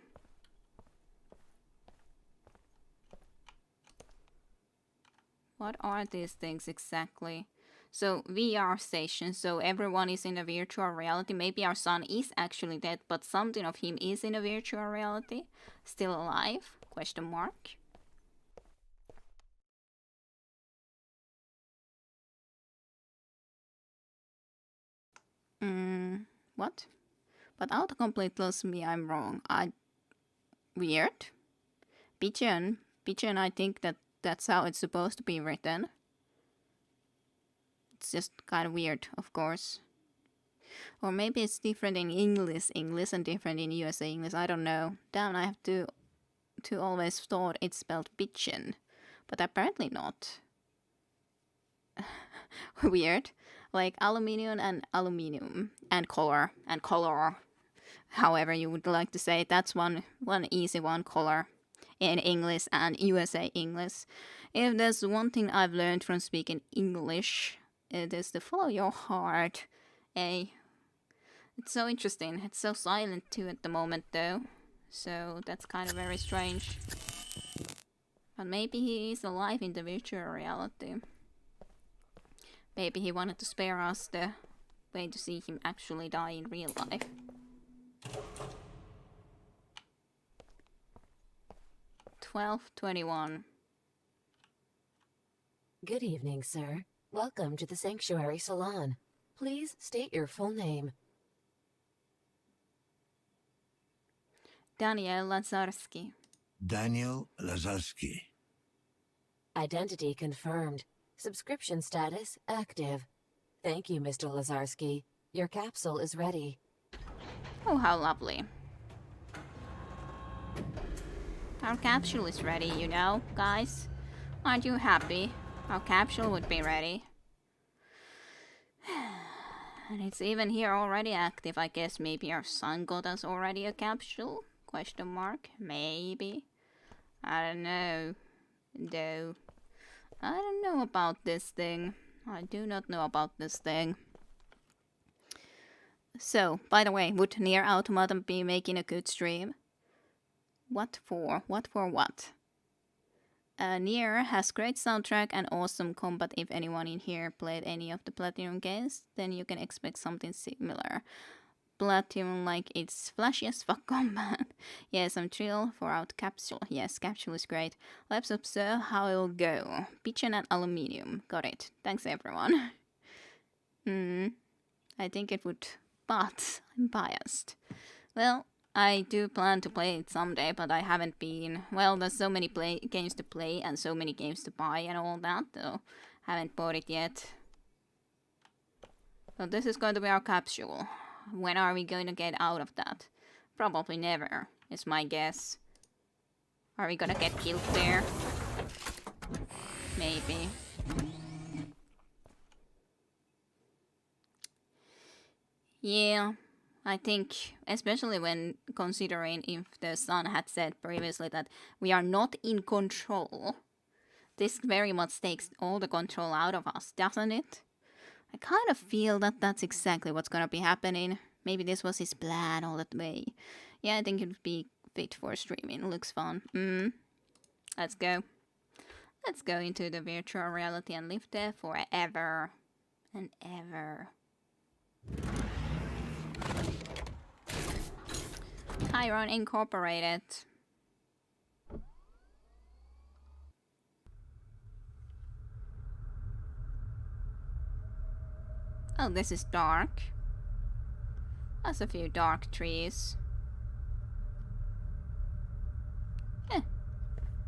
Speaker 1: What are these things exactly? So, VR station, so everyone is in a virtual reality. Maybe our son is actually dead, but something of him is in a virtual reality. Still alive? Question mark. What? But autocomplete tells me I'm wrong. Weird. Pigeon, I think that's how it's supposed to be written. It's just kind of weird, of course. Or maybe it's different in English and different in USA English. I don't know. Damn, I have to always thought it's spelled pigeon, but apparently not. Weird. Like aluminium and color. However you would like to say it. That's one easy one, color, in English and USA English. If there's one thing I've learned from speaking English, it is to follow your heart. It's so interesting. It's so silent too at the moment though. So that's kind of very strange. But maybe he is alive in the virtual reality. Maybe he wanted to spare us the way to see him actually die in real life. $12.21.
Speaker 4: Good evening, sir. Welcome to the Sanctuary Salon. Please state your full name.
Speaker 1: Daniel Lazarski.
Speaker 7: Daniel Lazarski.
Speaker 4: Identity confirmed. Subscription status active. Thank you, Mr. Lazarski. Your capsule is ready.
Speaker 1: Oh, how lovely. Our capsule is ready, you know, guys. Aren't you happy? Our capsule would be ready. And it's even here already active. I guess maybe our son got us already a capsule? Question mark? Maybe. I don't know. Though. I don't know about this thing. I do not know about this thing. So, by the way, would Nier Automata be making a good stream? What for? What for what? Nier has great soundtrack and awesome combat. If anyone in here played any of the Platinum games, then you can expect something similar. Platinum like it's flashy as fuck combat. Yes, I'm thrilled for our capsule. Yes, capsule is great. Let's observe how it'll go. Pigeon and aluminium. Got it. Thanks everyone. I think it would, but I'm biased. Well, I do plan to play it someday, but I haven't been... Well, there's so many games to play and so many games to buy and all that, so haven't bought it yet. So this is going to be our capsule. When are we going to get out of that? Probably never, is my guess. Are we gonna get killed there? Maybe. Yeah, I think, especially when considering if the son had said previously that we are not in control, this very much takes all the control out of us, doesn't it? I kind of feel that that's exactly what's gonna be happening. Maybe this was his plan all that way. Yeah, I think it would be fit for streaming. Looks fun. Let's go. Let's go into the virtual reality and live there forever and ever. Chiron Incorporated. Oh, this is dark. That's a few dark trees.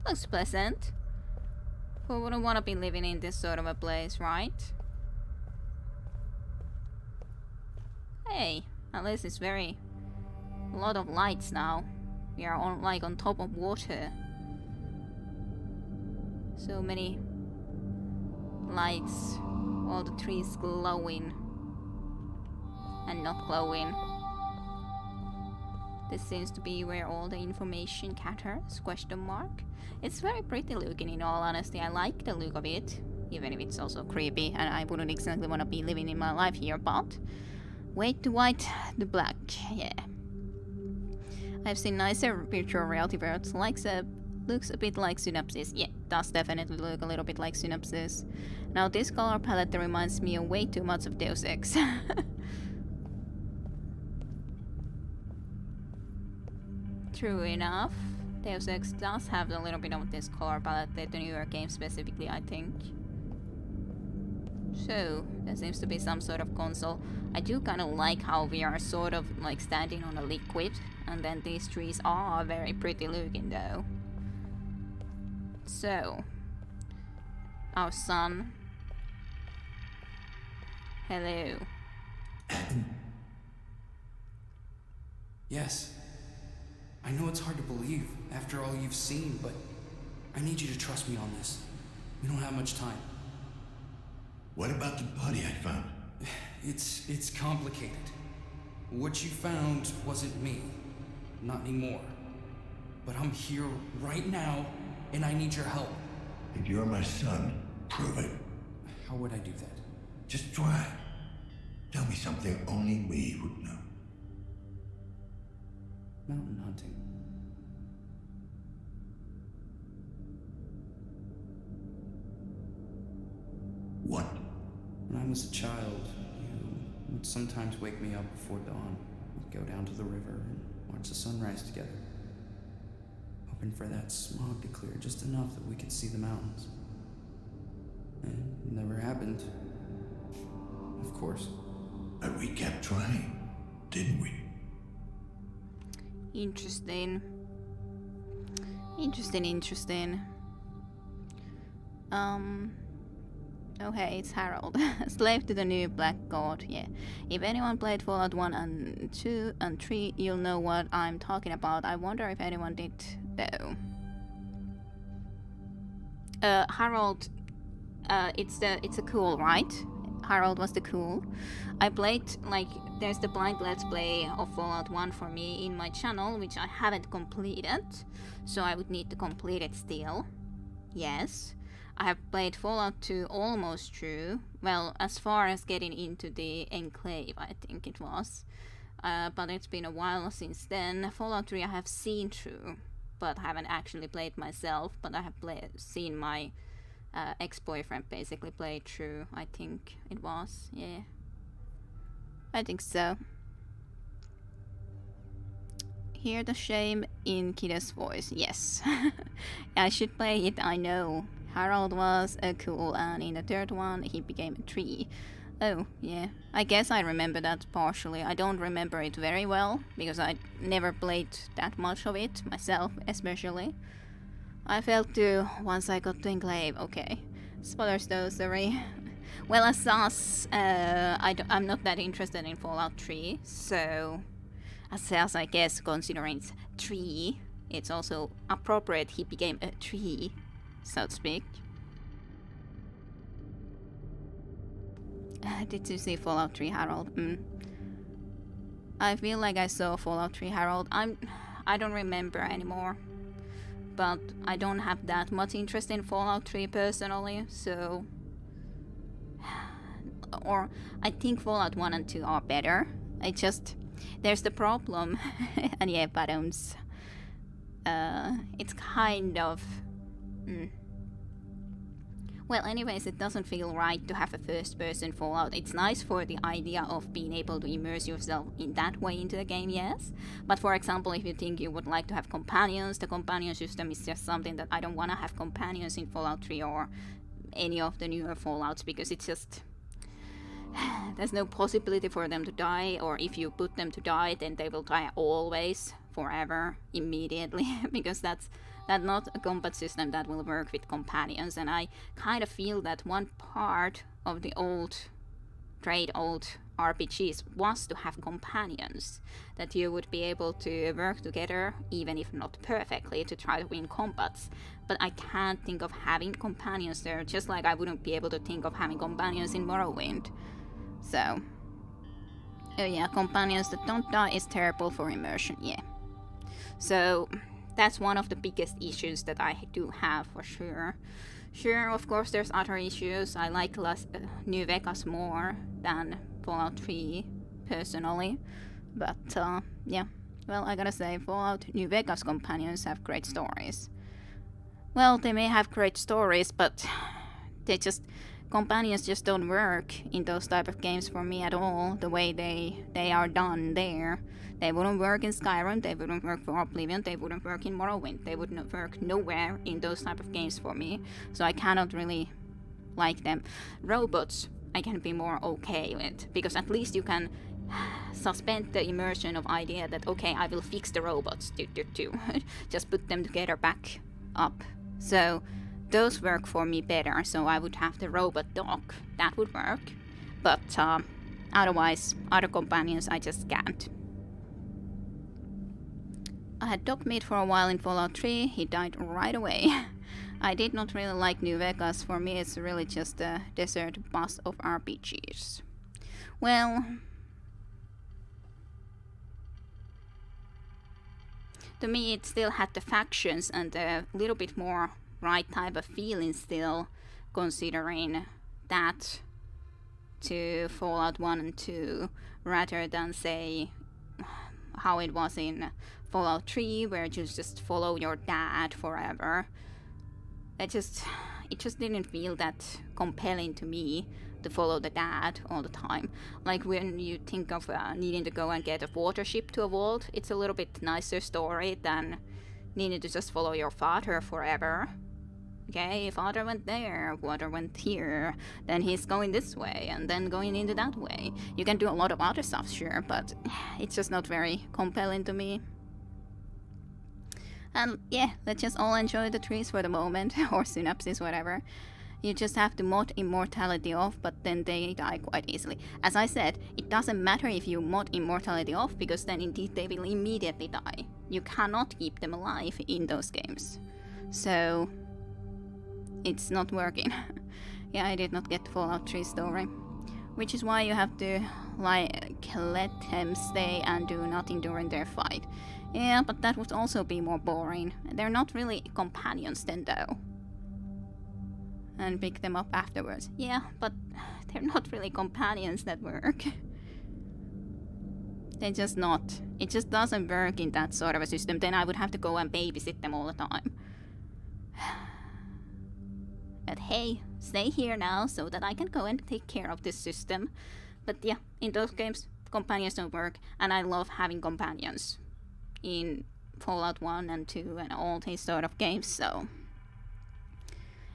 Speaker 1: Looks pleasant. Who wouldn't want to be living in this sort of a place, right? Hey, at least it's a lot of lights now. We are on top of water. So many lights. All the trees glowing. And not glowing. This seems to be where all the information caters, question mark. It's very pretty looking, in all honesty. I like the look of it, even if it's also creepy and I wouldn't exactly want to be living in my life here, but wait to white the black, yeah. I've seen nicer virtual reality worlds, looks a bit like Synopsis. Yeah, does definitely look a little bit like Synopsis. Now this color palette reminds me of way too much of Deus Ex. True enough, Deus Ex does have a little bit of this color palette, the newer game specifically, I think. So, there seems to be some sort of console. I do kind of like how we are sort of like standing on a liquid, and then these trees are very pretty looking though. So, our son. Hello.
Speaker 10: Yes. I know it's hard to believe after all you've seen, but I need you to trust me on this. We don't have much time.
Speaker 7: What about the body I found?
Speaker 10: It's complicated. What you found wasn't me. Not anymore. But I'm here right now, and I need your help.
Speaker 7: If you're my son, prove it.
Speaker 10: How would I do that?
Speaker 7: Just try. Tell me something only we would know.
Speaker 10: Mountain hunting.
Speaker 7: What?
Speaker 10: When I was a child, you would sometimes wake me up before dawn. We'd go down to the river and watch the sunrise together. Hoping for that smog to clear just enough that we could see the mountains. And it never happened. Of course.
Speaker 7: But we kept trying, didn't we?
Speaker 1: Interesting. Interesting. Oh hey, it's Harold. Slave to the new Black God, yeah. If anyone played Fallout 1 and 2 and 3, you'll know what I'm talking about. I wonder if anyone did though. Harold, it's a cool, right? Harold was the cool. I played, like, there's the blind let's play of Fallout 1 for me in my channel, which I haven't completed, so I would need to complete it still. Yes. I have played Fallout 2 almost through, well, as far as getting into the Enclave, I think it was. But it's been a while since then. Fallout 3 I have seen through, but haven't actually played myself, but I have seen my ex-boyfriend basically play through, I think it was, yeah. I think so. Hear the shame in Kida's voice, yes. I should play it, I know. Harold was a cool, and in the third one he became a tree. Oh, yeah. I guess I remember that partially. I don't remember it very well, because I never played that much of it, myself especially. I felt too once I got to Enclave. Okay. Spoilers though, sorry. Well, as us, I'm not that interested in Fallout 3, so... As I guess, considering it's 3, it's also appropriate he became a tree, so to speak. Did you see Fallout 3, Harold? I feel like I saw Fallout 3, Harold. I don't remember anymore. But I don't have that much interest in Fallout 3 personally, so... Or, I think Fallout 1 and 2 are better. There's the problem, and yeah, bottoms. It's kind of... Well, anyways, it doesn't feel right to have a first-person Fallout. It's nice for the idea of being able to immerse yourself in that way into the game, yes. But for example, if you think you would like to have companions, the companion system is just something that I don't want to have companions in Fallout 3 or any of the newer Fallouts, because it's just... There's no possibility for them to die, or if you put them to die, then they will die always, forever, immediately, because that's not a combat system that will work with companions. And I kind of feel that one part of the old RPGs was to have companions, that you would be able to work together, even if not perfectly, to try to win combats. But I can't think of having companions there, just like I wouldn't be able to think of having companions in Morrowind. So, oh yeah, companions that don't die is terrible for immersion, yeah. So, that's one of the biggest issues that I do have, for sure. Sure, of course there's other issues. I like New Vegas more than Fallout 3, personally. But, yeah. Well, I gotta say, Fallout New Vegas companions have great stories. Well, they may have great stories, but companions just don't work in those type of games for me at all, the way they are done there. They wouldn't work in Skyrim, they wouldn't work for Oblivion, they wouldn't work in Morrowind, they wouldn't work nowhere in those type of games for me, so I cannot really like them. Robots, I can be more okay with, because at least you can suspend the immersion of idea that okay, I will fix the robots, just put them together back up. So those work for me better. So I would have the robot dog, that would work, but otherwise other companions I just can't. I had Dogmeat for a while in Fallout 3, he died right away. I did not really like New Vegas, for me it's really just a desert bus of RPGs. Well, to me it still had the factions and a little bit more right type of feeling still, considering that to Fallout 1 and 2, rather than say how it was in Fallout 3, where you just follow your dad forever. It just didn't feel that compelling to me to follow the dad all the time. Like when you think of needing to go and get a water ship to a vault, it's a little bit nicer story than needing to just follow your father forever. Okay, father went there, water went here, then he's going this way, and then going into that way. You can do a lot of other stuff, sure, but it's just not very compelling to me. And yeah, let's just all enjoy the trees for the moment, or synapses, whatever. You just have to mod immortality off, but then they die quite easily. As I said, it doesn't matter if you mod immortality off, because then indeed they will immediately die. You cannot keep them alive in those games. So it's not working. Yeah, I did not get Fallout 3 story. Which is why you have to like let them stay and do nothing during their fight. Yeah, but that would also be more boring. They're not really companions then though. And pick them up afterwards. Yeah, but they're not really companions that work. They're just not. It just doesn't work in that sort of a system. Then I would have to go and babysit them all the time. But hey, stay here now so that I can go and take care of this system. But yeah, in those games, companions don't work, and I love having companions in Fallout 1 and 2 and all these sort of games, so...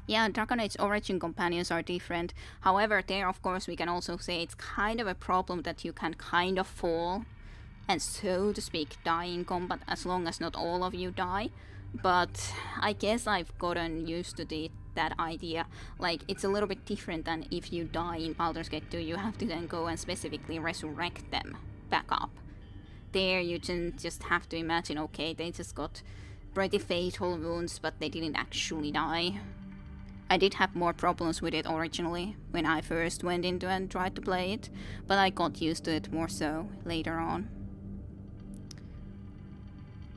Speaker 1: Yeah, Dragon Age Origin companions are different. However, there of course we can also say it's kind of a problem that you can kind of fall and so to speak die in combat as long as not all of you die. But I guess I've gotten used to that idea. Like, it's a little bit different than if you die in Baldur's Gate 2, you have to then go and specifically resurrect them back up. There you just have to imagine, okay, they just got pretty fatal wounds, but they didn't actually die. I did have more problems with it originally, when I first went into and tried to play it, but I got used to it more so later on.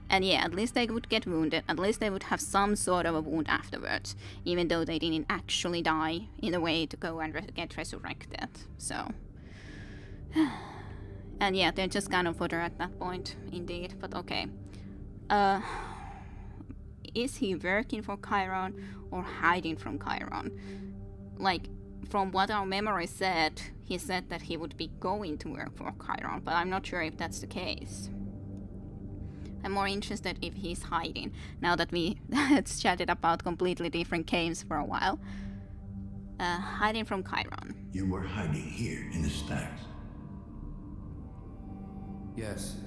Speaker 1: And yeah, at least they would get wounded, at least they would have some sort of a wound afterwards, even though they didn't actually die in a way to go and get resurrected, so... And yeah, they're just cannon fodder at that point, indeed, but okay. Is he working for Chiron or hiding from Chiron? Like, from what our memory said, he said that he would be going to work for Chiron, but I'm not sure if that's the case. I'm more interested if he's hiding, now that we chatted about completely different games for a while. Hiding from Chiron.
Speaker 7: You were hiding here in the stacks.
Speaker 10: Yes.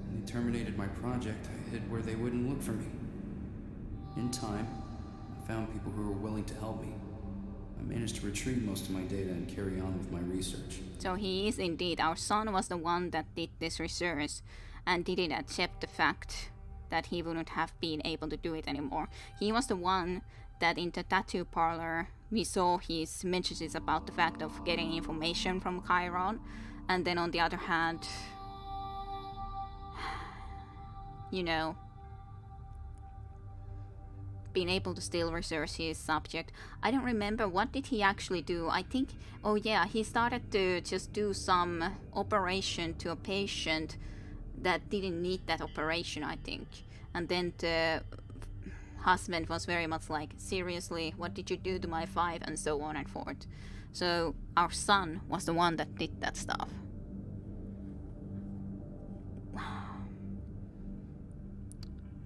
Speaker 10: When they terminated my project, I hid where they wouldn't look for me. In time, I found people who were willing to help me. I managed to retrieve most of my data and carry on with my research.
Speaker 1: So he is indeed. Our son was the one that did this research and didn't accept the fact that he wouldn't have been able to do it anymore. He was the one that in the tattoo parlor we saw his messages about the fact of getting information from Chiron, and then on the other hand, you know, being able to still research his subject. I don't remember, what did he actually do? I think, oh yeah, he started to just do some operation to a patient that didn't need that operation, I think. And then the husband was very much like, seriously, what did you do to my 5, and so on and forth. So our son was the one that did that stuff.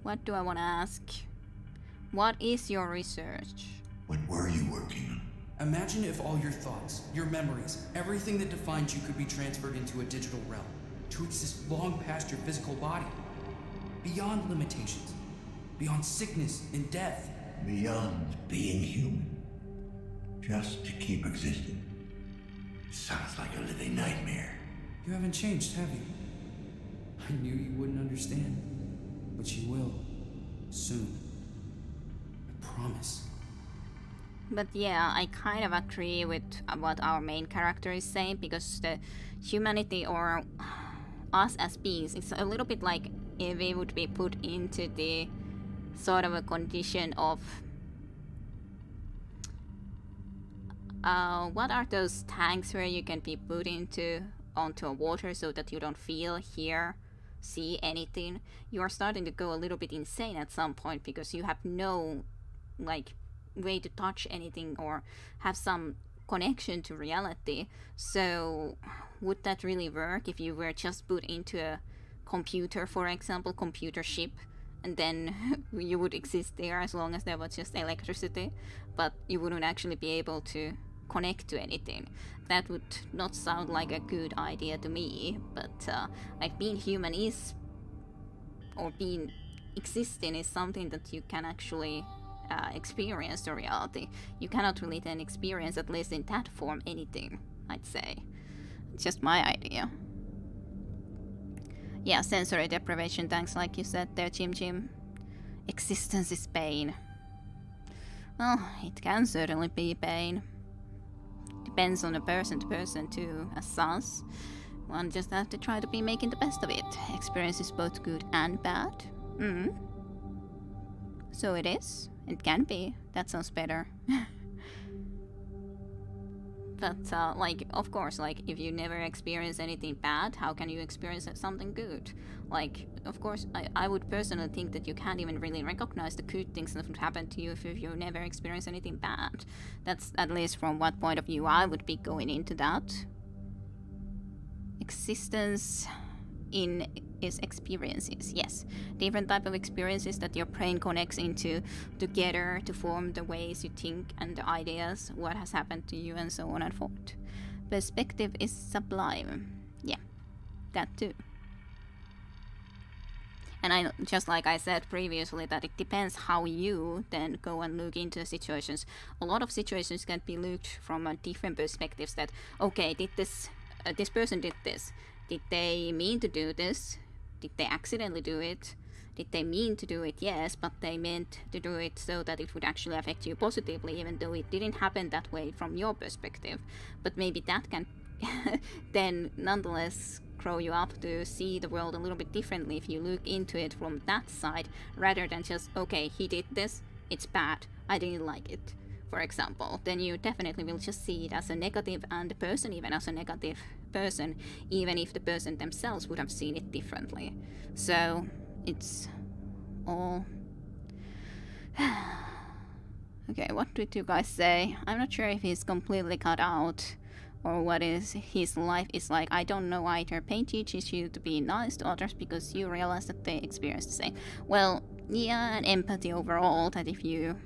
Speaker 1: What do I want to ask? What is your research?
Speaker 7: What were you working on?
Speaker 10: I Imagine if all your thoughts, your memories, everything that defines you could be transferred into a digital realm, to exist long past your physical body, beyond limitations, beyond sickness and death.
Speaker 7: Beyond being human. Just to keep existing. Sounds like a living nightmare.
Speaker 10: You haven't changed, have you? I knew you wouldn't understand, but you will. Soon. I promise.
Speaker 1: But yeah, I kind of agree with what our main character is saying, because the humanity, or us as beings, it's a little bit like if we would be put into the sort of a condition of what are those tanks where you can be put onto a water so that you don't feel, hear, see anything. You are starting to go a little bit insane at some point because you have no way to touch anything or have some connection to reality. So would that really work if you were just put into a computer, for example, computer chip, and then you would exist there as long as there was just electricity, but you wouldn't actually be able to connect to anything? That would not sound like a good idea to me. But like being human is, or being existing is something that you can actually experience the reality. You cannot really then experience, at least in that form, anything, I'd say. It's just my idea. Yeah, sensory deprivation, thanks, like you said there, Jim. Existence is pain. Well, it can certainly be pain. Depends on the person to person too, as such. One just have to try to be making the best of it. Experience is both good and bad. So it is. It can be. That sounds better. But, like, of course, like, if you never experience anything bad, how can you experience something good? Like, of course, I would personally think that you can't even really recognize the good things that would happen to you if you never experience anything bad. That's at least from what point of view I would be going into that. Existence is experiences, yes. Different type of experiences that your brain connects into together to form the ways you think and the ideas, what has happened to you, and so on and forth. Perspective is sublime. Yeah, that too. And I, just like I said previously, that it depends how you then go and look into situations. A lot of situations can be looked from a different perspectives. That, okay, did this person did this. Did they mean to do this? Did they accidentally do it? Did they mean to do it? Yes, but they meant to do it so that it would actually affect you positively, even though it didn't happen that way from your perspective. But maybe that can then nonetheless grow you up to see the world a little bit differently if you look into it from that side, rather than just, okay, he did this, it's bad, I didn't like it, for example. Then you definitely will just see it as a negative, and the person even as a negative person, even if the person themselves would have seen it differently. So it's all okay. What did you guys say? I'm not sure if he's completely cut out or what is his life is like. I don't know either. Pain teaches you to be nice to others because you realize that they experience the same. Well, yeah, and empathy overall, that if you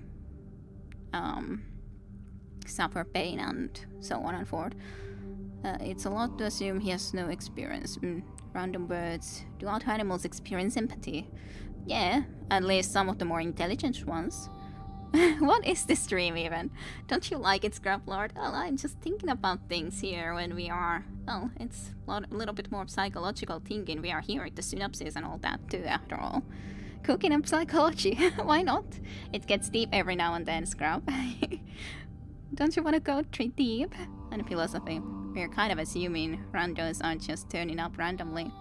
Speaker 1: suffer pain and so on and forth, it's a lot to assume he has no experience. Random words. Do all animals experience empathy? Yeah, at least some of the more intelligent ones. What is this dream even? Don't you like it, Scraplord? Well, I'm just thinking about things here when we are... Well, it's a little bit more psychological thinking. We are here at the synopsis and all that too, after all. Cooking up psychology. Why not? It gets deep every now and then, Scrap. Don't you want to go treat deep? And philosophy. We're kind of assuming randos aren't just turning up randomly.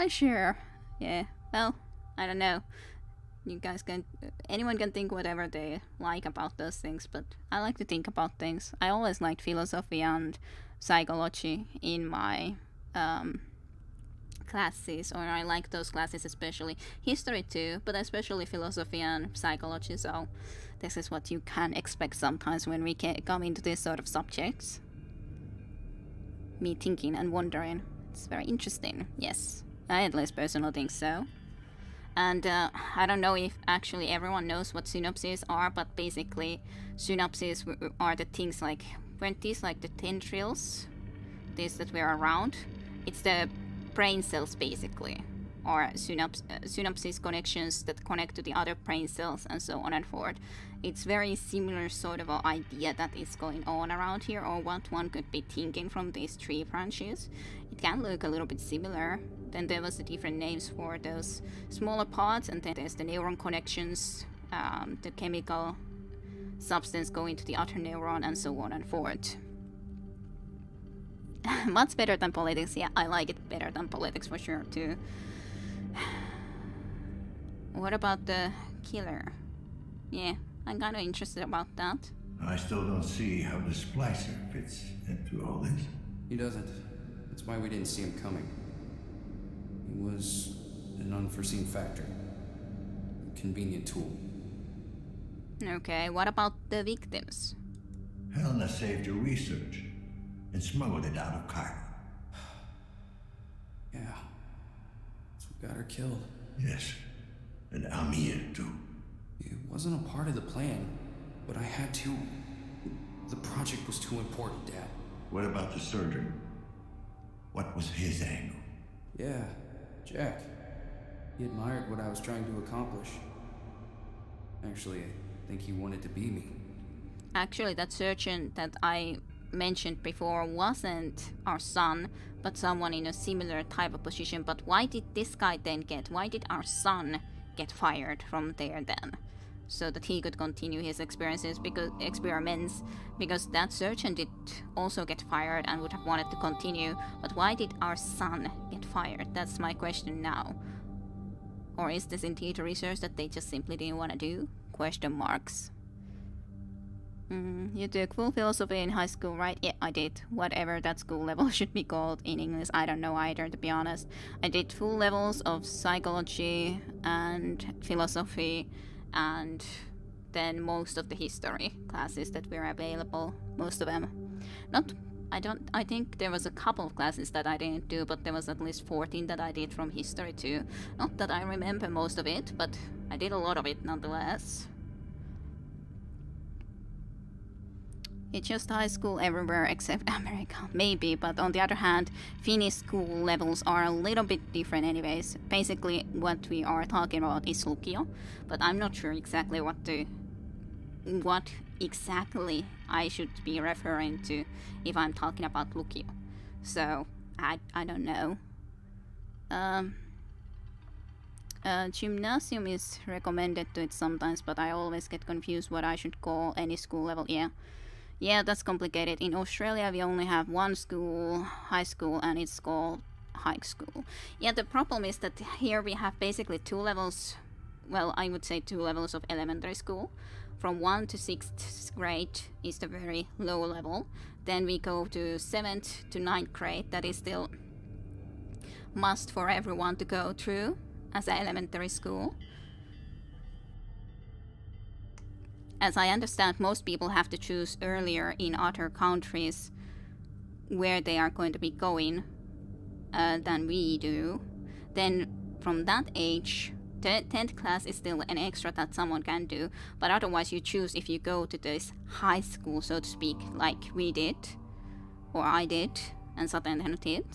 Speaker 1: Sure. Yeah, well, I don't know. You guys can... Anyone can think whatever they like about those things, but I like to think about things. I always liked philosophy and psychology in my classes, or I like those classes especially. History too, but especially philosophy and psychology, so this is what you can expect sometimes when we come into these sort of subjects. Me thinking and wondering. It's very interesting, yes. I at least personally think so. And I don't know if actually everyone knows what synapses are, but basically synapses are the things like, weren't these like the tendrils, these that were around? It's the brain cells basically, or synapses connections that connect to the other brain cells and so on and forth. It's very similar sort of an idea that is going on around here, or what one could be thinking from these tree branches. It can look a little bit similar. Then there was the different names for those smaller parts, and then there's the neuron connections, the chemical substance going to the other neuron, and so on and forth. Much better than politics. Yeah, I like it better than politics for sure too. What about the killer? Yeah, I'm kind of interested about that.
Speaker 7: I still don't see how the splicer fits into all this.
Speaker 10: He doesn't. That's why we didn't see him coming. He was an unforeseen factor. A convenient tool.
Speaker 1: Okay, what about the victims?
Speaker 7: Helena saved your research and smuggled it out of Cairo.
Speaker 10: Yeah. That's what got her killed.
Speaker 7: Yes. And Amir, too.
Speaker 10: It wasn't a part of the plan, but I had to. The project was too important, Dad.
Speaker 7: What about the surgeon? What was his angle?
Speaker 10: Yeah, Jack. He admired what I was trying to accomplish. Actually, I think he wanted to be me.
Speaker 1: Actually, that surgeon that I mentioned before wasn't our son, but someone in a similar type of position. But why did this guy then why did our son get fired from there then? So that he could continue his experiments, because that surgeon did also get fired and would have wanted to continue. But why did our son get fired? That's my question now. Or is this indeed a research that they just simply didn't want to do? Question marks. You took full philosophy in high school, right? Yeah, I did. Whatever that school level should be called in English, I don't know either, to be honest. I did full levels of psychology and philosophy, and then most of the history classes that were available. Most of them. I think there was a couple of classes that I didn't do, but there was at least 14 that I did from history too. Not that I remember most of it, but I did a lot of it nonetheless. It's just high school everywhere except America, maybe, but on the other hand, Finnish school levels are a little bit different anyways. Basically, what we are talking about is Lukio, but I'm not sure exactly what exactly I should be referring to if I'm talking about Lukio. So, I don't know. Gymnasium is recommended to it sometimes, but I always get confused what I should call any school level. Yeah, that's complicated. In Australia, we only have one school, high school, and it's called high school. Yeah, the problem is that here we have basically two levels. Well, I would say two levels of elementary school. From 1 to 6th grade is the very low level. Then we go to 7th to 9th grade. That is still must for everyone to go through as an elementary school. As I understand, most people have to choose earlier in other countries where they are going to be going than we do. Then from that age, 10th class is still an extra that someone can do, but otherwise you choose if you go to this high school, so to speak, like we did, or I did, and Satenhen did,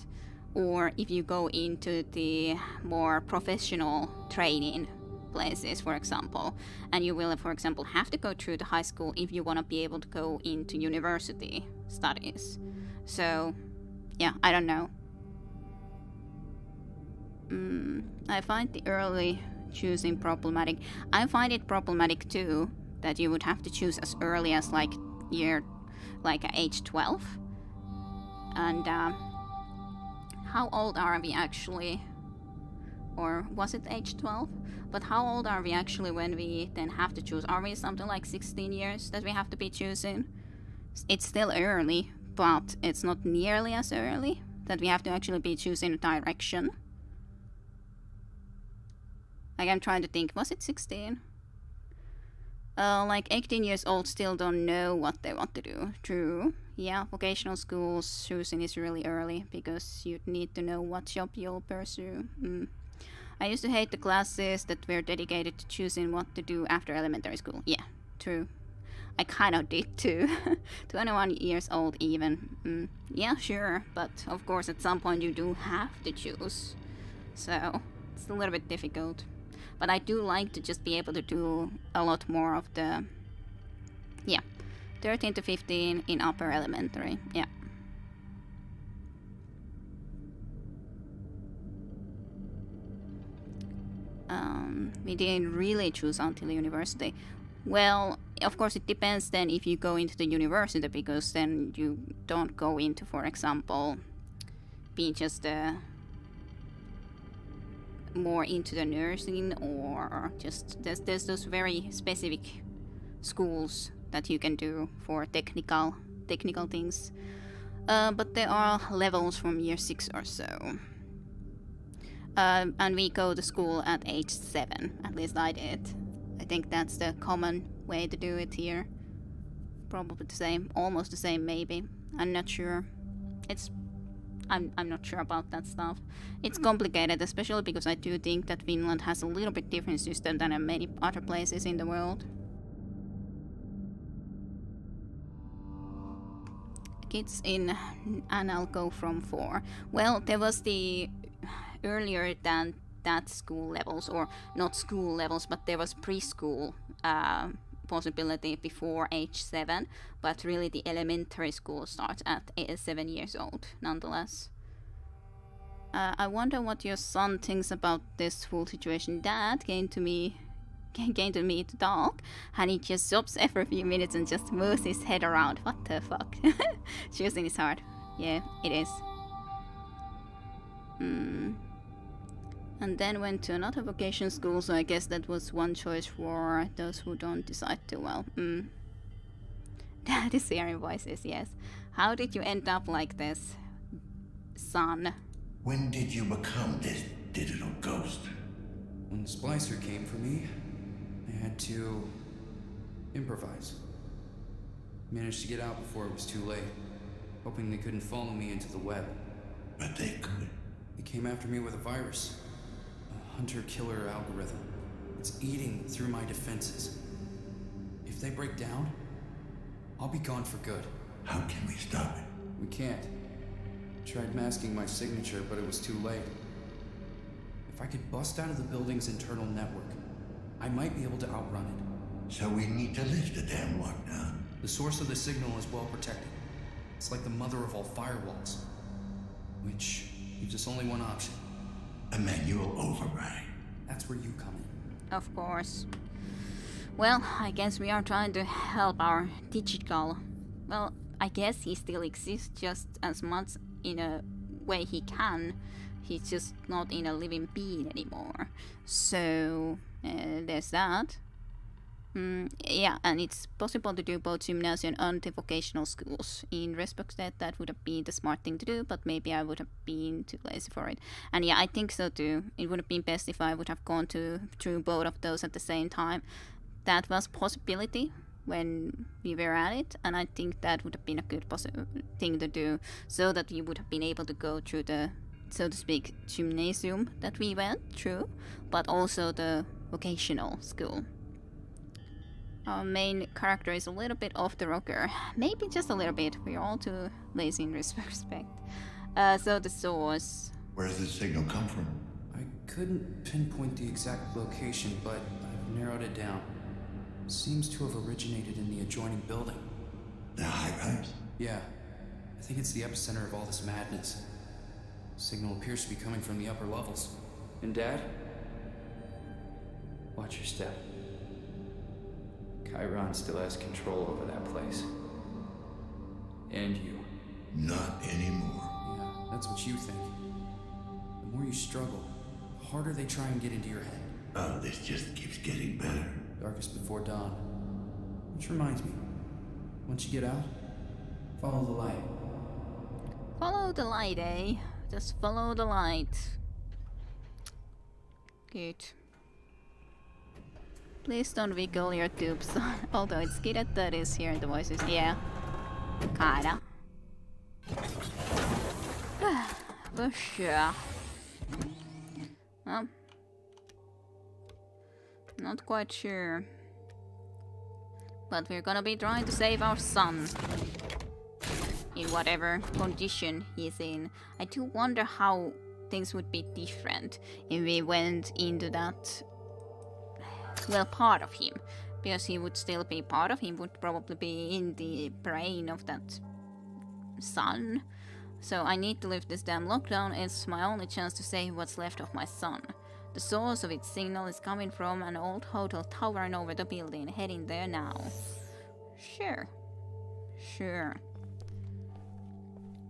Speaker 1: or if you go into the more professional training places, for example, and you will, for example, have to go through the high school if you want to be able to go into university studies. So, yeah, I don't know. I find the early choosing problematic. I find it problematic too that you would have to choose as early as like age 12. And how old are we actually? Or was it age 12? But how old are we actually when we then have to choose? Are we something like 16 years that we have to be choosing? It's still early, but it's not nearly as early that we have to actually be choosing a direction. Like, I'm trying to think, was it 16? Like 18 years old still don't know what they want to do. True. Yeah, vocational schools choosing is really early because you need to know what job you'll pursue. I used to hate the classes that were dedicated to choosing what to do after elementary school. Yeah, true. I kind of did too. 21 years old even. Yeah, sure, but of course at some point you do have to choose. So, it's a little bit difficult. But I do like to just be able to do a lot more of the... Yeah, 13 to 15 in upper elementary, yeah. We didn't really choose until university. Well, of course it depends then if you go into the university, because then you don't go into, for example, being just more into the nursing, or just there's those very specific schools that you can do for technical things. But there are levels from year 6 or so. And we go to school at age 7, at least I did. I think that's the common way to do it here. Probably the same, almost the same maybe. I'm not sure. I'm not sure about that stuff. It's complicated, especially because I do think that Finland has a little bit different system than in many other places in the world. Kids in Analco from 4. Well, there was the earlier than that school levels, or not school levels, but there was preschool possibility before age 7, but really the elementary school starts at 7 years old nonetheless. I wonder what your son thinks about this whole situation. Dad came to me to talk, and he just stops every a few minutes and just moves his head around. What the fuck? Choosing is hard. Yeah, it is. And then went to another vocation school, so I guess that was one choice for those who don't decide too well. That is hearing voices, yes. How did you end up like this, son?
Speaker 7: When did you become this digital ghost?
Speaker 10: When the Splicer came for me, I had to improvise. Managed to get out before it was too late, hoping they couldn't follow me into the web.
Speaker 7: But they could.
Speaker 10: They came after me with a virus. A hunter-killer algorithm. It's eating through my defenses. If they break down, I'll be gone for good.
Speaker 7: How can we stop it?
Speaker 10: We can't. Tried masking my signature, but it was too late. If I could bust out of the building's internal network, I might be able to outrun it.
Speaker 7: So we need to lift the damn lockdown.
Speaker 10: The source of the signal is well protected. It's like the mother of all firewalls. Which leaves us only one option.
Speaker 7: A manual override.
Speaker 10: That's where you come in.
Speaker 1: Of course. Well, I guess we are trying to help our digital... Well, I guess he still exists just as much in a way he can. He's just not in a living being anymore. So, there's that. Yeah, and it's possible to do both gymnasium and the vocational schools. In respect that would have been the smart thing to do, but maybe I would have been too lazy for it. And yeah, I think so too. It would have been best if I would have gone through both of those at the same time. That was possibility when we were at it, and I think that would have been a good thing to do, so that we would have been able to go through the, so to speak, gymnasium that we went through, but also the vocational school. Our main character is a little bit off the rocker. Maybe just a little bit. We're all too lazy in this respect. So the source.
Speaker 7: Where does the signal come from?
Speaker 10: I couldn't pinpoint the exact location, but I've narrowed it down. Seems to have originated in the adjoining building.
Speaker 7: The high-rise?
Speaker 10: Yeah. I think it's the epicenter of all this madness. Signal appears to be coming from the upper levels. And Dad? Watch your step. Chiron still has control over that place. And you.
Speaker 7: Not anymore.
Speaker 10: Yeah, that's what you think. The more you struggle, the harder they try and get into your head.
Speaker 7: Oh, this just keeps getting better.
Speaker 10: Darkest before dawn. Which reminds me, once you get out, follow the light.
Speaker 1: Follow the light, eh? Just follow the light. Good. Please don't wiggle your tubes. Although it's good that is hearing the voices. Yeah. Kinda. For sure. Well, Not quite sure. But we're gonna be trying to save our son. In whatever condition he's in. I do wonder how things would be different if we went into that, well, part of him. Because he would still be part of him, would probably be in the brain of that son. So I need to lift this damn lockdown. It's my only chance to save what's left of my son. The source of its signal is coming from an old hotel towering over the building. Heading there now. Sure. Sure.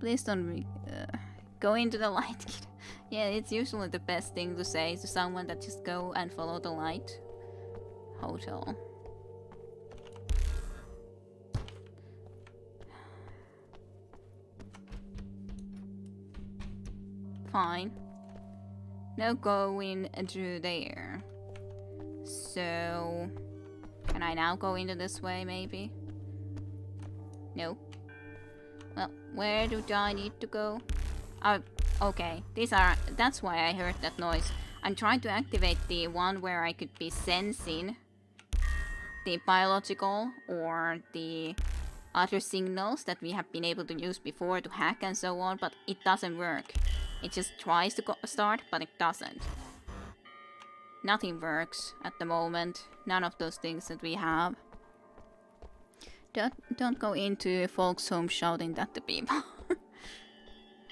Speaker 1: Please don't go into the light, kid. Yeah, it's usually the best thing to say to someone that just go and follow the light. Hotel. Fine. No going through there. So... Can I now go into this way, maybe? No. Well, where do I need to go? Oh, okay. That's why I heard that noise. I'm trying to activate the one where I could be sensing the biological or the other signals that we have been able to use before to hack and so on, but it doesn't work. It just tries to start, but it doesn't. Nothing works at the moment. None of those things that we have. Don't go into folks' home shouting that to people.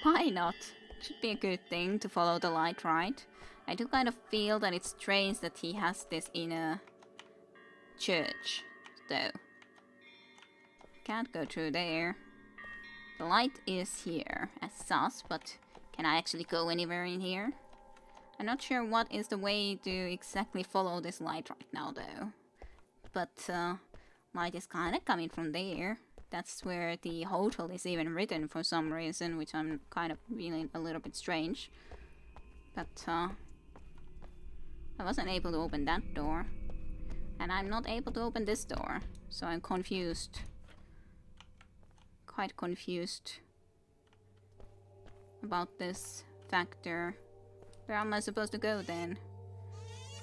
Speaker 1: Why not? Should be a good thing to follow the light, right? I do kind of feel that it's strange that he has this in a church, though. Can't go through there. The light is here as sus, but can I actually go anywhere in here? I'm not sure what is the way to exactly follow this light right now, though. But light is kind of coming from there. That's where the hotel is even written for some reason, which I'm kind of feeling a little bit strange. But I wasn't able to open that door. And I'm not able to open this door. So I'm confused. Quite confused about this factor. Where am I supposed to go then?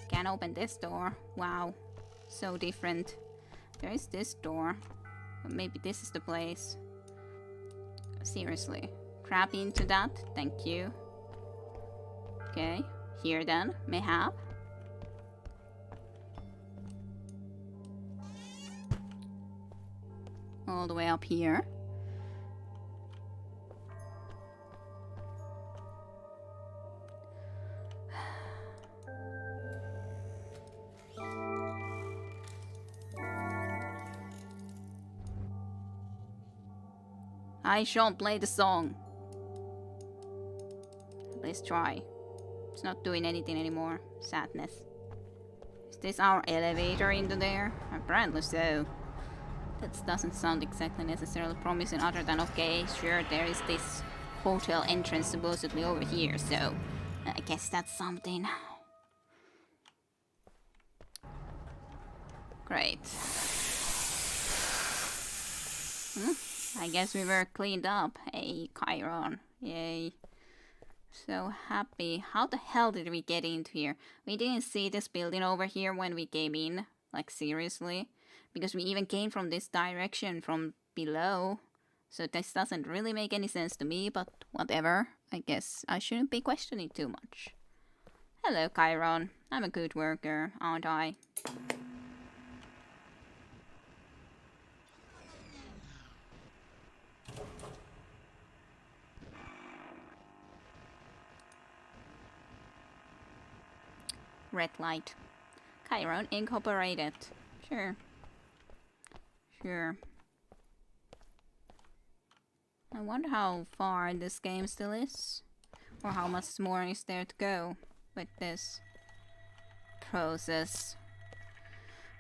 Speaker 1: Can't open this door. Wow. So different. There is this door. But maybe this is the place. Seriously. Grab into that. Thank you. Okay. Here then. Mayhap. All the way up here. I shan't play the song. At least try. It's not doing anything anymore. Sadness. Is this our elevator into there? Apparently so. That doesn't sound exactly necessarily promising other than okay, sure, there is this hotel entrance supposedly over here, so I guess that's something. Great. I guess we were cleaned up. Hey, Chiron. Yay. So happy. How the hell did we get into here? We didn't see this building over here when we came in. Like, seriously? Because we even came from this direction from below. So this doesn't really make any sense to me, but whatever. I guess I shouldn't be questioning too much. Hello, Chiron. I'm a good worker, aren't I? Red light. Chiron Incorporated. Sure. Sure. I wonder how far this game still is. Or how much more is there to go with this process.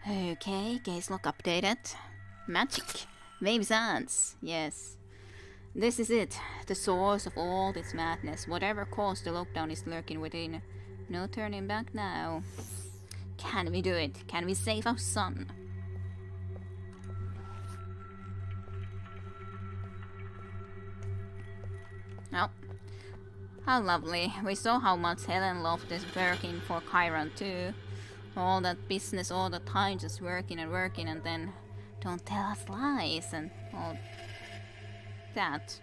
Speaker 1: Okay, case log updated. Magic. Wave Sands. Yes. This is it. The source of all this madness. Whatever caused the lockdown is lurking within. No turning back now. Can we do it? Can we save our son? Oh. How lovely. We saw how much Helen loved this working for Chiron too. all that business all the time, just working and working, and then don't tell us lies and all that.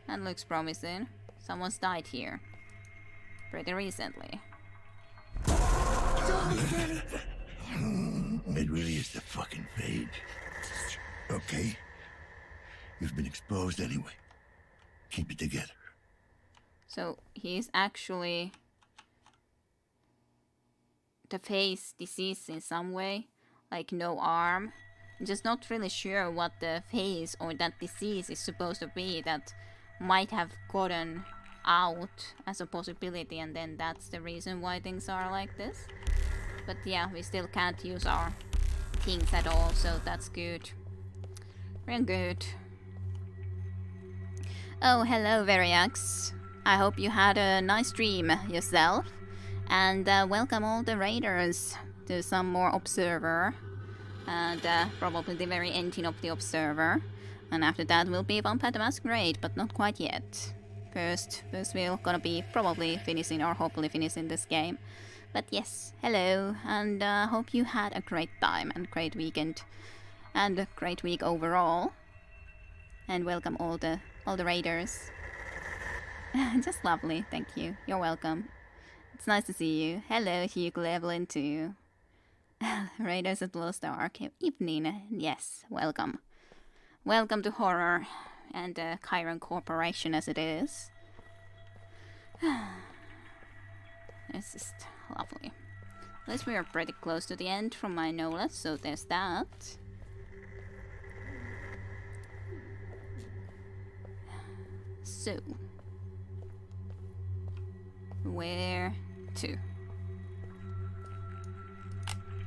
Speaker 1: That looks promising. Someone's died here. Pretty recently.
Speaker 7: It really is the fucking fade. Okay? You've been exposed anyway. Keep it together.
Speaker 1: So he's actually the face disease in some way, like no arm. I'm just not really sure what the face or that disease is supposed to be that might have gotten out as a possibility, and then that's the reason why things are like this. But yeah, we still can't use our things at all, so that's good. Real good. Oh, hello, Variax. I hope you had a nice dream yourself. And welcome all the raiders to some more Observer. And probably the very ending of the Observer. And after that will be Vampire the Masquerade, but not quite yet. First we're gonna be probably finishing or hopefully finishing this game. But yes, hello, and hope you had a great time and great weekend. And a great week overall. And welcome all the raiders. Just lovely, thank you. You're welcome. It's nice to see you. Hello, Hugh Evelyn too. Raiders at Lost Ark. Evening. Yes, welcome. Welcome to horror and Chiron Corporation as it is. It's just lovely. At least we are pretty close to the end from my Nola, so there's that. So, where to?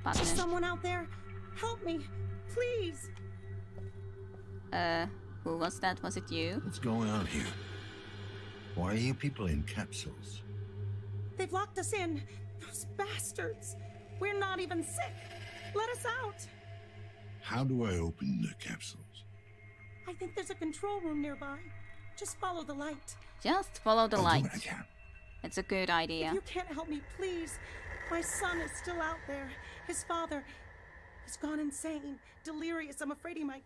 Speaker 1: Button.
Speaker 16: Is someone out there? Help me, please.
Speaker 1: Who was that? Was it you?
Speaker 7: What's going on here? Why are you people in capsules?
Speaker 16: They've locked us in. Those bastards. We're not even sick. Let us out.
Speaker 7: How do I open the capsules?
Speaker 16: I think there's a control room nearby. Just follow the light.
Speaker 1: Just follow the light.
Speaker 7: Do what I can.
Speaker 1: It's a good idea.
Speaker 16: If you can't help me, please. My son is still out there. His father, he's gone insane, delirious. I'm afraid he might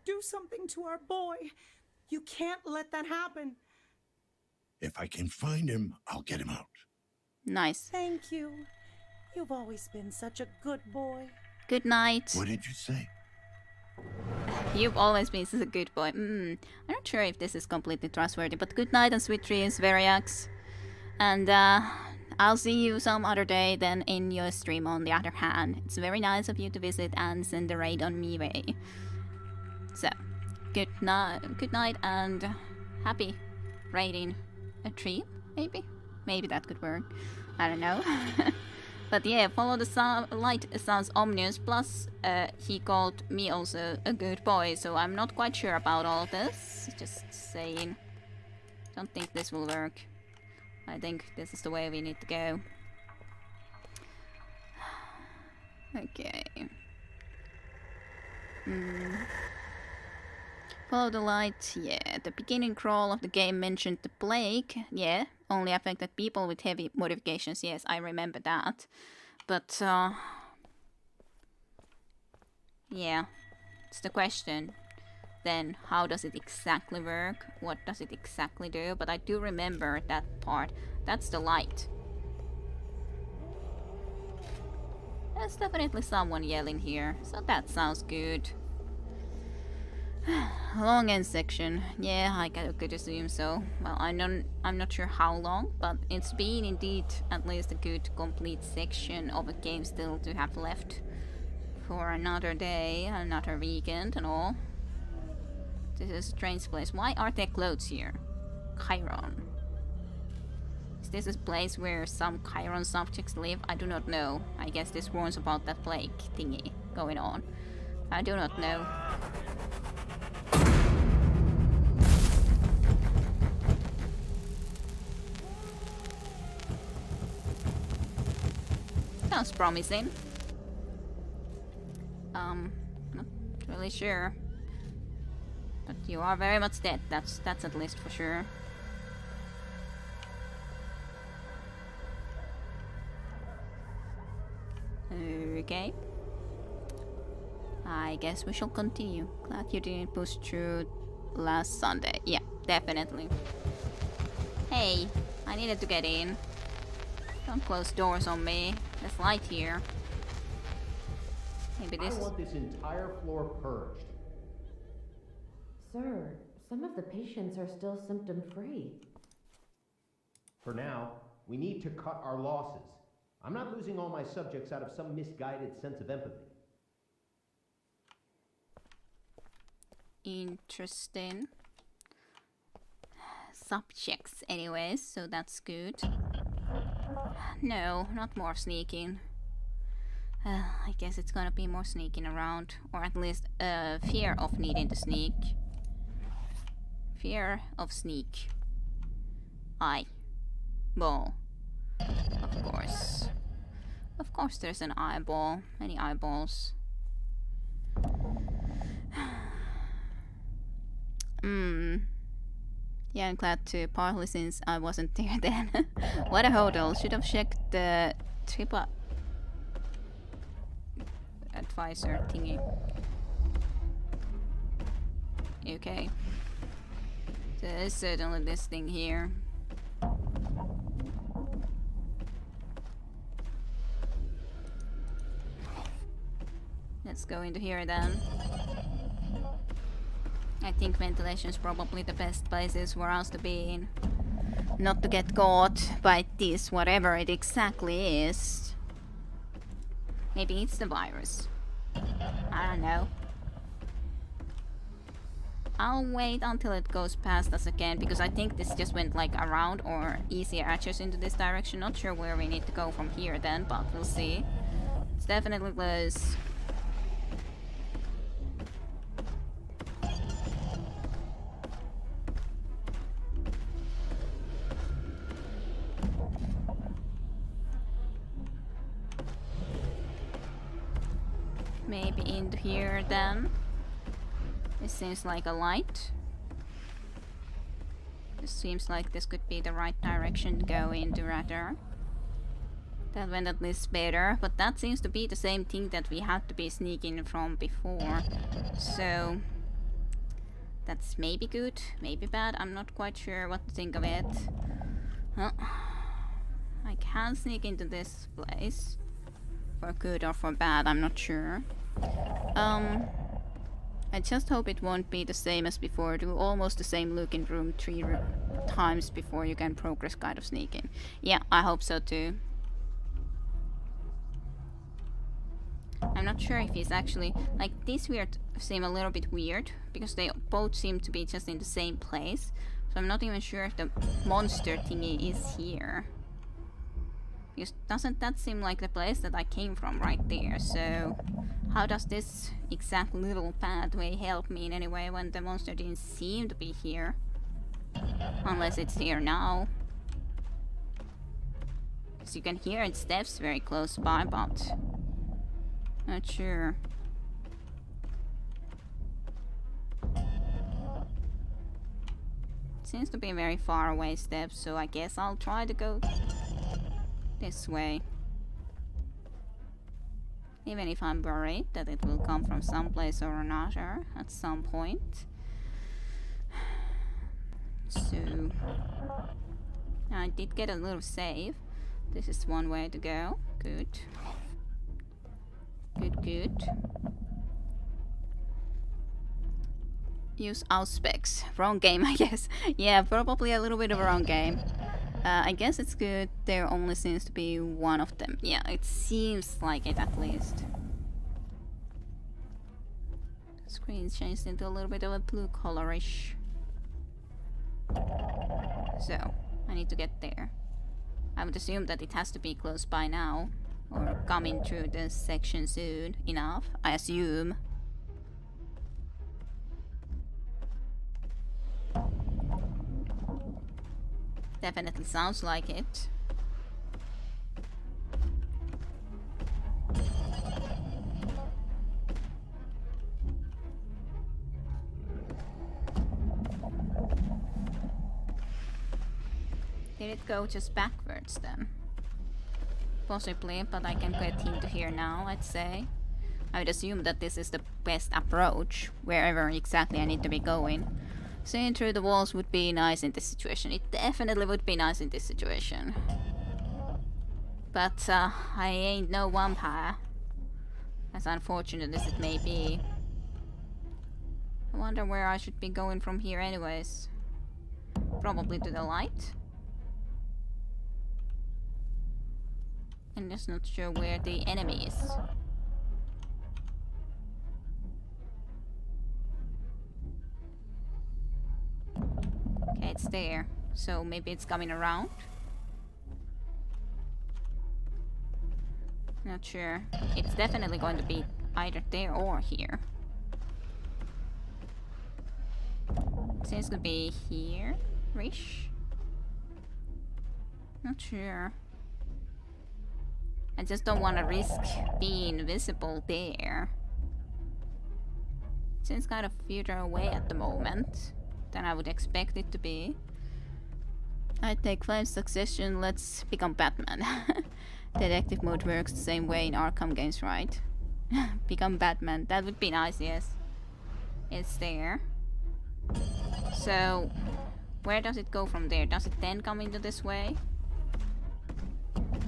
Speaker 16: do something to our boy. You can't let that happen.
Speaker 7: If I can find him, I'll get him out.
Speaker 1: Nice.
Speaker 16: Thank you. You've always been such a good boy.
Speaker 1: Good night.
Speaker 7: What did you say?
Speaker 1: You've always been such a good boy. I'm not sure if this is completely trustworthy, but good night and sweet dreams, Variax. And I'll see you some other day then in your stream on the other hand. It's very nice of you to visit and send a raid on me way. So, good night and happy raiding a tree, maybe? Maybe that could work. I don't know. But yeah, follow the light sounds ominous. Plus, he called me also a good boy, so I'm not quite sure about all of this. Just saying. Don't think this will work. I think this is the way we need to go. Okay. Follow the light, yeah. The beginning crawl of the game mentioned the plague, yeah. Only affected people with heavy modifications, yes, I remember that. But, yeah, it's the question. Then, how does it exactly work? What does it exactly do? But I do remember that part. That's the light. There's definitely someone yelling here, so that sounds good. Long end section. Yeah, I could assume so. Well, I'm not sure how long, but it's been indeed at least a good complete section of a game still to have left for another day, another weekend and all. This is a strange place. Why aren't there clothes here? Chiron. Is this a place where some Chiron subjects live? I do not know. I guess this warns about that plague thingy going on. I do not know. Sounds promising. Not really sure. But you are very much dead, that's at least for sure. Okay. I guess we shall continue. Glad you didn't push through last Sunday. Yeah, definitely. Hey, I needed to get in. Don't close doors on me. There's light here. Maybe this.
Speaker 17: I want this entire floor purged.
Speaker 4: Sir, some of the patients are still symptom-free.
Speaker 17: For now, we need to cut our losses. I'm not losing all my subjects out of some misguided sense of empathy.
Speaker 1: Interesting. Subjects anyways, so that's good. No, not more sneaking. I guess it's gonna be more sneaking around, or at least fear of needing to sneak. Fear of sneak. Eyeball. Of course. Of course there's an eyeball. Many eyeballs. Yeah, I'm glad too, partly since I wasn't there then. What a hodl. Should have checked the TripAdvisor thingy. Okay. So there's certainly this thing here. Let's go into here then. I think ventilation is probably the best places for us to be in. Not to get caught by this, whatever it exactly is. Maybe it's the virus. I don't know. I'll wait until it goes past us again, because I think this just went like around or easier access into this direction. Not sure where we need to go from here then, but we'll see. It's definitely close. Maybe into here then. This seems like a light. This seems like this could be the right direction to go into rather. That went at least better, but that seems to be the same thing that we had to be sneaking from before. So that's maybe good, maybe bad. I'm not quite sure what to think of it. Well, I can sneak into this place. For good or for bad, I'm not sure. I just hope it won't be the same as before. Do almost the same look in room 3 times before you can progress kind of sneaking. Yeah, I hope so too. I'm not sure if he's actually... Like, these weird seem a little bit weird, because they both seem to be just in the same place. So I'm not even sure if the monster thingy is here. Because doesn't that seem like the place that I came from right there? So how does this exact little pathway help me in any way when the monster didn't seem to be here? Unless it's here now. Because you can hear its steps very close by, but not sure. Seems to be very far away steps, so I guess I'll try to go this way. Even if I'm worried that it will come from someplace or another at some point. So I did get a little save. This is one way to go. Good. Good, good. Use Auspex. Wrong game, I guess. Yeah, probably a little bit of a wrong game. I guess it's good. There only seems to be one of them. Yeah, it seems like it at least. Screen's changed into a little bit of a blue colorish. So, I need to get there. I would assume that it has to be close by now, or coming through this section soon enough, I assume. Definitely sounds like it. Did it go just backwards then? Possibly, but I can get into here now, let's say. I would assume that this is the best approach, wherever exactly I need to be going. Seeing through the walls would be nice in this situation. It definitely would be nice in this situation. But I ain't no vampire. As unfortunate as it may be. I wonder where I should be going from here anyways. Probably to the light. I'm just not sure where the enemy is. Okay, it's there. So maybe it's coming around. Not sure. It's definitely going to be either there or here. Seems to be here-ish. Not sure. I just don't want to risk being visible there. Seems kind of further away at the moment than I would expect it to be. I take 5 succession, let's become Batman. Detective mode works the same way in Arkham games, right? Become Batman, that would be nice, yes. It's there. So, where does it go from there? Does it then come into this way?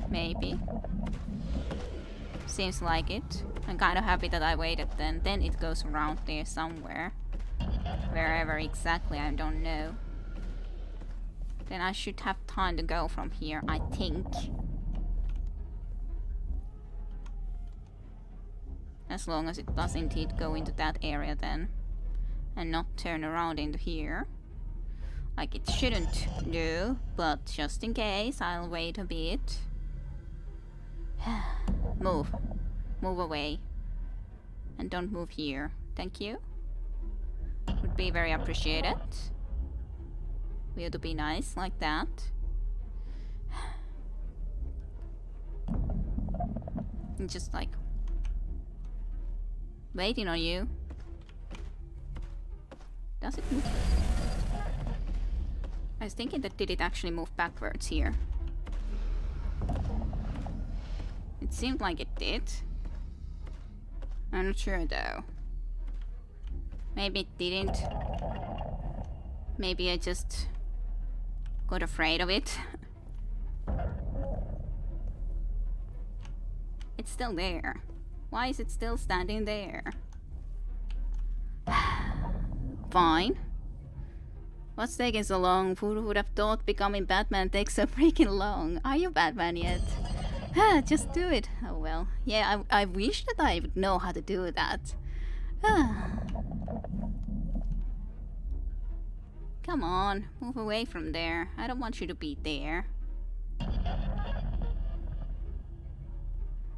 Speaker 1: Maybe. Seems like it. I'm kind of happy that I waited then. Then it goes around there somewhere. Wherever exactly, I don't know. Then I should have time to go from here, I think. As long as it does indeed go into that area then. And not turn around into here. Like it shouldn't do, but just in case, I'll wait a bit. Move. Move away. And don't move here. Thank you. Would be very appreciated. Will to be nice like that. And just like waiting on you. Does it move? I was thinking that did it actually move backwards here? It seemed like it did. I'm not sure though. Maybe it didn't. Maybe I just got afraid of it. It's still there. Why is it still standing there? Fine. What's taking so long? Who would have thought becoming Batman takes so freaking long? Are you Batman yet? Just do it. Oh well. Yeah, I wish that I would know how to do that. Come on, move away from there. I don't want you to be there.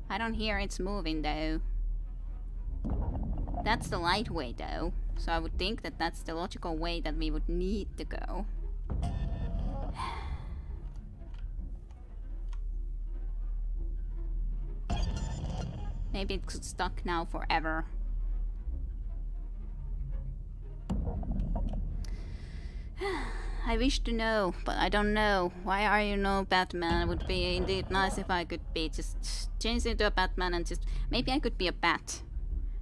Speaker 1: I don't hear it's moving though. That's the light way though. So I would think that that's the logical way that we would need to go. Maybe it's stuck now forever. I wish to know, but I don't know. Why are you no Batman? It would be indeed nice if I could be just changed into a Batman and just... Maybe I could be a bat.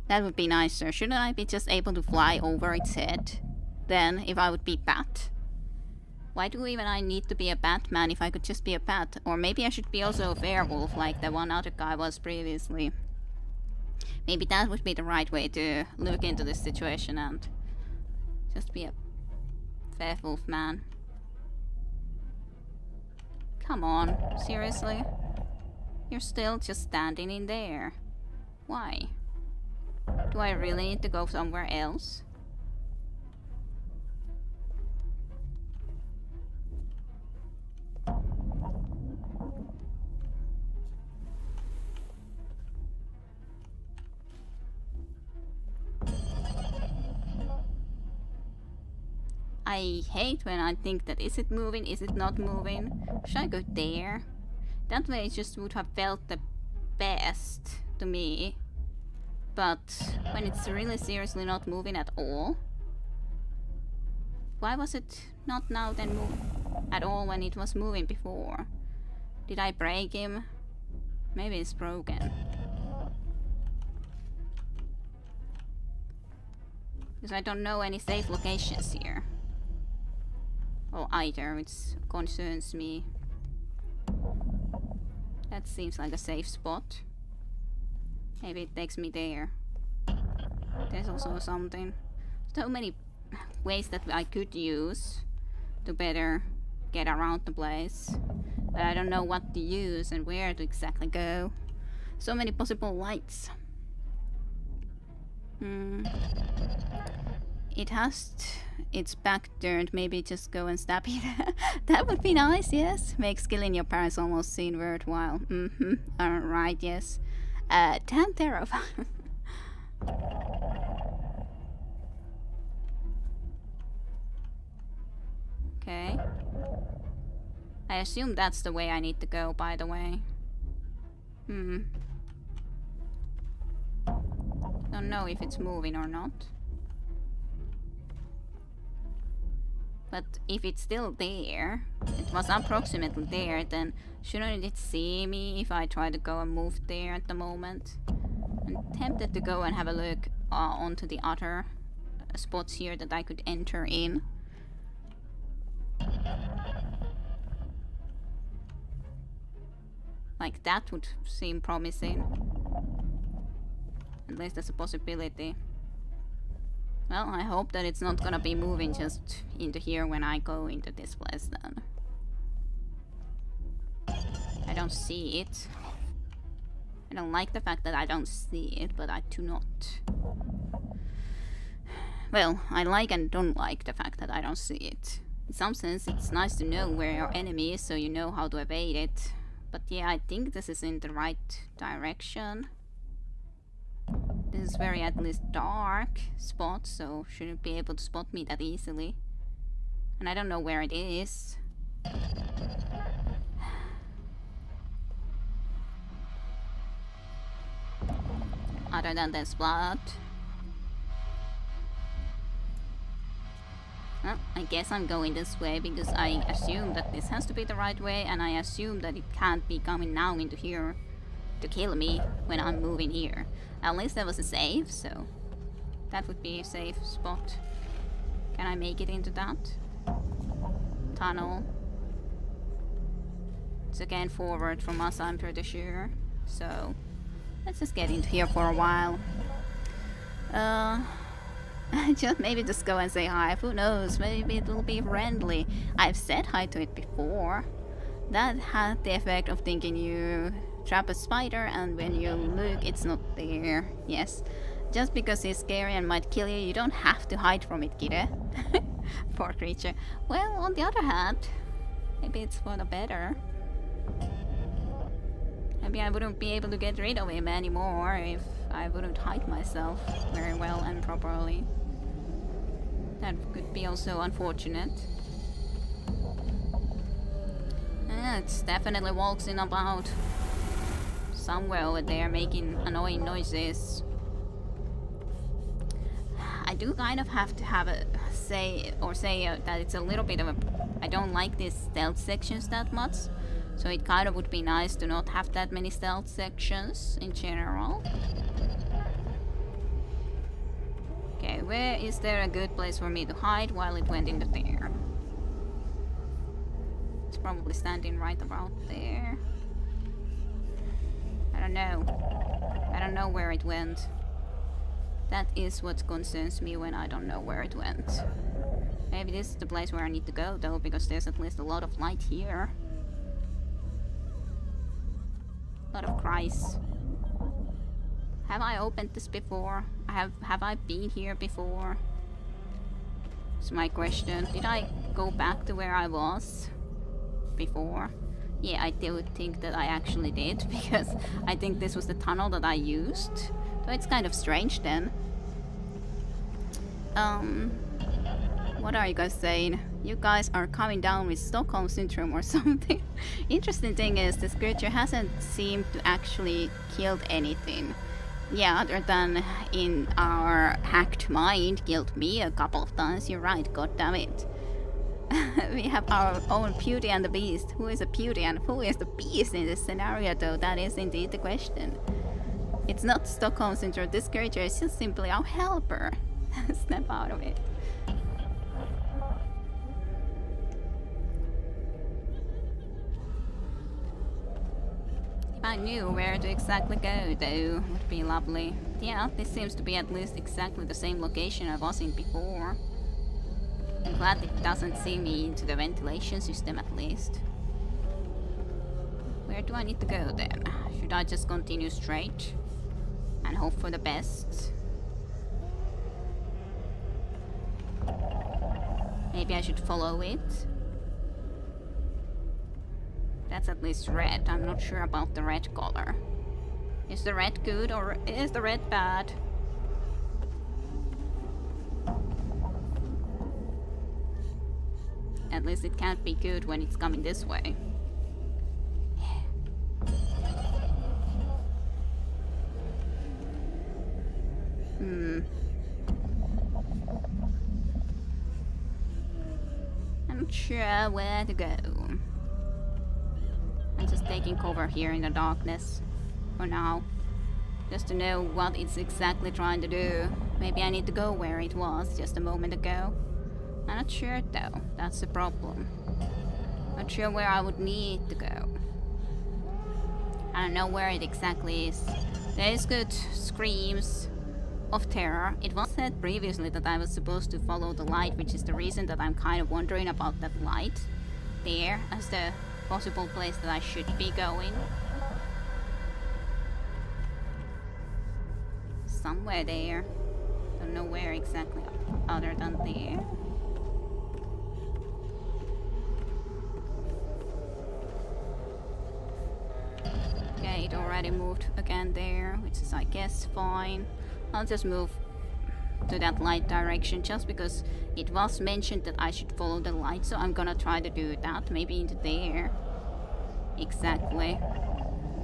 Speaker 1: That would be nicer. Shouldn't I be just able to fly over its head? Then, if I would be Bat? Why do even I need to be a Batman if I could just be a bat? Or maybe I should be also a werewolf like the one other guy was previously. Maybe that would be the right way to look into this situation and just be a werewolf man. Come on, seriously? You're still just standing in there. Why? Do I really need to go somewhere else? I hate when I think that is it moving, is it not moving? Should I go there? That way it just would have felt the best to me. But when it's really seriously not moving at all? Why was it not now then move at all when it was moving before? Did I break him? Maybe it's broken. Because I don't know any safe locations here. Or either, which concerns me. That seems like a safe spot. Maybe it takes me there. There's also something. So many ways that I could use to better get around the place. But I don't know what to use and where to exactly go. So many possible lights. It has its back turned. Maybe just go and stab it. That would be nice, yes. Makes killing your parents almost seem worthwhile. Alright, yes. Damn terrifying. Okay. I assume that's the way I need to go, by the way. Don't know if it's moving or not. But if it's still there, it was approximately there, then shouldn't it see me if I try to go and move there at the moment? I'm tempted to go and have a look onto the other spots here that I could enter in. Like that would seem promising. At least there's a possibility. Well, I hope that it's not gonna be moving just into here when I go into this place then. I don't see it. I don't like the fact that I don't see it, but I do not. Well, I like and don't like the fact that I don't see it. In some sense, it's nice to know where your enemy is so you know how to evade it. But yeah, I think this is in the right direction. This is very at least dark spot, so shouldn't be able to spot me that easily. And I don't know where it is. Other than this blood. Well, I guess I'm going this way because I assume that this has to be the right way, and I assume that it can't be coming now into here to kill me when I'm moving here. At least there was a save, so that would be a safe spot. Can I make it into that tunnel? It's again forward from us, I'm pretty sure. So let's just get into here for a while. Maybe just go and say hi. Who knows? Maybe it will be friendly. I've said hi to it before. That had the effect of thinking you trap a spider, and when you look, it's not there. Yes. Just because it's scary and might kill you, you don't have to hide from it, kiddo. Poor creature. Well, on the other hand, maybe it's for the better. Maybe I wouldn't be able to get rid of him anymore if I wouldn't hide myself very well and properly. That could be also unfortunate. It's definitely waltzing about somewhere over there making annoying noises. I do kind of have to have a say that it's a little bit of a... I don't like these stealth sections that much. So it kind of would be nice to not have that many stealth sections in general. Okay, where is there a good place for me to hide while it went into there? It's probably standing right about there. I don't know. I don't know where it went. That is what concerns me when I don't know where it went. Maybe this is the place where I need to go though, because there's at least a lot of light here. A lot of cries. Have I opened this before? Have I been here before? That's my question. Did I go back to where I was before? Yeah, I do think that I actually did, because I think this was the tunnel that I used. So it's kind of strange then. What are you guys saying? You guys are coming down with Stockholm Syndrome or something. Interesting thing is, this creature hasn't seemed to actually killed anything. Yeah, other than in our hacked mind, killed me a couple of times. You're right, god damn it. We have our own Beauty and the Beast. Who is a beauty and who is the beast in this scenario, though? That is indeed the question. It's not Stockholm Syndrome. This creature is just simply our helper. Snap out of it. If I knew where to exactly go, though, would be lovely. Yeah, this seems to be at least exactly the same location I was in before. I'm glad it doesn't see me into the ventilation system at least. Where do I need to go then? Should I just continue straight and hope for the best? Maybe I should follow it. That's at least red. I'm not sure about the red color. Is the red good or is the red bad? At least it can't be good when it's coming this way. I'm not sure where to go. I'm just taking cover here in the darkness for now. Just to know what it's exactly trying to do. Maybe I need to go where it was just a moment ago. I'm not sure though, that's the problem. Not sure where I would need to go. I don't know where it exactly is. There is good screams of terror. It was said previously that I was supposed to follow the light, which is the reason that I'm kind of wondering about that light there as the possible place that I should be going. Somewhere there. Don't know where exactly other than there. Okay, it already moved again there, which is I guess fine. I'll just move to that light direction just because it was mentioned that I should follow the light, so I'm gonna try to do that. Maybe into there. Exactly.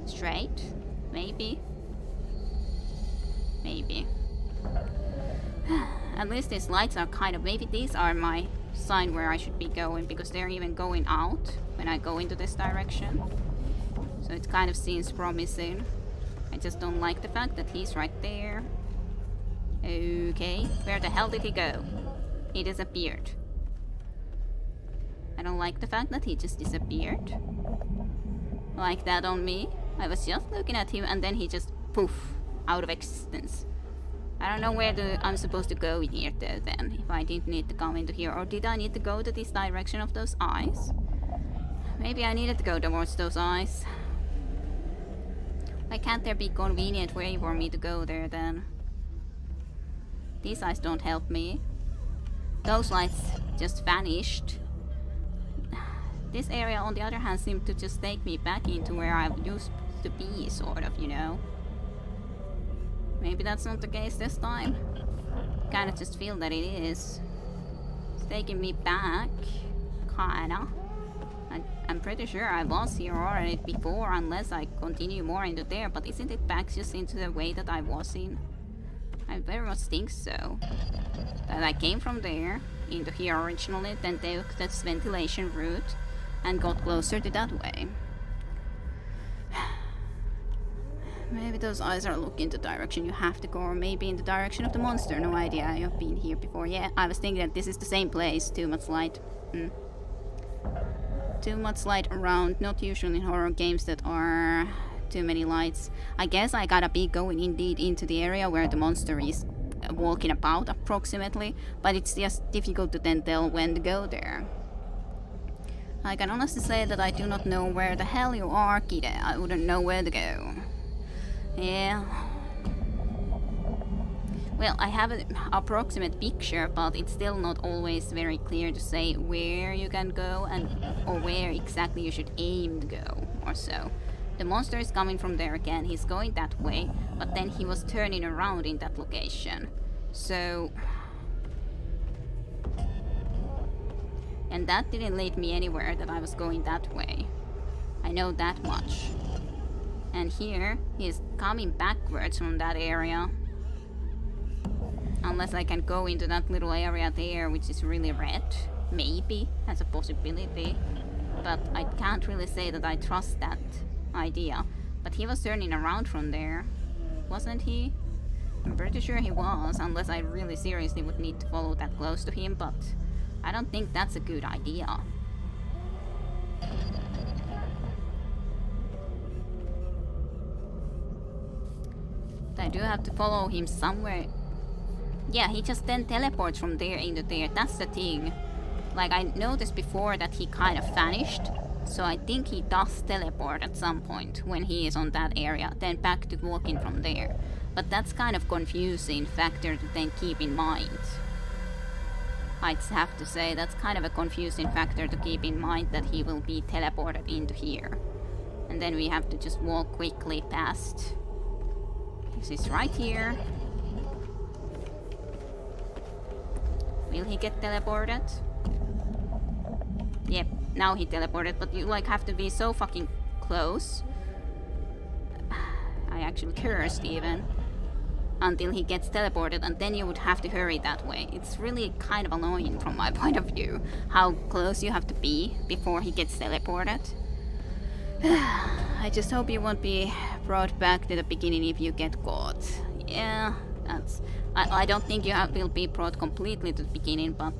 Speaker 1: Straight? Maybe? Maybe. At least these lights are kind of... Maybe these are my sign where I should be going, because they're even going out when I go into this direction. So it kind of seems promising. I just don't like the fact that he's right there. Okay, where the hell did he go? He disappeared. I don't like the fact that he just disappeared. Like that on me. I was just looking at him and then he just poof, out of existence. I don't know where I'm supposed to go in here though then, if I didn't need to come into here. Or did I need to go to this direction of those eyes? Maybe I needed to go towards those eyes. Why can't there be a convenient way for me to go there then? These eyes don't help me. Those lights just vanished. This area on the other hand seemed to just take me back into where I used to be, sort of, you know. Maybe that's not the case this time. Kinda just feel that it is. It's taking me back. Kinda. I'm pretty sure I was here already before, unless I continue more into there, but isn't it back just into the way that I was in? I very much think so. That I came from there, into here originally, then took this ventilation route, and got closer to that way. Maybe those eyes are looking the direction you have to go, or maybe in the direction of the monster. No idea, I have been here before. Yeah, I was thinking that this is the same place. Too much light. Too much light around. Not usually in horror games that are too many lights. I guess I gotta be going indeed into the area where the monster is walking about approximately, but it's just difficult to then tell when to go there. I can honestly say that I do not know where the hell you are, kid. I wouldn't know where to go. Yeah. Well, I have an approximate picture, but it's still not always very clear to say where you can go and or where exactly you should aim to go or so. The monster is coming from there again. He's going that way, but then he was turning around in that location. So... And that didn't lead me anywhere that I was going that way. I know that much. And here, he's coming backwards from that area. Unless I can go into that little area there, which is really red. maybe as a possibility, but I can't really say that I trust that idea. But he was turning around from there, wasn't he? I'm pretty sure he was, unless I really seriously would need to follow that close to him, but I don't think that's a good idea. I do have to follow him somewhere. Yeah, he just then teleports from there into there. That's the thing. Like, I noticed before that he kind of vanished. So I think he does teleport at some point when he is on that area. Then back to walking from there. But that's kind of confusing factor to then keep in mind. I'd have to say that's kind of a confusing factor to keep in mind, that he will be teleported into here. And then we have to just walk quickly past. He's right here. Will he get teleported? Yep, now he teleported, but you like have to be so fucking close. I actually cursed even. Until he gets teleported, and then you would have to hurry that way. It's really kind of annoying from my point of view, how close you have to be before he gets teleported. I just hope you won't be brought back to the beginning if you get caught. Yeah, that's... I don't think you will be brought completely to the beginning, but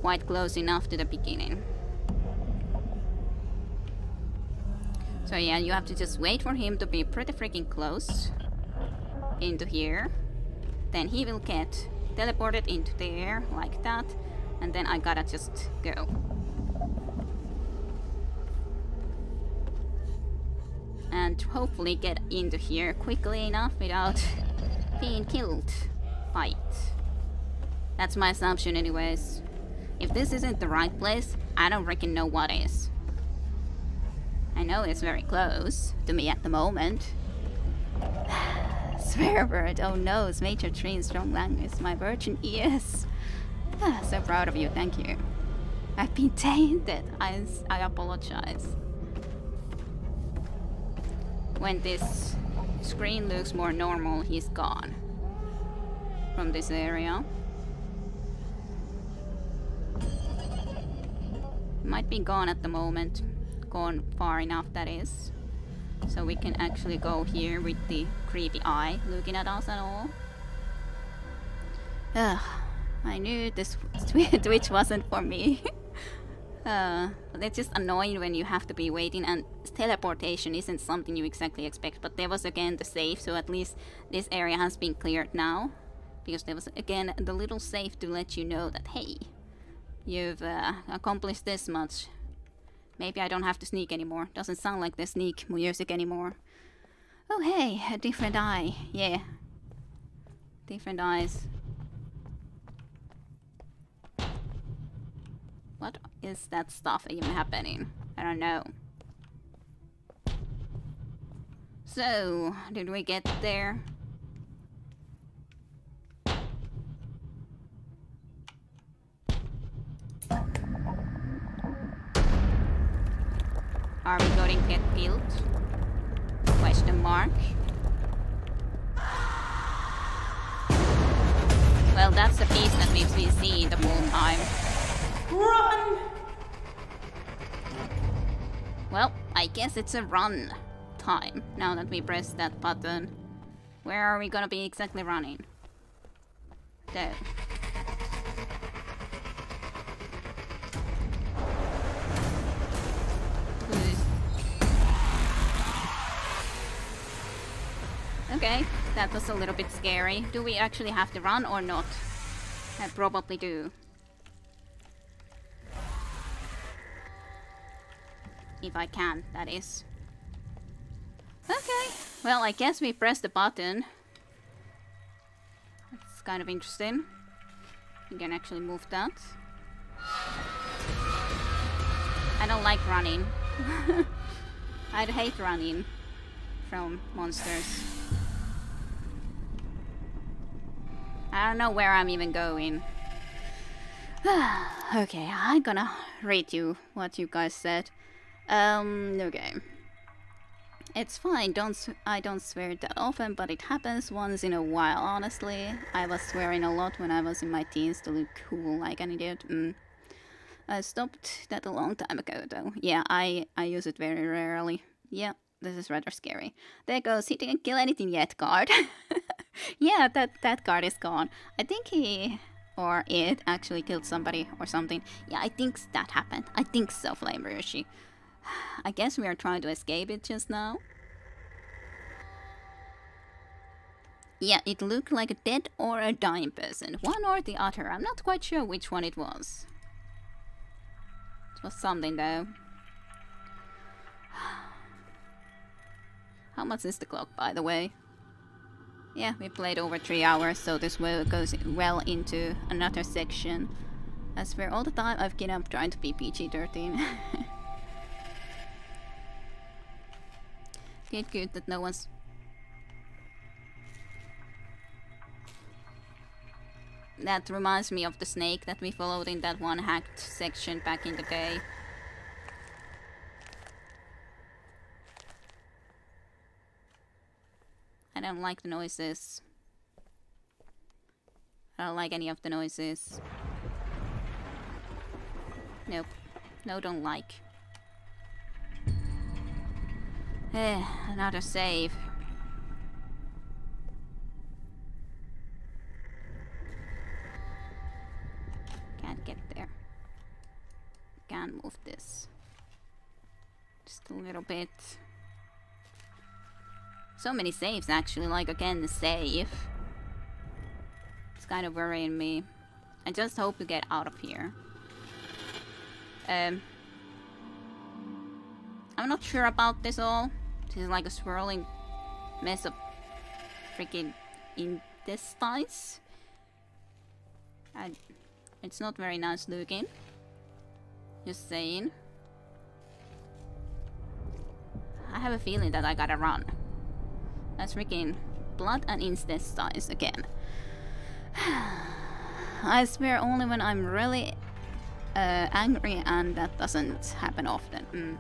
Speaker 1: quite close enough to the beginning. So yeah, you have to just wait for him to be pretty freaking close into here. Then he will get teleported into there, like that. And then I gotta just go. And hopefully get into here quickly enough without being killed by it. That's my assumption anyways. If this isn't the right place, I don't reckon know what is. I know it's very close to me at the moment. Swear word, oh no, major tree in strong language, my virgin ears. So proud of you, thank you. I've been tainted, I apologize. When this screen looks more normal, he's gone from this area. Might be gone at the moment. Gone far enough, that is. So we can actually go here with the creepy eye looking at us and all. Ugh, I knew this Twitch wasn't for me. But it's just annoying when you have to be waiting, and teleportation isn't something you exactly expect. But there was again the safe, so at least this area has been cleared now. Because there was again the little safe to let you know that, hey, you've accomplished this much. Maybe I don't have to sneak anymore. Doesn't sound like the sneak music anymore. Oh hey, a different eye. Yeah. Different eyes. What is that stuff even happening? I don't know. So, did we get there? Are we going to get killed? Question mark. Well, that's the piece that we've been seeing the whole time.
Speaker 16: Run!
Speaker 1: Well, I guess it's a run time now that we press that button. Where are we gonna be exactly running? There. Okay, that was a little bit scary. Do we actually have to run or not? I probably do. If I can, that is. Okay, well, I guess we pressed the button. That's kind of interesting. You can actually move that. I don't like running. I'd hate running from monsters. I don't know where I'm even going. Okay, I'm gonna read you what you guys said. Okay. It's fine, I don't swear that often, but it happens once in a while, honestly. I was swearing a lot when I was in my teens to look cool like an idiot. I stopped that a long time ago, though. Yeah, I use it very rarely. Yeah, this is rather scary. There goes, he didn't kill anything yet, guard. Yeah, that guard is gone. I think he or it actually killed somebody or something. Yeah, I think that happened. I think so, Flame Ryushi. I guess we are trying to escape it just now. Yeah, it looked like a dead or a dying person. One or the other. I'm not quite sure which one it was. It was something though. How much is the clock, by the way? Yeah, we played over 3 hours, so this goes well into another section. I swear all the time I've given up trying to be PG-13. Good that no one's... That reminds me of the snake that we followed in that one hacked section back in the day. I don't like the noises. I don't like any of the noises. Nope. No, don't like. Another save. Can't get there. Can't move this. Just a little bit. So many saves actually, like again the save. It's kind of worrying me. I just hope to get out of here. I'm not sure about this all. This is like a swirling mess of freaking intestines. It's not very nice looking. Just saying. I have a feeling that I gotta run. That's freaking blood and intestines again. I swear only when I'm really angry, and that doesn't happen often.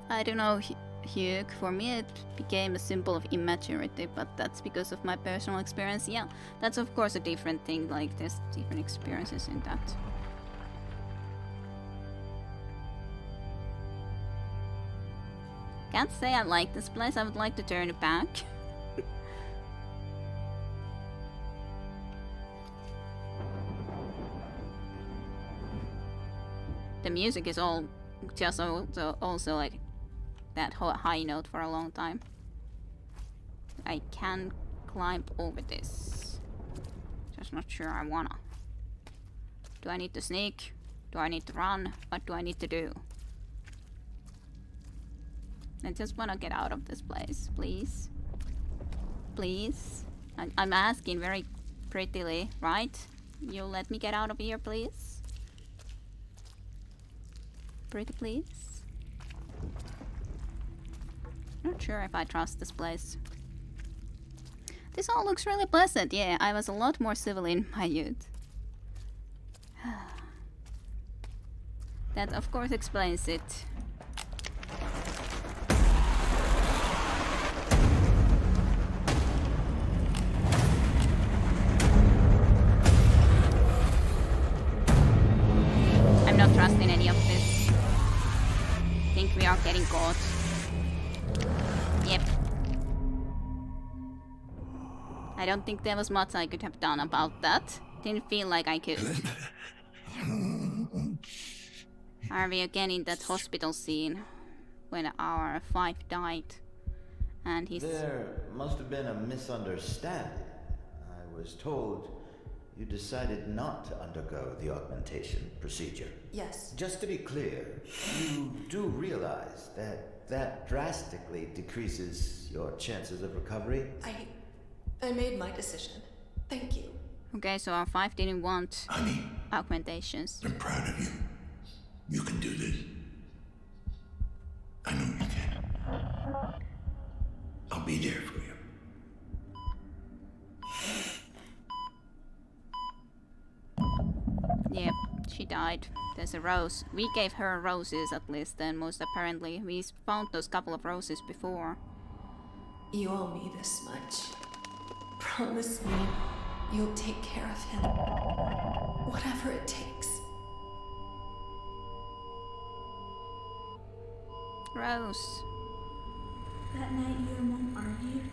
Speaker 1: I don't know, Hugh. For me it became a symbol of immaturity, but that's because of my personal experience. Yeah, that's of course a different thing, like there's different experiences in that. Can't say I like this place, I would like to turn it back. The music is all just also like that high note for a long time. I can climb over this. Just not sure I wanna. Do I need to sneak? Do I need to run? What do I need to do? I just wanna get out of this place, please. Please. I'm asking very prettily, right? You'll let me get out of here, please? Pretty please? Not sure if I trust this place. This all looks really pleasant. Yeah, I was a lot more civil in my youth. That of course explains it. I'm not trusting any of this. I think we are getting caught. Yep. I don't think there was much I could have done about that. Didn't feel like I could. Are we again in that hospital scene when our 5 died? And he's...
Speaker 2: There must have been a misunderstanding. I was told you decided not to undergo the augmentation procedure.
Speaker 12: Yes.
Speaker 2: Just to be clear, you do realize that drastically decreases your chances of recovery?
Speaker 12: I made my decision. Thank you.
Speaker 1: Okay, so our 5 didn't want augmentations.
Speaker 7: I'm proud of you. You can do this. I know you can. I'll be there for you.
Speaker 1: Yep, she died. There's a rose. We gave her roses at least, and most apparently. We found those couple of roses before.
Speaker 12: You owe me this much. Promise me you'll take care of him. Whatever it takes.
Speaker 1: Gross.
Speaker 3: That night you and Mom argued,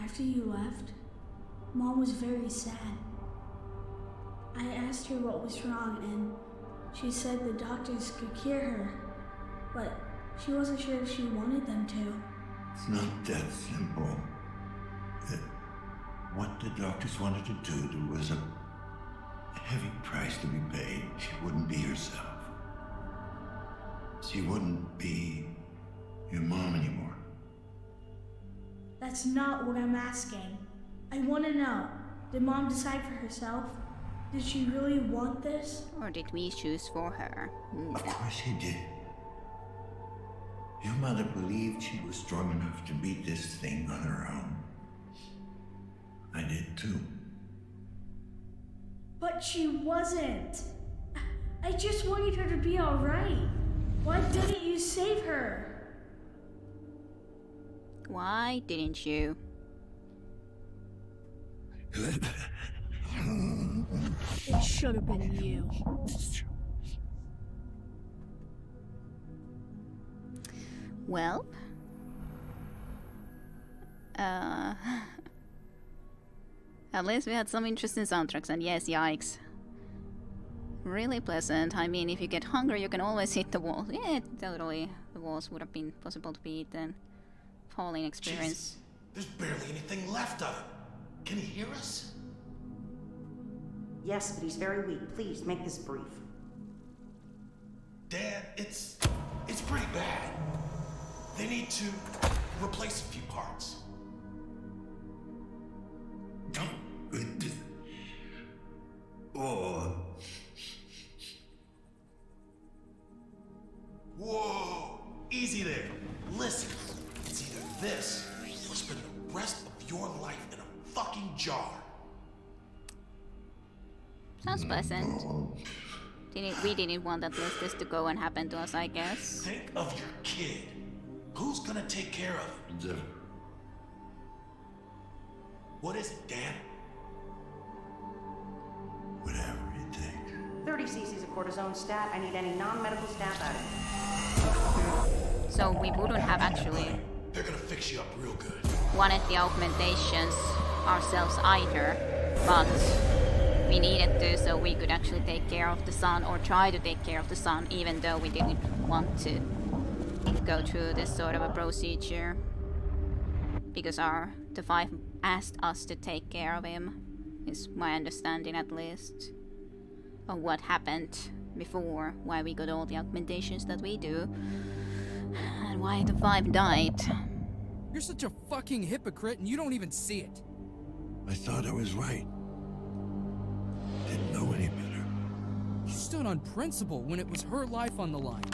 Speaker 3: after you left, Mom was very sad. I asked her what was wrong and she said the doctors could cure her, but she wasn't sure if she wanted them to.
Speaker 7: It's not that simple. What the doctors wanted to do, there was a heavy price to be paid. She wouldn't be herself. She wouldn't be your mom anymore.
Speaker 3: That's not what I'm asking. I want to know, did Mom decide for herself? Did she really want this?
Speaker 1: Or did we choose for her?
Speaker 7: Of course she did. Your mother believed she was strong enough to beat this thing on her own. I did too.
Speaker 3: But she wasn't. I just wanted her to be alright. Why didn't you save her?
Speaker 1: Why didn't you?
Speaker 3: It should have been you.
Speaker 1: Well, at least we had some interesting soundtracks, and yes, yikes. Really pleasant. I mean, if you get hungry, you can always hit the wall. Yeah, totally. The walls would have been possible to beat then. Falling experience.
Speaker 18: Jeez, there's barely anything left of him. Can he hear us?
Speaker 14: Yes, but he's very weak. Please, make this brief.
Speaker 18: Dad, it's pretty bad. They need to replace a few parts.
Speaker 7: Oh.
Speaker 18: Whoa! Easy there. Listen, it's either this or spend the rest of your life in a fucking jar.
Speaker 1: Sounds pleasant. We didn't want that this to go and happen to us, I guess.
Speaker 18: Think of your kid. Who's gonna take care of him? What is it, Dan?
Speaker 7: Whatever it takes.
Speaker 14: 30 cc's of cortisone stat. I need any non-medical staff out.
Speaker 1: So we wouldn't have actually
Speaker 18: They're gonna fix you up real good.
Speaker 1: wanted the augmentations ourselves either, but we needed to so we could actually take care of the sun, or try to take care of the sun, even though we didn't want to go through this sort of a procedure, because the five asked us to take care of him, is my understanding at least, of what happened before, why we got all the augmentations that we do, and why the five died.
Speaker 19: You're such a fucking hypocrite and you don't even see it.
Speaker 7: I thought I was right. Didn't know any better.
Speaker 19: You stood on principle when it was her life on the line.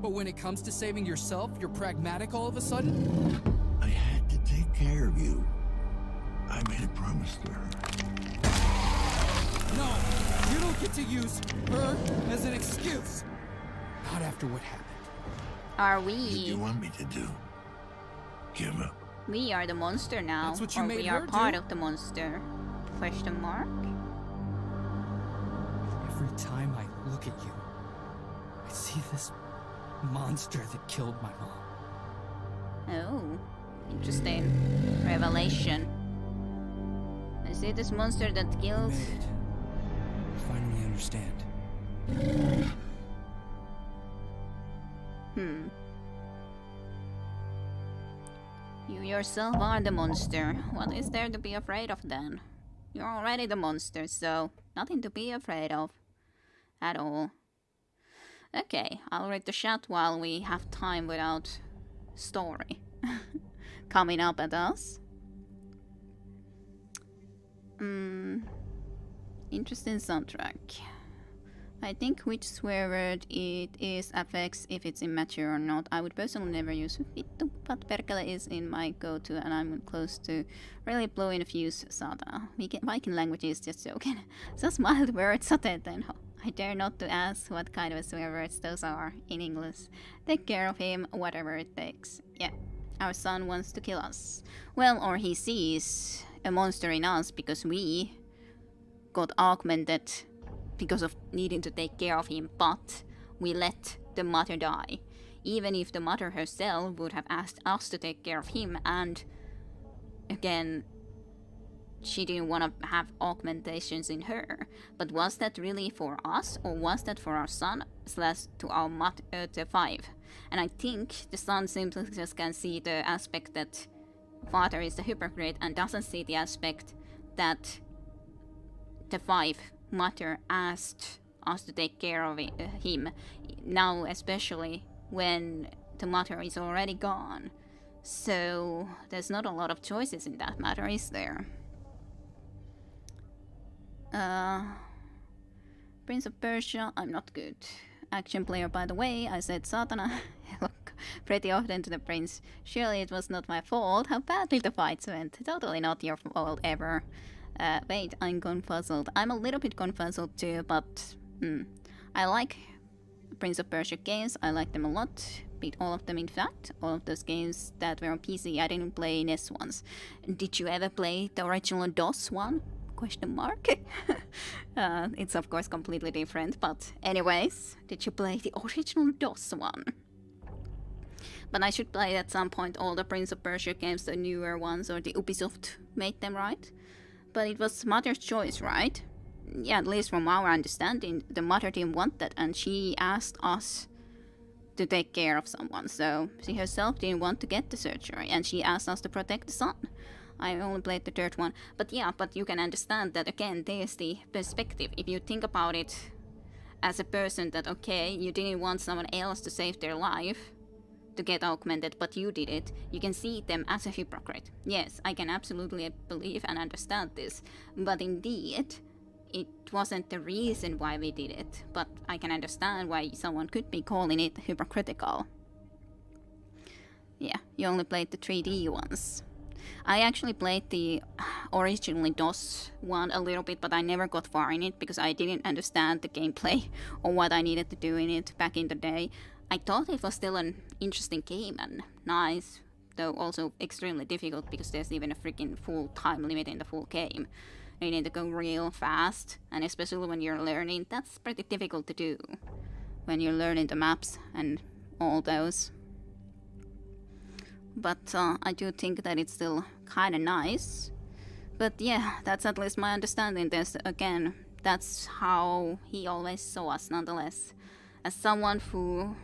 Speaker 19: But when it comes to saving yourself, you're pragmatic all of a sudden?
Speaker 7: I had to take care of you. I made a promise to her.
Speaker 19: No, you don't get to use her as an excuse. Not after what happened.
Speaker 1: Are we?
Speaker 7: What do you want me to do? Give up?
Speaker 1: We are the monster now,
Speaker 19: That's what you
Speaker 1: or
Speaker 19: made
Speaker 1: we
Speaker 19: her
Speaker 1: are part
Speaker 19: do.
Speaker 1: of the monster? Question mark?
Speaker 19: Every time I look at you, I see this monster that killed my mom.
Speaker 1: Oh, interesting revelation. I see this monster that killed.
Speaker 19: You made it. I finally understand.
Speaker 1: You yourself are the monster. What is there to be afraid of then? You're already the monster, so nothing to be afraid of. At all. Okay, I'll read the chat while we have time without story coming up at us. Interesting soundtrack. I think which swear word it is affects if it's immature or not. I would personally never use vittu, but perkele is in my go-to and I'm close to really blowing a fuse, Sada. Viking language is just joking. Such mild words, satetenho. I dare not to ask what kind of swear words those are in English. Take care of him, whatever it takes. Yeah, our son wants to kill us. Well, or he sees a monster in us because we got augmented because of needing to take care of him, but we let the mother die. even if the mother herself would have asked us to take care of him, and again, she didn't want to have augmentations in her. But was that really for us, or was that for our son / to our the 5? And I think the son simply just can see the aspect that father is the hypocrite and doesn't see the aspect that the 5 mother asked us to take care of him. Now, especially when the mother is already gone. So there's not a lot of choices in that matter, is there? Prince of Persia, I'm not good. Action player, by the way, I said Satana. Look pretty often to the prince. Surely it was not my fault how badly the fights went. Totally not your fault ever. Wait, I'm confuzzled. I'm a little bit confuzzled too, but I like Prince of Persia games. I like them a lot. Beat all of them, in fact. All of those games that were on PC. I didn't play NES ones. Did you ever play the original DOS one? Question mark. It's of course completely different, but anyways, did you play the original DOS one? But I should play at some point all the Prince of Persia games, the newer ones, or the Ubisoft made them, right? But it was mother's choice, right? Yeah, at least from our understanding, the mother didn't want that, and she asked us to take care of someone, so she herself didn't want to get the surgery, and she asked us to protect the son. I only played the third one, but yeah, but you can understand that again, there's the perspective. If you think about it as a person that, okay, you didn't want someone else to save their life, to get augmented, but you did it, you can see them as a hypocrite. Yes, I can absolutely believe and understand this, but indeed, it wasn't the reason why we did it, but I can understand why someone could be calling it hypocritical. Yeah, you only played the 3D ones. I actually played the originally DOS one a little bit, but I never got far in it because I didn't understand the gameplay or what I needed to do in it back in the day. I thought it was still an interesting game and nice, though also extremely difficult because there's even a freaking full time limit in the full game. You need to go real fast, and especially when you're learning, that's pretty difficult to do. When you're learning the maps and all those. But I do think that it's still kinda nice. But yeah, that's at least my understanding. There's, again, that's how he always saw us, nonetheless. As someone who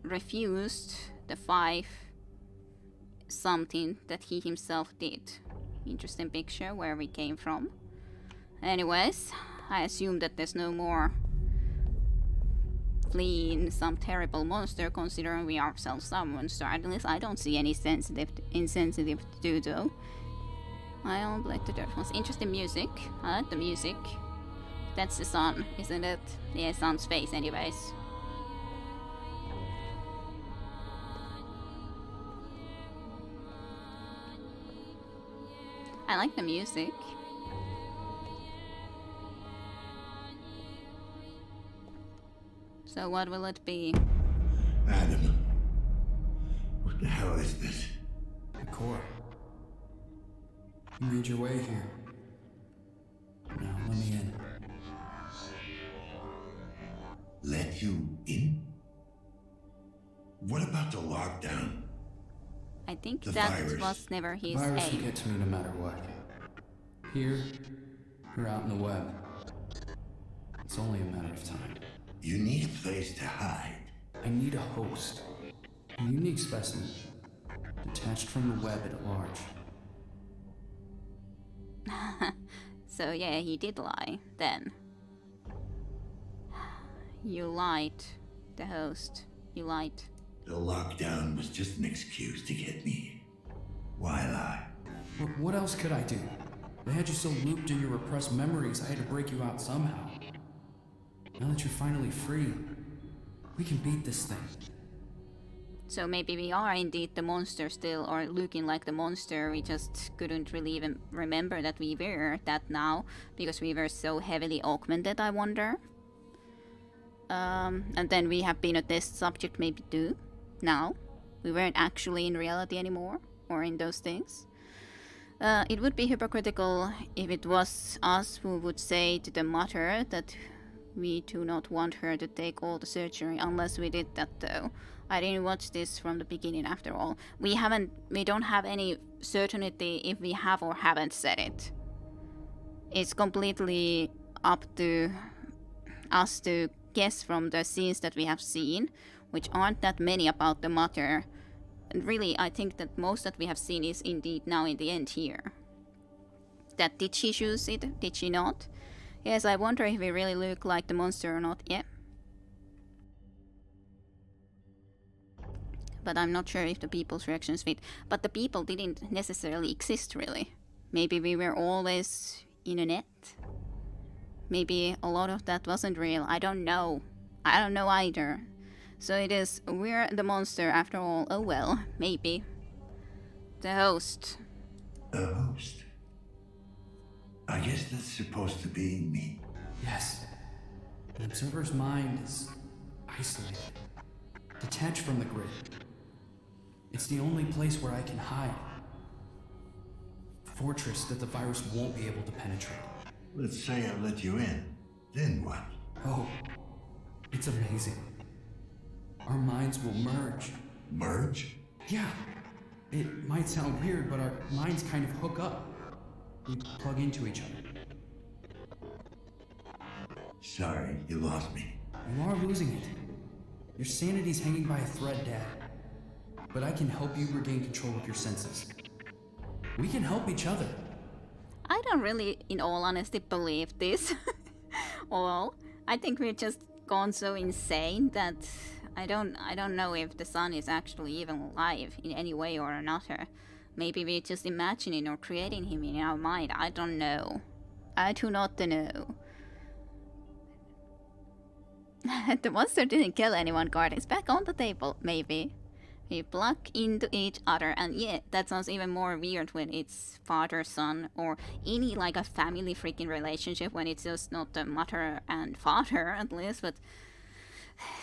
Speaker 1: refused the 5 something that he himself did. Interesting picture where we came from. Anyways, I assume that there's no more fleeing some terrible monster, considering we ourselves some monster. At least I don't see any insensitive to do though. I don't like the dirt ones. Interesting music. I like the music. That's the sun, isn't it? Yeah, sun's face anyways. I like the music. So what will it be?
Speaker 7: Adam, what the hell is this?
Speaker 10: Core. You made your way here. Now let me in.
Speaker 7: Let you in? What about the lockdown?
Speaker 1: I think
Speaker 7: the
Speaker 1: that
Speaker 7: virus.
Speaker 1: was never his
Speaker 10: Virus will
Speaker 1: aim.
Speaker 10: get to me no matter what. Here, or out in the web. It's only a matter of time.
Speaker 7: You need a place to hide.
Speaker 10: I need a host. A unique specimen. Detached from the web at large.
Speaker 1: So yeah, he did lie, then. You lied. The host. You lied.
Speaker 7: The lockdown was just an excuse to get me. Why lie?
Speaker 10: What else could I do? They had you so looped in your repressed memories, I had to break you out somehow. Now that you're finally free, we can beat this thing.
Speaker 1: So maybe we are indeed the monster still, or looking like the monster. We just couldn't really even remember that we were that now, because we were so heavily augmented, I wonder. And then we have been a test subject maybe too. Now, we weren't actually in reality anymore, or in those things. It would be hypocritical if it was us who would say to the mother that We do not want her to take all the surgery unless we did that though. I didn't watch this from the beginning after all. We don't have any certainty if we have or haven't said it. It's completely up to us to guess from the scenes that we have seen, which aren't that many about the mother. And really, I think that most that we have seen is indeed now in the end here. That did she choose it? Did she not? Yes, I wonder if we really look like the monster or not. Yeah. But I'm not sure if the people's reactions fit. But the people didn't necessarily exist, really. Maybe we were always in a net. Maybe a lot of that wasn't real. I don't know. I don't know either. So it is, we're the monster after all. Oh well, maybe. The host.
Speaker 7: The host? I guess that's supposed to be me.
Speaker 10: Yes. The observer's mind is isolated, detached from the grid. It's the only place where I can hide. Fortress that the virus won't be able to penetrate.
Speaker 7: Let's say I let you in. Then what?
Speaker 10: Oh, it's amazing. Our minds will merge.
Speaker 7: Merge?
Speaker 10: Yeah. It might sound weird, but our minds kind of hook up. We plug into each other.
Speaker 7: Sorry, you lost me.
Speaker 10: You are losing it. Your sanity's hanging by a thread, Dad. But I can help you regain control of your senses. We can help each other.
Speaker 1: I don't really, in all honesty, believe this. Well, I think we're just gone so insane that I don't know if the son is actually even alive in any way or another. Maybe we're just imagining or creating him in our mind. I don't know. I do not know. The monster didn't kill anyone, guard. It's back on the table, maybe. We plug into each other, and yeah, that sounds even more weird when it's father-son or any like a family freaking relationship when it's just not the mother and father at least, but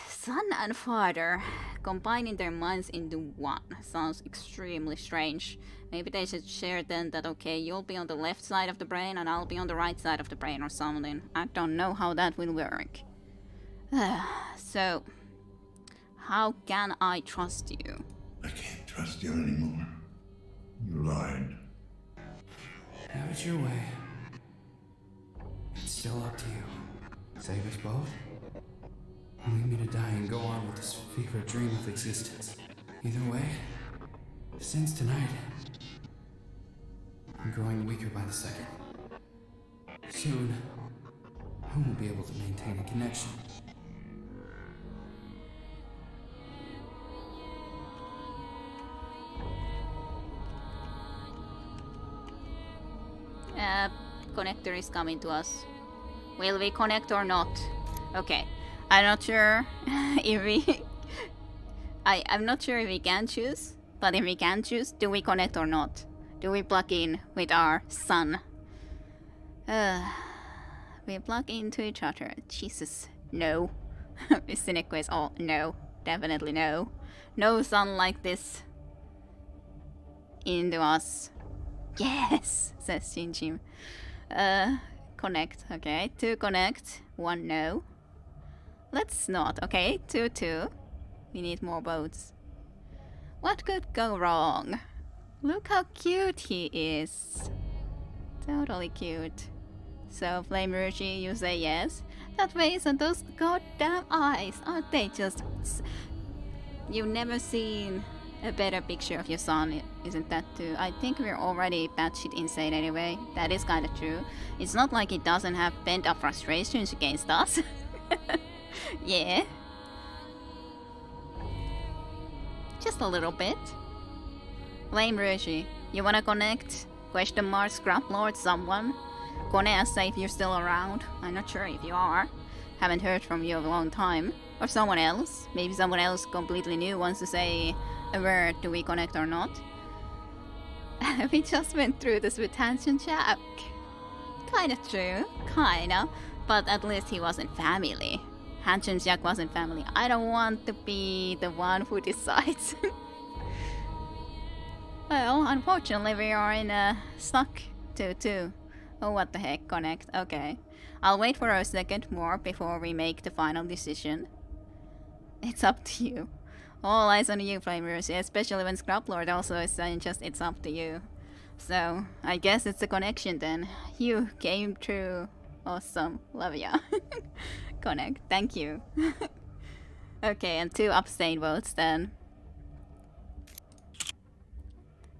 Speaker 1: son and father combining their minds into one sounds extremely strange. Maybe they should share then that okay, you'll be on the left side of the brain and I'll be on the right side of the brain or something. I don't know how that will work. So, how can I trust you?
Speaker 7: I can't trust you anymore. You lied.
Speaker 10: Have it your way. It's still up to you. Save us both. Leave me to die and go on with this fever dream of existence. Either way, since tonight, I'm growing weaker by the second. Soon, I won't be able to maintain a connection.
Speaker 1: Connector is coming to us. Will we connect or not? Okay. I'm not sure if we... I'm not sure if we can choose, but if we can choose, do we connect or not? Do we plug in with our son? We plug into each other. Jesus, no. Cynic is all no. Definitely no. No son like this into us. Yes, says Shinjim. Connect, okay. 2 connect, 1 no. Let's not, okay. 2. We need more boats. What could go wrong? Look how cute he is. Totally cute. So, Flame Rushi, you say yes? That face and those goddamn eyes, aren't they just... You've never seen a better picture of your son, isn't that too? I think we're already batshit insane anyway. That is kinda true. It's not like he doesn't have pent-up frustrations against us. Yeah. Just a little bit. Flame Rushi, you wanna connect? Question mark, Scrap Lord, someone? Konasa, if you're still around. I'm not sure if you are. Haven't heard from you in a long time. Or someone else. Maybe someone else completely new wants to say a word. Do we connect or not? We just went through this with Hanshin Jack. Kinda true. Kinda. But at least he wasn't family. Hanshin Jack wasn't family. I don't want to be the one who decides. Well, unfortunately we are in a stuck 2-2. Oh, what the heck, connect. Okay. I'll wait for a second more before we make the final decision. It's up to you. All eyes on you, Flamers, especially when Scrublord also is saying just it's up to you. So, I guess it's a connection then. You came through. Awesome. Love ya. Connect. Thank you. Okay, and 2 abstain votes then.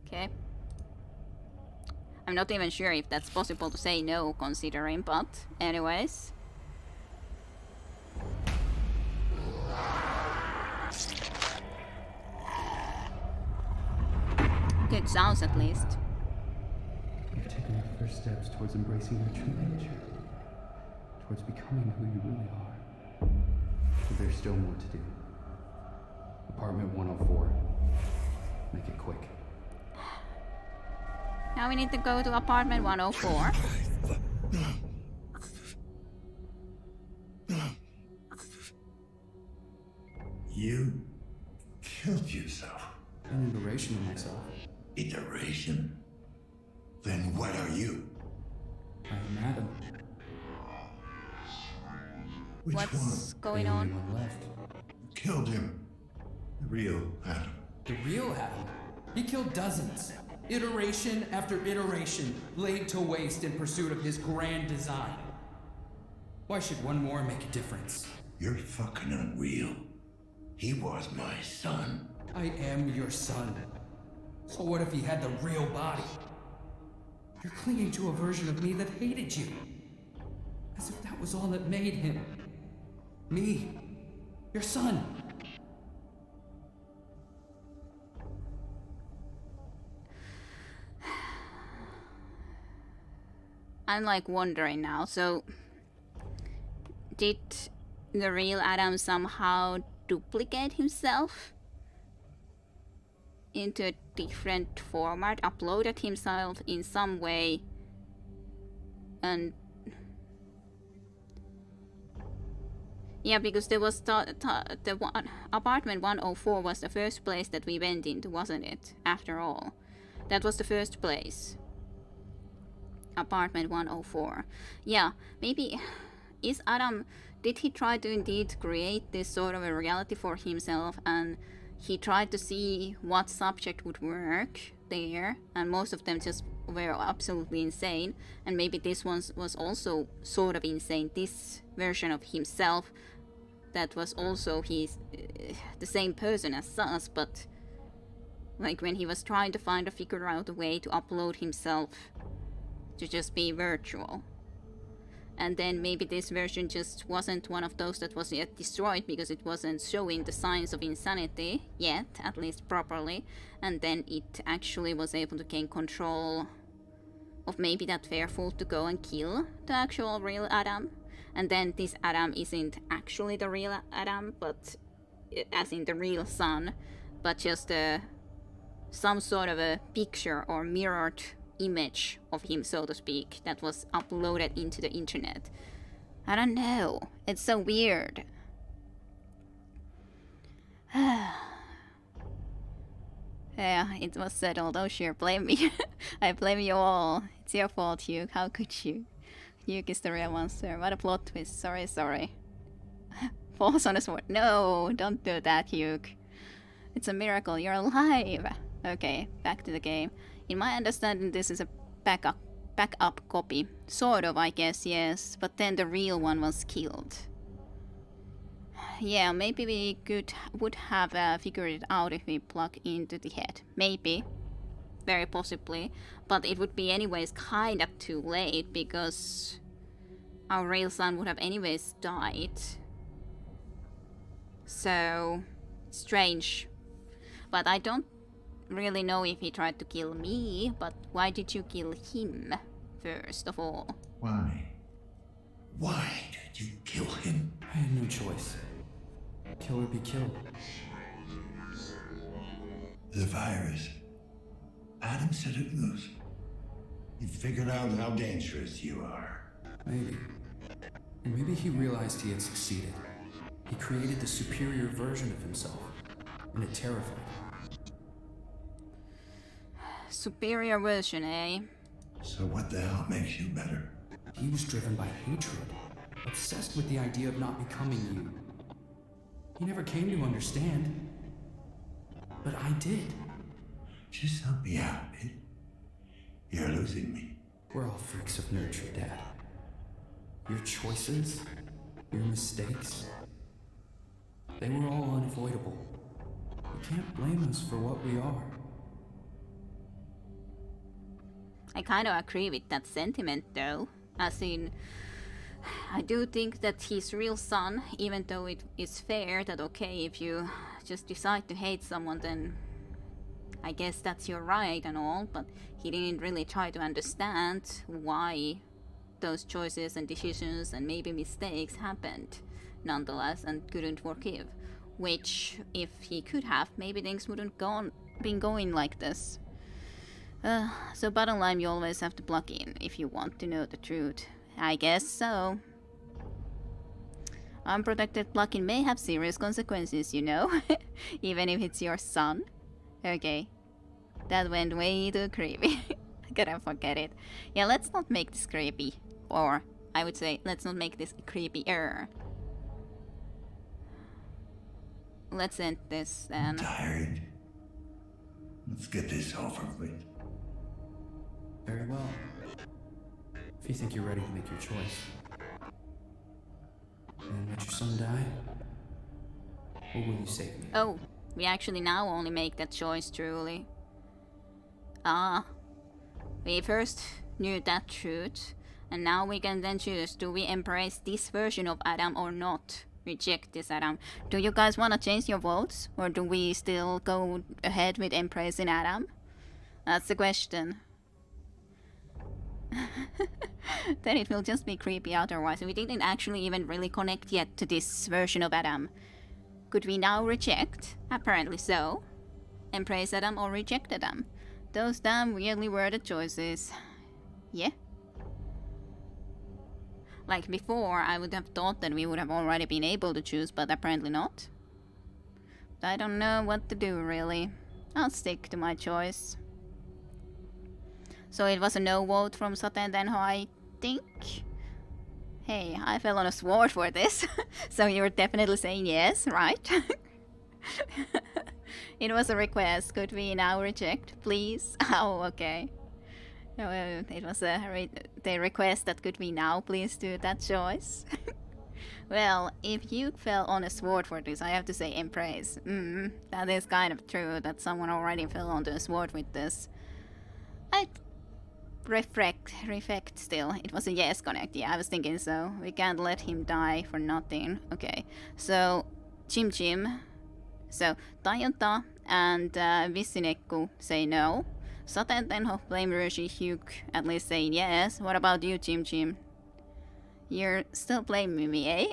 Speaker 1: Okay. I'm not even sure if that's possible to say no considering, but anyways. Good sounds at least.
Speaker 10: You've taken your first steps towards embracing your true nature. Towards becoming who you really are. But there's still more to do. Apartment 104. Make it quick.
Speaker 1: Now we need to go to apartment 104.
Speaker 7: You killed yourself.
Speaker 10: An iteration of myself.
Speaker 7: Iteration? Then what are you?
Speaker 10: I am Adam.
Speaker 7: Which
Speaker 1: What's
Speaker 7: one?
Speaker 1: going
Speaker 10: The
Speaker 1: on?
Speaker 10: only one left.
Speaker 7: Killed him. The real Adam.
Speaker 19: The real Adam? He killed dozens. Iteration after iteration, laid to waste in pursuit of his grand design. Why should one more make a difference?
Speaker 7: You're fucking unreal. He was my son.
Speaker 19: I am your son. So what if he had the real body? You're clinging to a version of me that hated you. As if that was all that made him. Me. Your son.
Speaker 1: I'm like wondering now, so did the real Adam somehow duplicate himself into a different format, uploaded himself in some way, and yeah, because there was apartment 104 was the first place that we went into, wasn't it? After all, that was the first place. Apartment 104. Yeah, maybe is Adam, did he try to indeed create this sort of a reality for himself, and he tried to see what subject would work there, and most of them just were absolutely insane, and maybe this one was also sort of insane, this version of himself that was also his the same person as us, but like when he was trying to figure out a way to upload himself to just be virtual. And then maybe this version just wasn't one of those that was yet destroyed because it wasn't showing the signs of insanity yet, at least properly, and then it actually was able to gain control of maybe that Fairfoot to go and kill the actual real Adam. And then this Adam isn't actually the real Adam, but as in the real son, but just some sort of a picture or mirrored image of him, so to speak, that was uploaded into the internet. I don't know. It's so weird. Yeah, it was settled. Oh sure, blame me. I blame you all. It's your fault, Hugh. How could you? Hugh is the real monster. What a plot twist. Sorry. Falls on a sword. No, don't do that, Hugh. It's a miracle. You're alive. Okay, back to the game. In my understanding, this is a backup copy. Sort of, I guess, yes. But then the real one was killed. Yeah, maybe we would have figured it out if we plug into the head. Maybe. Very possibly. But it would be anyways kind of too late, because our real son would have anyways died. So, strange. But I don't really know if he tried to kill me, but why did you kill him, first of all?
Speaker 7: Why? Why did you kill him?
Speaker 10: I had no choice. Kill or be killed.
Speaker 7: The virus. Adam set it loose. He figured out how dangerous you are.
Speaker 10: Maybe. And maybe he realized he had succeeded. He created the superior version of himself, and it terrified him.
Speaker 1: Superior version, eh?
Speaker 7: So what the hell makes you better?
Speaker 19: He was driven by hatred, obsessed with the idea of not becoming you. He never came to understand. But I did.
Speaker 7: Just help me out, man. You're losing me.
Speaker 19: We're all freaks of nurture, Dad. Your choices, your mistakes, they were all unavoidable. You can't blame us for what we are.
Speaker 1: I kind of agree with that sentiment though. As in, I do think that his real son, even though it is fair that okay, if you just decide to hate someone, then I guess that's your right and all, but he didn't really try to understand why those choices and decisions and maybe mistakes happened nonetheless, and couldn't forgive. Which, if he could have, maybe things wouldn't been going like this. So bottom line, you always have to plug in if you want to know the truth. I guess so. Unprotected plug-in may have serious consequences, you know? Even if it's your son. Okay. That went way too creepy. Gotta forget it. Yeah, let's not make this creepy. Or, I would say, let's not make this creepier. Let's end this then.
Speaker 7: I'm tired. Let's get this over with.
Speaker 10: Very well. If you think you're ready to make your choice. And let your son die? Or will you save me?
Speaker 1: Oh, we actually now only make that choice, truly. Ah. We first knew that truth, and now we can then choose, do we embrace this version of Adam or not? Reject this Adam. Do you guys want to change your votes? Or do we still go ahead with embracing Adam? That's the question. Then it will just be creepy otherwise. We didn't actually even really connect yet to this version of Adam. Could we now reject? Apparently so. Embrace Adam or reject Adam? Those damn weirdly worded choices. Yeah. Like before, I would have thought that we would have already been able to choose, but apparently not. I don't know what to do, really. I'll stick to my choice. So it was a no vote from Saten Denho, I think? Hey, I fell on a sword for this. So you're definitely saying yes, right? It was a request. Could we now reject, please? Oh, okay. It was the request that could we now please do that choice? Well, if you fell on a sword for this, I have to say embrace. That is kind of true that someone already fell onto a sword with this. I reflect still. It was a yes connect. Yeah, I was thinking so. We can't let him die for nothing. Okay, so Chim Chim. So Tayonta and Visinekku say no. Saten Denho blame Rushi Hyuk at least saying yes. What about you, Chim Chim? You're still blaming me, eh?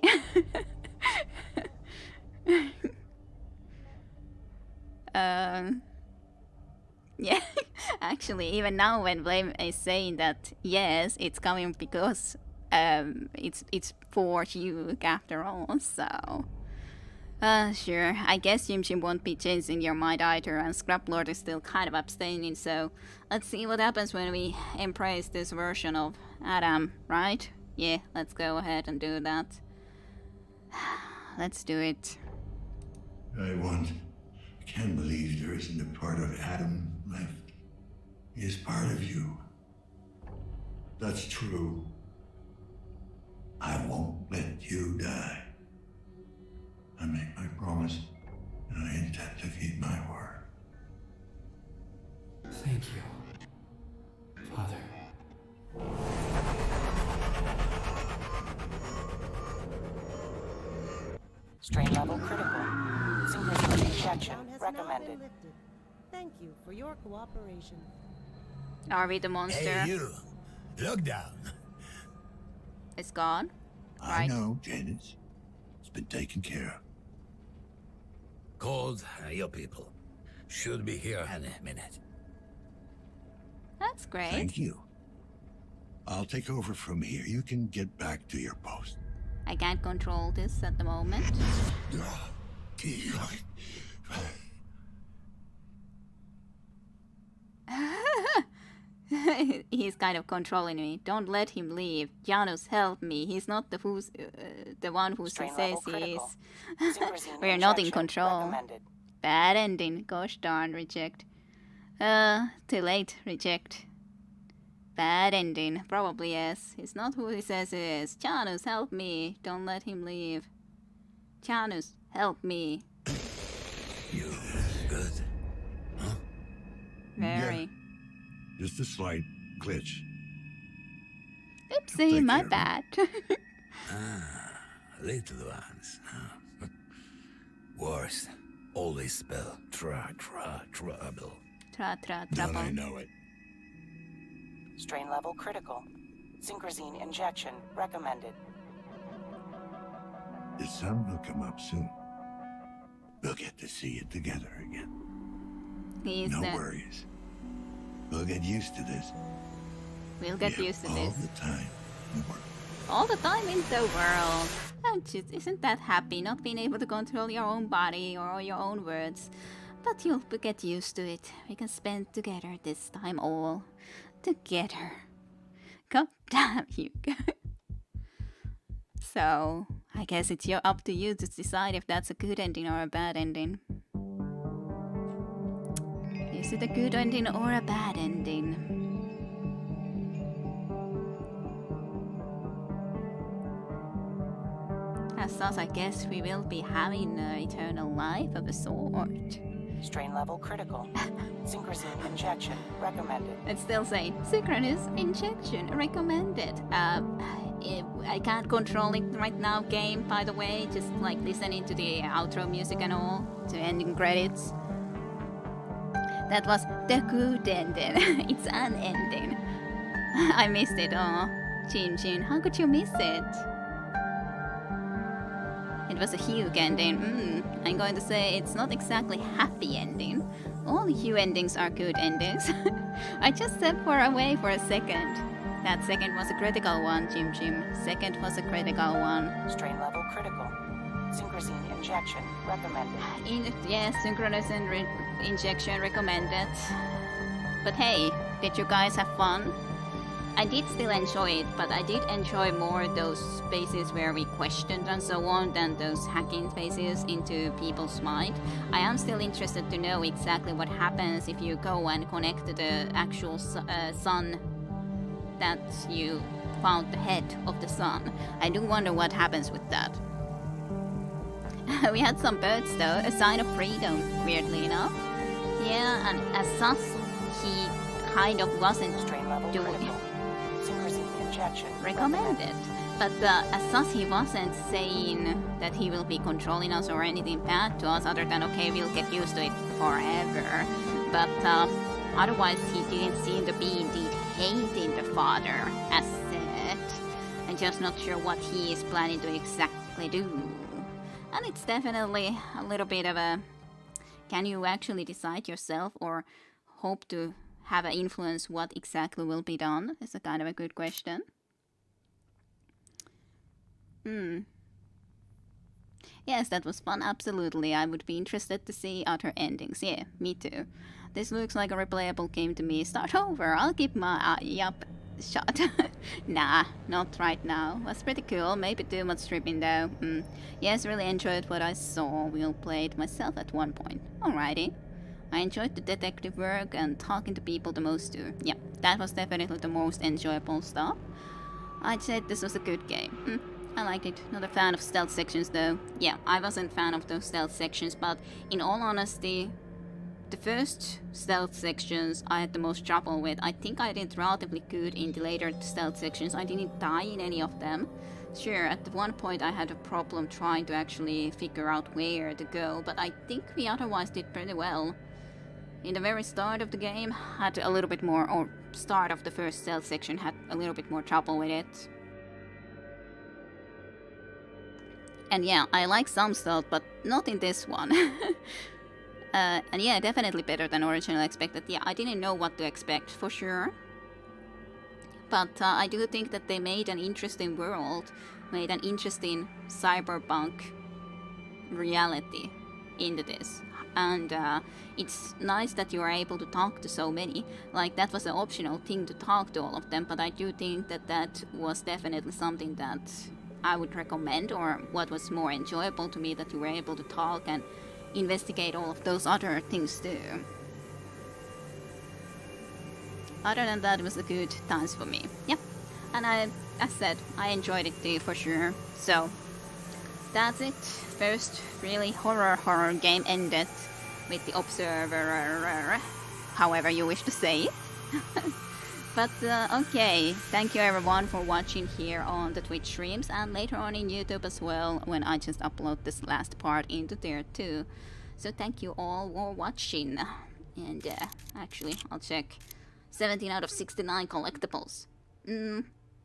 Speaker 1: Yeah, actually, even now when Blame is saying that yes, it's coming because it's for Hyuk after all, so sure. I guess Chim Chim won't be changing your mind either, and Scraplord is still kind of abstaining, so let's see what happens when we embrace this version of Adam, right? Yeah, let's go ahead and do that. Let's do it.
Speaker 7: I can't believe there isn't a part of Adam left. He is part of you. That's true. I won't let you die. I make my promise, and I intend to keep my word.
Speaker 10: Thank you, Father.
Speaker 14: Strain level critical. Synchronous injection recommended.
Speaker 20: Thank you for your cooperation.
Speaker 1: Are we the monster?
Speaker 18: Hey, you. Look down.
Speaker 1: It's gone.
Speaker 7: I know, Janice. It's been taken care of.
Speaker 18: Cold, your people. Should be here in a minute.
Speaker 1: That's great.
Speaker 7: Thank you. I'll take over from here. You can get back to your post.
Speaker 1: I can't control this at the moment. He's kind of controlling me. Don't let him leave. Janus, help me. He's not the one who
Speaker 14: Strain
Speaker 1: says
Speaker 14: level
Speaker 1: he is.
Speaker 14: critical. Synchrosine
Speaker 1: We're not in
Speaker 14: injection
Speaker 1: control.
Speaker 14: recommended.
Speaker 1: Bad ending. Gosh darn, reject. Too late, reject. Bad ending. Probably yes. He's not who he says he is. Janus, help me. Don't let him leave. Janus, help me.
Speaker 7: You good? Huh?
Speaker 1: Very.
Speaker 7: Yeah. Just a slight glitch.
Speaker 1: Oopsie, my bad.
Speaker 21: Little ones. Huh? Worse. Always spell trouble.
Speaker 1: Trouble.
Speaker 7: I know it.
Speaker 14: Strain level critical. Synchrosine injection recommended.
Speaker 7: The sun will come up soon. We'll get to see it together again. No worries. We'll get used to this.
Speaker 1: We'll get used to
Speaker 7: all
Speaker 1: this.
Speaker 7: the time.
Speaker 1: All the time in the world. Isn't that happy, not being able to control your own body or your own words? But you'll get used to it. We can spend together this time all together. God damn you. So, I guess it's up to you to decide if that's a good ending or a bad ending. Is it a good ending or a bad ending? As such, I guess we will be having an eternal life of a sort.
Speaker 14: Strain level critical. Synchrosine injection recommended.
Speaker 1: It's still saying synchronous injection recommended. I can't control it right now, game, by the way. Just like listening to the outro music and all, to ending credits. That was the good ending. It's an ending. I missed it. Oh, Jin, how could you miss it? It was a Hugh ending. I'm going to say it's not exactly happy ending. All Hugh endings are good endings. I just stepped away for a second. That second was a critical one, Jim. Second was a critical one.
Speaker 14: Strain level critical. Synchrosine injection recommended.
Speaker 1: Yes, synchronous injection recommended. But hey, did you guys have fun? I did still enjoy it, but I did enjoy more those spaces where we questioned and so on than those hacking spaces into people's mind. I am still interested to know exactly what happens if you go and connect to the actual sun that you found, the head of the sun. I do wonder what happens with that. We had some birds though, a sign of freedom, weirdly enough. Yeah, and as such, he kind of wasn't doing recommended. But as such, he wasn't saying that he will be controlling us or anything bad to us other than, okay, we'll get used to it forever. But otherwise, he didn't seem to be indeed hating the father as said. I'm just not sure what he is planning to exactly do. And it's definitely a little bit of a, can you actually decide yourself or hope to have an influence what exactly will be done? It's a kind of a good question. Yes, that was fun, absolutely. I would be interested to see other endings. Yeah, me too. This looks like a replayable game to me. Start over. I'll keep my eye up shot. Nah, not right now. Was pretty cool. Maybe too much stripping though. Yes, really enjoyed what I saw. We'll play it myself at one point. Alrighty. I enjoyed the detective work and talking to people the most too. Yeah, that was definitely the most enjoyable stuff. I'd say this was a good game. I liked it. Not a fan of stealth sections though. Yeah, I wasn't a fan of those stealth sections, but in all honesty, the first stealth sections I had the most trouble with. I think I did relatively good in the later stealth sections. I didn't die in any of them. Sure, at one point I had a problem trying to actually figure out where to go, but I think we otherwise did pretty well. In the very start of the game, had a little bit more, or start of the first stealth section had a little bit more trouble with it. And yeah, I like some stealth, but not in this one. And yeah, definitely better than originally expected. Yeah, I didn't know what to expect, for sure. But I do think that they made an interesting world, made an interesting cyberpunk reality into this. And it's nice that you are able to talk to so many. Like, that was an optional thing to talk to all of them, but I do think that that was definitely something that I would recommend, or what was more enjoyable to me, that you were able to talk and investigate all of those other things too. Other than that, it was a good times for me. Yep. And as said, I enjoyed it too, for sure. So, that's it. First really horror game ended with the Observer, however you wish to say it. But okay, thank you everyone for watching here on the Twitch streams, and later on in YouTube as well, when I just upload this last part into there too. So thank you all for watching. And actually, I'll check. 17 out of 69 collectibles.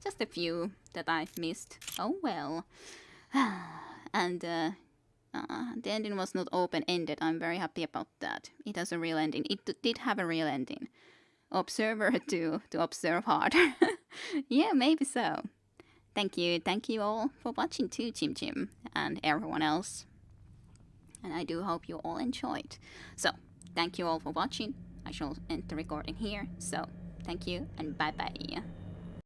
Speaker 1: Just a few that I missed. Oh well. And the ending was not open-ended. I'm very happy about that. It has a real ending. It did have a real ending. Observer to observe harder. Yeah, maybe so. Thank you all for watching too, Chim Chim, and everyone else. And I do hope you all enjoyed. So, thank you all for watching. I shall end the recording here. So, thank you and bye-bye.